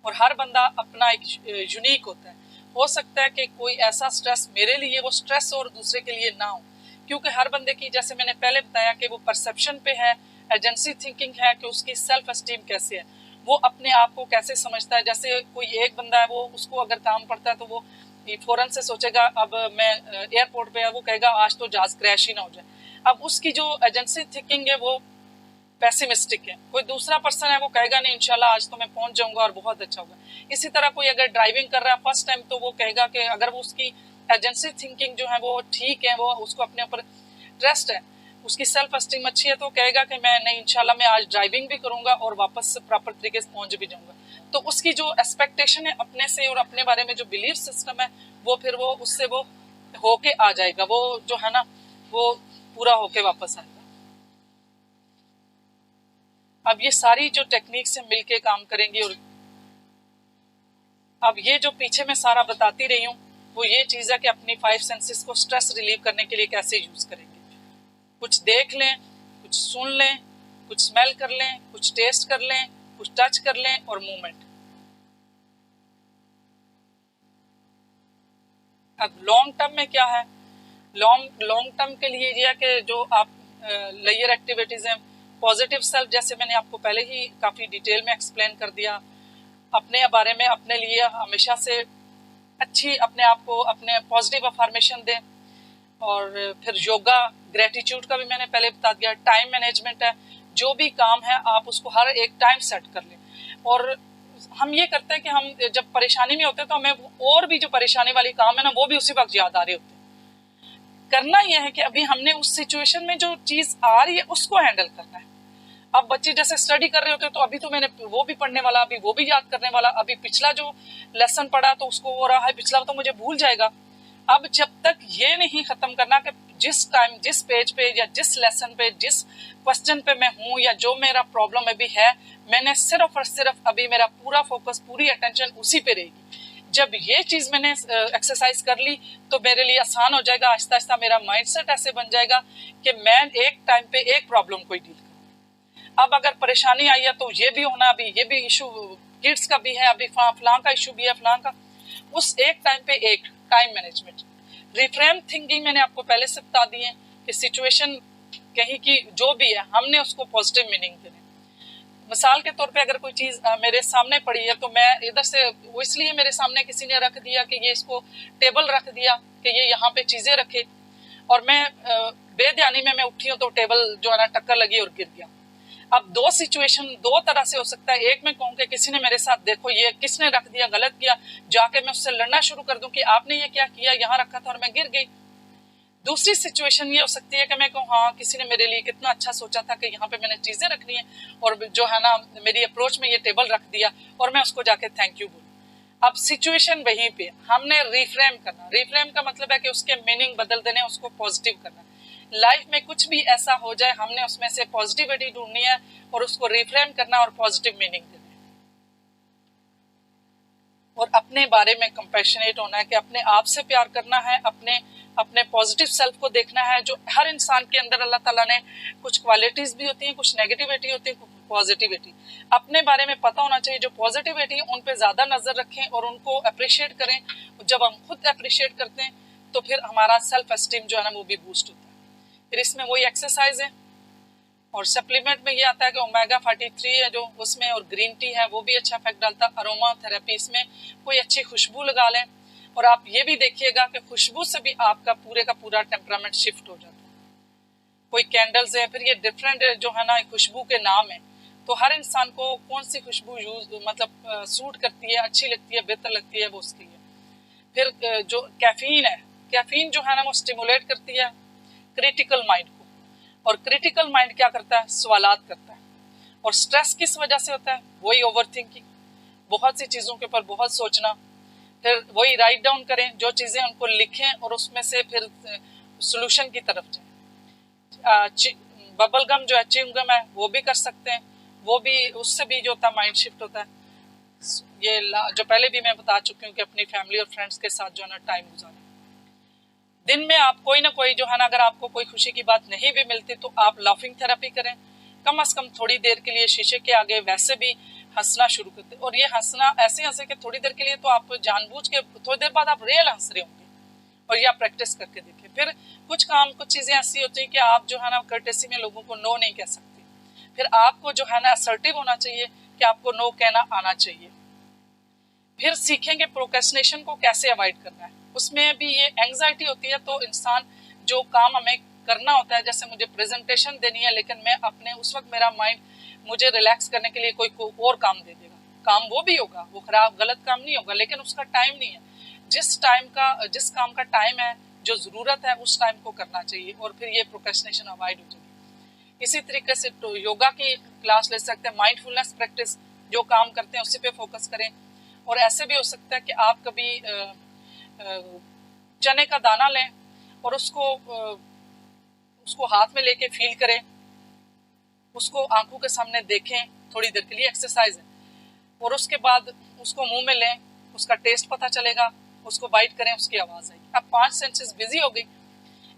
और हर बंदा अपना एक यूनिक होता है। हो सकता है कि कोई ऐसा स्ट्रेस मेरे लिए वो स्ट्रेस और दूसरे के लिए ना हो, क्योंकि हर बंदे की, जैसे मैंने पहले बताया कि वो परसेप्शन पे है, एजेंसी थिंकिंग है कि उसकी सेल्फ एस्टीम कैसे है, वो अपने आप को कैसे समझता है। जैसे कोई एक बंदा है, वो उसको अगर काम पड़ता है तो वो फ़ौरन से सोचेगा, अब मैं एयरपोर्ट पे है, वो कहेगा आज तो जहाज क्रैश ही ना हो जाए। अब उसकी जो एजेंसी थिंकिंग है वो पेसिमिस्टिक है। कोई दूसरा पर्सन है, वो कहेगा नहीं इंशाल्लाह आज तो मैं पहुंच जाऊंगा और बहुत अच्छा होगा। इसी तरह कोई अगर ड्राइविंग कर रहा है फर्स्ट टाइम, तो वो कहेगा कि अगर वो उसकी एजेंसी थिंकिंग जो है वो ठीक है, वो उसको अपने ऊपर ट्रस्ट है, उसकी सेल्फ एस्टीम अच्छी है, तो कहेगा कि मैं नहीं इंशाल्लाह मैं आज ड्राइविंग भी करूंगा और वापस से प्रॉपर तरीके से पहुंच भी जाऊंगा। तो उसकी जो एक्सपेक्टेशन है अपने से और अपने बारे में जो बिलीफ सिस्टम है, वो फिर वो उससे वो होके आ जाएगा, वो जो है ना वो पूरा होके वापस आएगा। अब ये सारी जो टेक्निक से मिलके काम करेंगी। और अब ये जो पीछे मैं सारा बताती रही हूँ, वो ये चीज़ है कि अपनी 5 सेंसेस को स्ट्रेस रिलीव करने के लिए कैसे यूज करेंगे। कुछ देख लें, कुछ सुन लें, कुछ स्मेल कर लें, कुछ टेस्ट कर लें, कुछ टच कर लें, और मूवमेंट। अब लॉन्ग टर्म में क्या है, लॉन्ग टर्म के लिए ये है कि जो आप लेयर एक्टिविटीज हैं, पॉजिटिव सेल्फ, जैसे मैंने आपको पहले ही काफ़ी डिटेल में एक्सप्लेन कर दिया, अपने बारे में अपने लिए हमेशा से अच्छी अपने आप को अपने पॉजिटिव अफर्मेशन दें। और फिर योगा, ग्रेटिट्यूड का भी मैंने पहले बता दिया। टाइम मैनेजमेंट है, जो भी काम है आप उसको हर एक टाइम सेट कर लें। और हम ये करते हैं कि हम जब परेशानी में होते हैं तो हमें और भी जो परेशानी वाली काम है ना, वो भी उसी वक्त याद आ रहे होते हैं। करना यह है कि अभी हमने उस सिचुएशन में जो चीज़ आ रही है उसको हैंडल करना है। अब बच्चे जैसे स्टडी कर रहे होते हैं, तो अभी तो मैंने वो भी पढ़ने वाला, अभी वो भी याद करने वाला, अभी पिछला जो लेसन पढ़ा तो उसको हो रहा है, पिछला तो मुझे भूल जाएगा। अब जब तक ये नहीं खत्म करना कि जिस टाइम, जिस पेज पे या जिस लेसन पे, जिस क्वेश्चन पे मैं हूँ या जो मेरा प्रॉब्लम अभी है, मैंने सिर्फ और सिर्फ अभी मेरा पूरा फोकस, पूरी अटेंशन उसी पे रहेगी। जब ये चीज़ मैंने एक्सरसाइज कर ली तो मेरे लिए आसान हो जाएगा। आहिस्ता आहिस्ता मेरा माइंडसेट ऐसे बन जाएगा कि मैं एक टाइम पे एक प्रॉब्लम को डील करूँ। अब अगर परेशानी आई है तो ये भी होना, अभी ये भी इशू किड्स का भी है, अभी फलां का इशू भी है, फलां का, उस एक टाइम पे एक टाइम मैनेजमेंट। रिफ्रेम थिंकिंग मैंने आपको पहले से बता दी है कि सिचुएशन कहीं की जो भी है हमने उसको पॉजिटिव मीनिंग देना। मिसाल के तौर पे अगर कोई चीज़ मेरे सामने पड़ी है तो मैं इधर से वो इसलिए मेरे सामने किसी ने रख दिया कि ये इसको टेबल रख दिया कि ये यहाँ पे चीज़ें रखे, और मैं बेध्यानी में मैं उठी हूँ तो टेबल जो है ना टक्कर लगी और गिर गया। अब दो सिचुएशन दो तरह से हो सकता है। एक मैं कहूँ कि किसी ने मेरे साथ देखो ये किसने रख दिया, गलत किया, जाके मैं उससे लड़ना शुरू कर दूं कि आपने ये क्या किया, यहाँ रखा था और मैं गिर गई। दूसरी सिचुएशन ये हो सकती है कि मैं कहूँ हाँ किसी ने मेरे लिए कितना अच्छा सोचा था कि यहाँ पे मैंने चीज़ें रखनी है और जो है ना मेरी अप्रोच में ये टेबल रख दिया और मैं उसको जाके थैंक यू बोलूँ। अब सिचुएशन वहीं पे हमने रिफ्रेम करना। रिफ्रेम का मतलब है कि उसके मीनिंग बदल देने, उसको पॉजिटिव करना। लाइफ में कुछ भी ऐसा हो जाए हमने उसमें से पॉजिटिविटी ढूंढनी है और उसको रिफ्रेम करना और पॉजिटिव मीनिंग देना है। और अपने बारे में कंपैशनेट होना है कि अपने आप से प्यार करना है, अपने पॉजिटिव सेल्फ को देखना है। जो हर इंसान के अंदर अल्लाह ताला ने कुछ क्वालिटीज भी होती हैं, कुछ नेगेटिविटी होती है, कुछ पॉजिटिविटी। अपने बारे में पता होना चाहिए। जो पॉजिटिविटी है उन पे ज़्यादा नज़र रखें और उनको अप्रिशिएट करें। जब हम खुद अप्रिशिएट करते हैं तो फिर हमारा सेल्फ एस्टीम जो है ना वो भी बूस्ट होता है। फिर इसमें वही एक्सरसाइज है और सप्लीमेंट में ये आता है कि ओमेगा 43 है जो उसमें, और ग्रीन टी है वो भी अच्छा इफेक्ट डालता है। अरोमा थेरेपी, इसमें कोई अच्छी खुशबू लगा लें और आप ये भी देखिएगा कि खुशबू से भी आपका पूरे का पूरा टेम्परामेंट शिफ्ट हो जाता है। कोई कैंडल्स है, फिर ये डिफरेंट जो है ना खुशबू के नाम है, तो हर इंसान को कौन सी खुशबू मतलब सूट करती है, अच्छी लगती है, बेहतर लगती है, वो उसके लिए। फिर जो कैफीन है, कैफीन जो है ना वो स्टिमुलेट करती है क्रिटिकल माइंड को, और क्रिटिकल माइंड क्या करता है, सवालात करता है। और स्ट्रेस किस वजह से होता है, वही ओवर थिंकिंग, बहुत सी चीज़ों के ऊपर बहुत सोचना। फिर वही राइट डाउन करें जो चीज़ें, उनको लिखें और उसमें से फिर सोल्यूशन की तरफ जाएं। बबल गम जो है, च्युइंगम है, वो भी कर सकते हैं, वो भी उससे भी जो होता है माइंड शिफ्ट होता है। ये जो पहले भी मैं बता चुकी हूँ कि अपनी फैमिली और फ्रेंड्स के साथ जो है ना टाइम गुजारें। दिन में आप कोई ना कोई जो है ना, अगर आपको कोई खुशी की बात नहीं भी मिलती तो आप लाफिंग थेरेपी करें, कम से कम थोड़ी देर के लिए शीशे के आगे वैसे भी हंसना शुरू करते। और ये हंसना ऐसे हंसे कि थोड़ी देर के लिए तो आप जानबूझ के, थोड़ी देर बाद आप रियल हंस रहे होंगे, और ये आप प्रैक्टिस करके देखिए। फिर कुछ चीज़ें ऐसी होती हैं कि आप जो है ना कर्टेसी में लोगों को नो नहीं कह सकते, फिर आपको जो है ना असर्टिव होना चाहिए कि आपको नो कहना आना चाहिए। फिर सीखेंगे प्रोक्रेस्टिनेशन को कैसे अवॉइड करना है। उसमें भी ये एंग्जाइटी होती है, तो इंसान जो काम हमें करना होता है, जैसे मुझे प्रेजेंटेशन देनी है लेकिन मैं अपने उस वक्त मेरा माइंड मुझे रिलैक्स करने के लिए कोई और काम दे देगा, काम वो भी होगा, वो खराब गलत काम नहीं होगा, लेकिन उसका टाइम नहीं है। जिस काम का टाइम है, जो ज़रूरत है उस टाइम को करना चाहिए, और फिर ये प्रोक्रेस्टिनेशन अवॉइड हो जाएगी। इसी तरीके से तो योगा की क्लास ले सकते हैं, माइंडफुलनेस प्रैक्टिस, जो काम करते हैं उसी पे फोकस करें। और ऐसे भी हो सकता है कि आप कभी चने का दाना लें और उसको हाथ में लेके फील करें, उसको आंखों के सामने देखें, थोड़ी देर के लिए एक्सरसाइज है, और उसके बाद उसको मुंह में लें, उसका टेस्ट पता चलेगा, उसको बाइट करें, उसकी आवाज़ आएगी। अब 5 सेंसेस बिजी हो गई।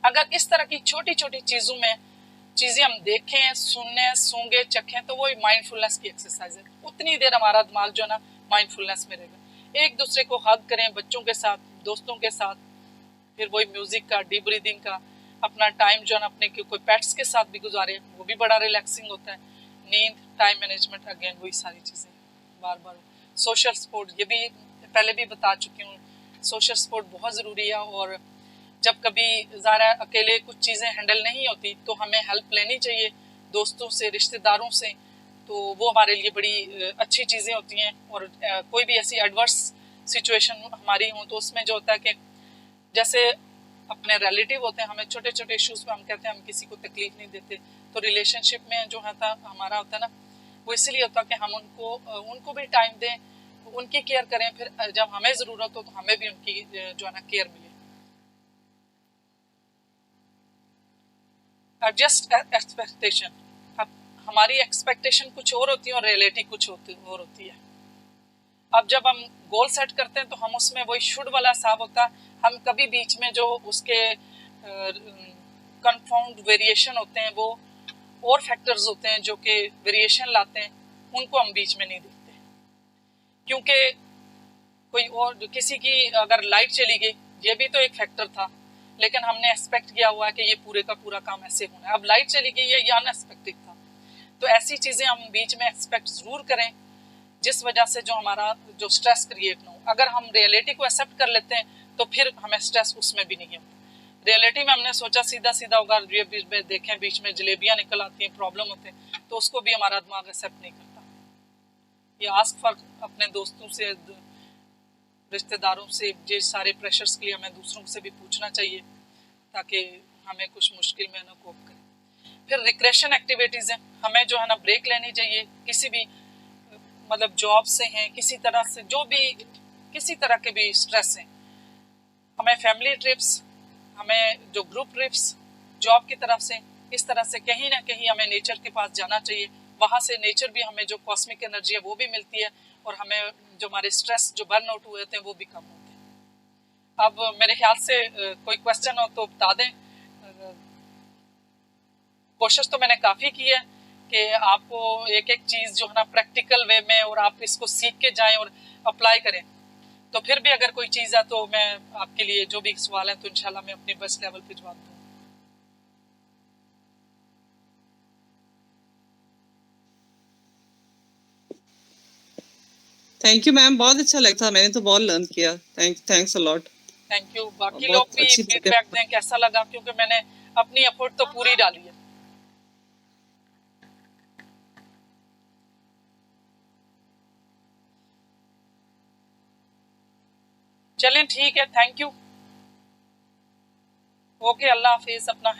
अगर इस तरह की छोटी छोटी चीज़ें हम देखें, सुने, सूंघे, चखें, तो वो माइंडफुलनेस की एक्सरसाइज है। उतनी देर हमारा दिमाग जो है ना माइंडफुलनेस में रहेगा। एक दूसरे को हग करें, बच्चों के साथ, दोस्तों के साथ। फिर वही म्यूजिक का, डीप ब्रीदिंग का, अपना टाइम जो है ना अपने कोई पेट्स के साथ भी गुजारे, वो भी बड़ा रिलैक्सिंग होता है। नींद, टाइम मैनेजमेंट, अगेन वही सारी चीज़ें बार बार। सोशल सपोर्ट, ये भी पहले भी बता चुकी हूँ, सोशल सपोर्ट बहुत ज़रूरी है। और जब कभी ज़रा अकेले कुछ चीज़ें हैंडल नहीं होती तो हमें हेल्प लेनी चाहिए दोस्तों से, रिश्तेदारों से, तो वो हमारे लिए बड़ी अच्छी चीज़ें होती हैं। और कोई भी ऐसी एडवर्स सिचुएशन हमारी हो तो उसमें जो होता है कि जैसे अपने रिलेटिव होते हैं, हमें छोटे छोटे इश्यूज़ पे हम कहते हैं हम किसी को तकलीफ़ नहीं देते, तो रिलेशनशिप में जो है हमारा होता है ना, वो इसलिए होता है कि हम उनको भी टाइम दें, उनकी केयर करें, फिर जब हमें ज़रूरत हो तो हमें भी उनकी जो है ना केयर मिले। एडजस्ट एक्सपेक्टेशन, अब हमारी एक्सपेक्टेशन कुछ और होती है और रियलिटी कुछ और होती है। अब जब हम गोल सेट करते हैं तो हम उसमें वही शुड वाला हिसाब होता है, हम कभी बीच में जो उसके कंफाउंड वेरिएशन होते हैं, वो और फैक्टर्स होते हैं जो कि वेरिएशन लाते हैं, उनको हम बीच में नहीं देखते। क्योंकि कोई और किसी की अगर लाइट चली गई, ये भी तो एक फैक्टर था, लेकिन हमने एक्सपेक्ट किया हुआ है कि ये पूरे का पूरा काम ऐसे होना है। अब लाइट चली गई है, ये अनएक्सपेक्टेड था। तो ऐसी चीज़ें हम बीच में एक्सपेक्ट ज़रूर करें जिस वजह से जो हमारा जो स्ट्रेस क्रिएट ना हो। अगर हम रियलिटी को एक्सेप्ट कर लेते हैं तो फिर हमें स्ट्रेस उसमें भी नहीं होता। रियलिटी में हमने सोचा सीधा सीधा होगा, देखें बीच में जलेबियाँ निकल आती हैं, प्रॉब्लम होते हैं, तो उसको भी हमारा दिमाग एक्सेप्ट नहीं करता। ये आस्क फॉर अपने दोस्तों से, रिश्तेदारों से, ये सारे प्रेशर्स के लिए हमें दूसरों से भी पूछना चाहिए ताकि हमें कुछ मुश्किल में ना कोप करें। फिर रिक्रेशन एक्टिविटीज़ हैं, हमें जो है ना ब्रेक लेनी चाहिए किसी भी मतलब जॉब से हैं, किसी तरह से जो भी किसी तरह के भी स्ट्रेस हैं। हमें फैमिली ट्रिप्स, हमें जो ग्रुप ट्रिप्स जॉब की तरफ से, इस तरह से कहीं ना कहीं हमें नेचर के पास जाना चाहिए। वहाँ से नेचर भी हमें जो कॉस्मिक एनर्जी है वो भी मिलती है और हमें जो हमारे स्ट्रेस जो बर्न आउट हुए थे वो भी कम होते हैं। अब मेरे ख्याल से कोई क्वेश्चन हो तो बता दें। कोशिश तो मैंने काफ़ी की है कि आपको एक एक चीज़ जो है ना प्रैक्टिकल वे में और आप इसको सीख के जाएं और अप्लाई करें। तो फिर भी अगर कोई चीज़ है तो मैं आपके लिए जो भी सवाल है तो इंशाल्लाह मैं अपने बेस्ट लेवल पे जवाब दूँ। थैंक यू मैम, बहुत अच्छा लगता, मैंने तो बहुत लर्न किया। Thanks a lot. Thank you. बाकी बहुत लोग भी अच्छी बातें। फीडबैक दें कैसा लगा, क्योंकि मैंने अपनी एफर्ट तो पूरी डाली है। चलें ठीक है, थैंक यू। ओके, अल्लाह हाफिज़, अपना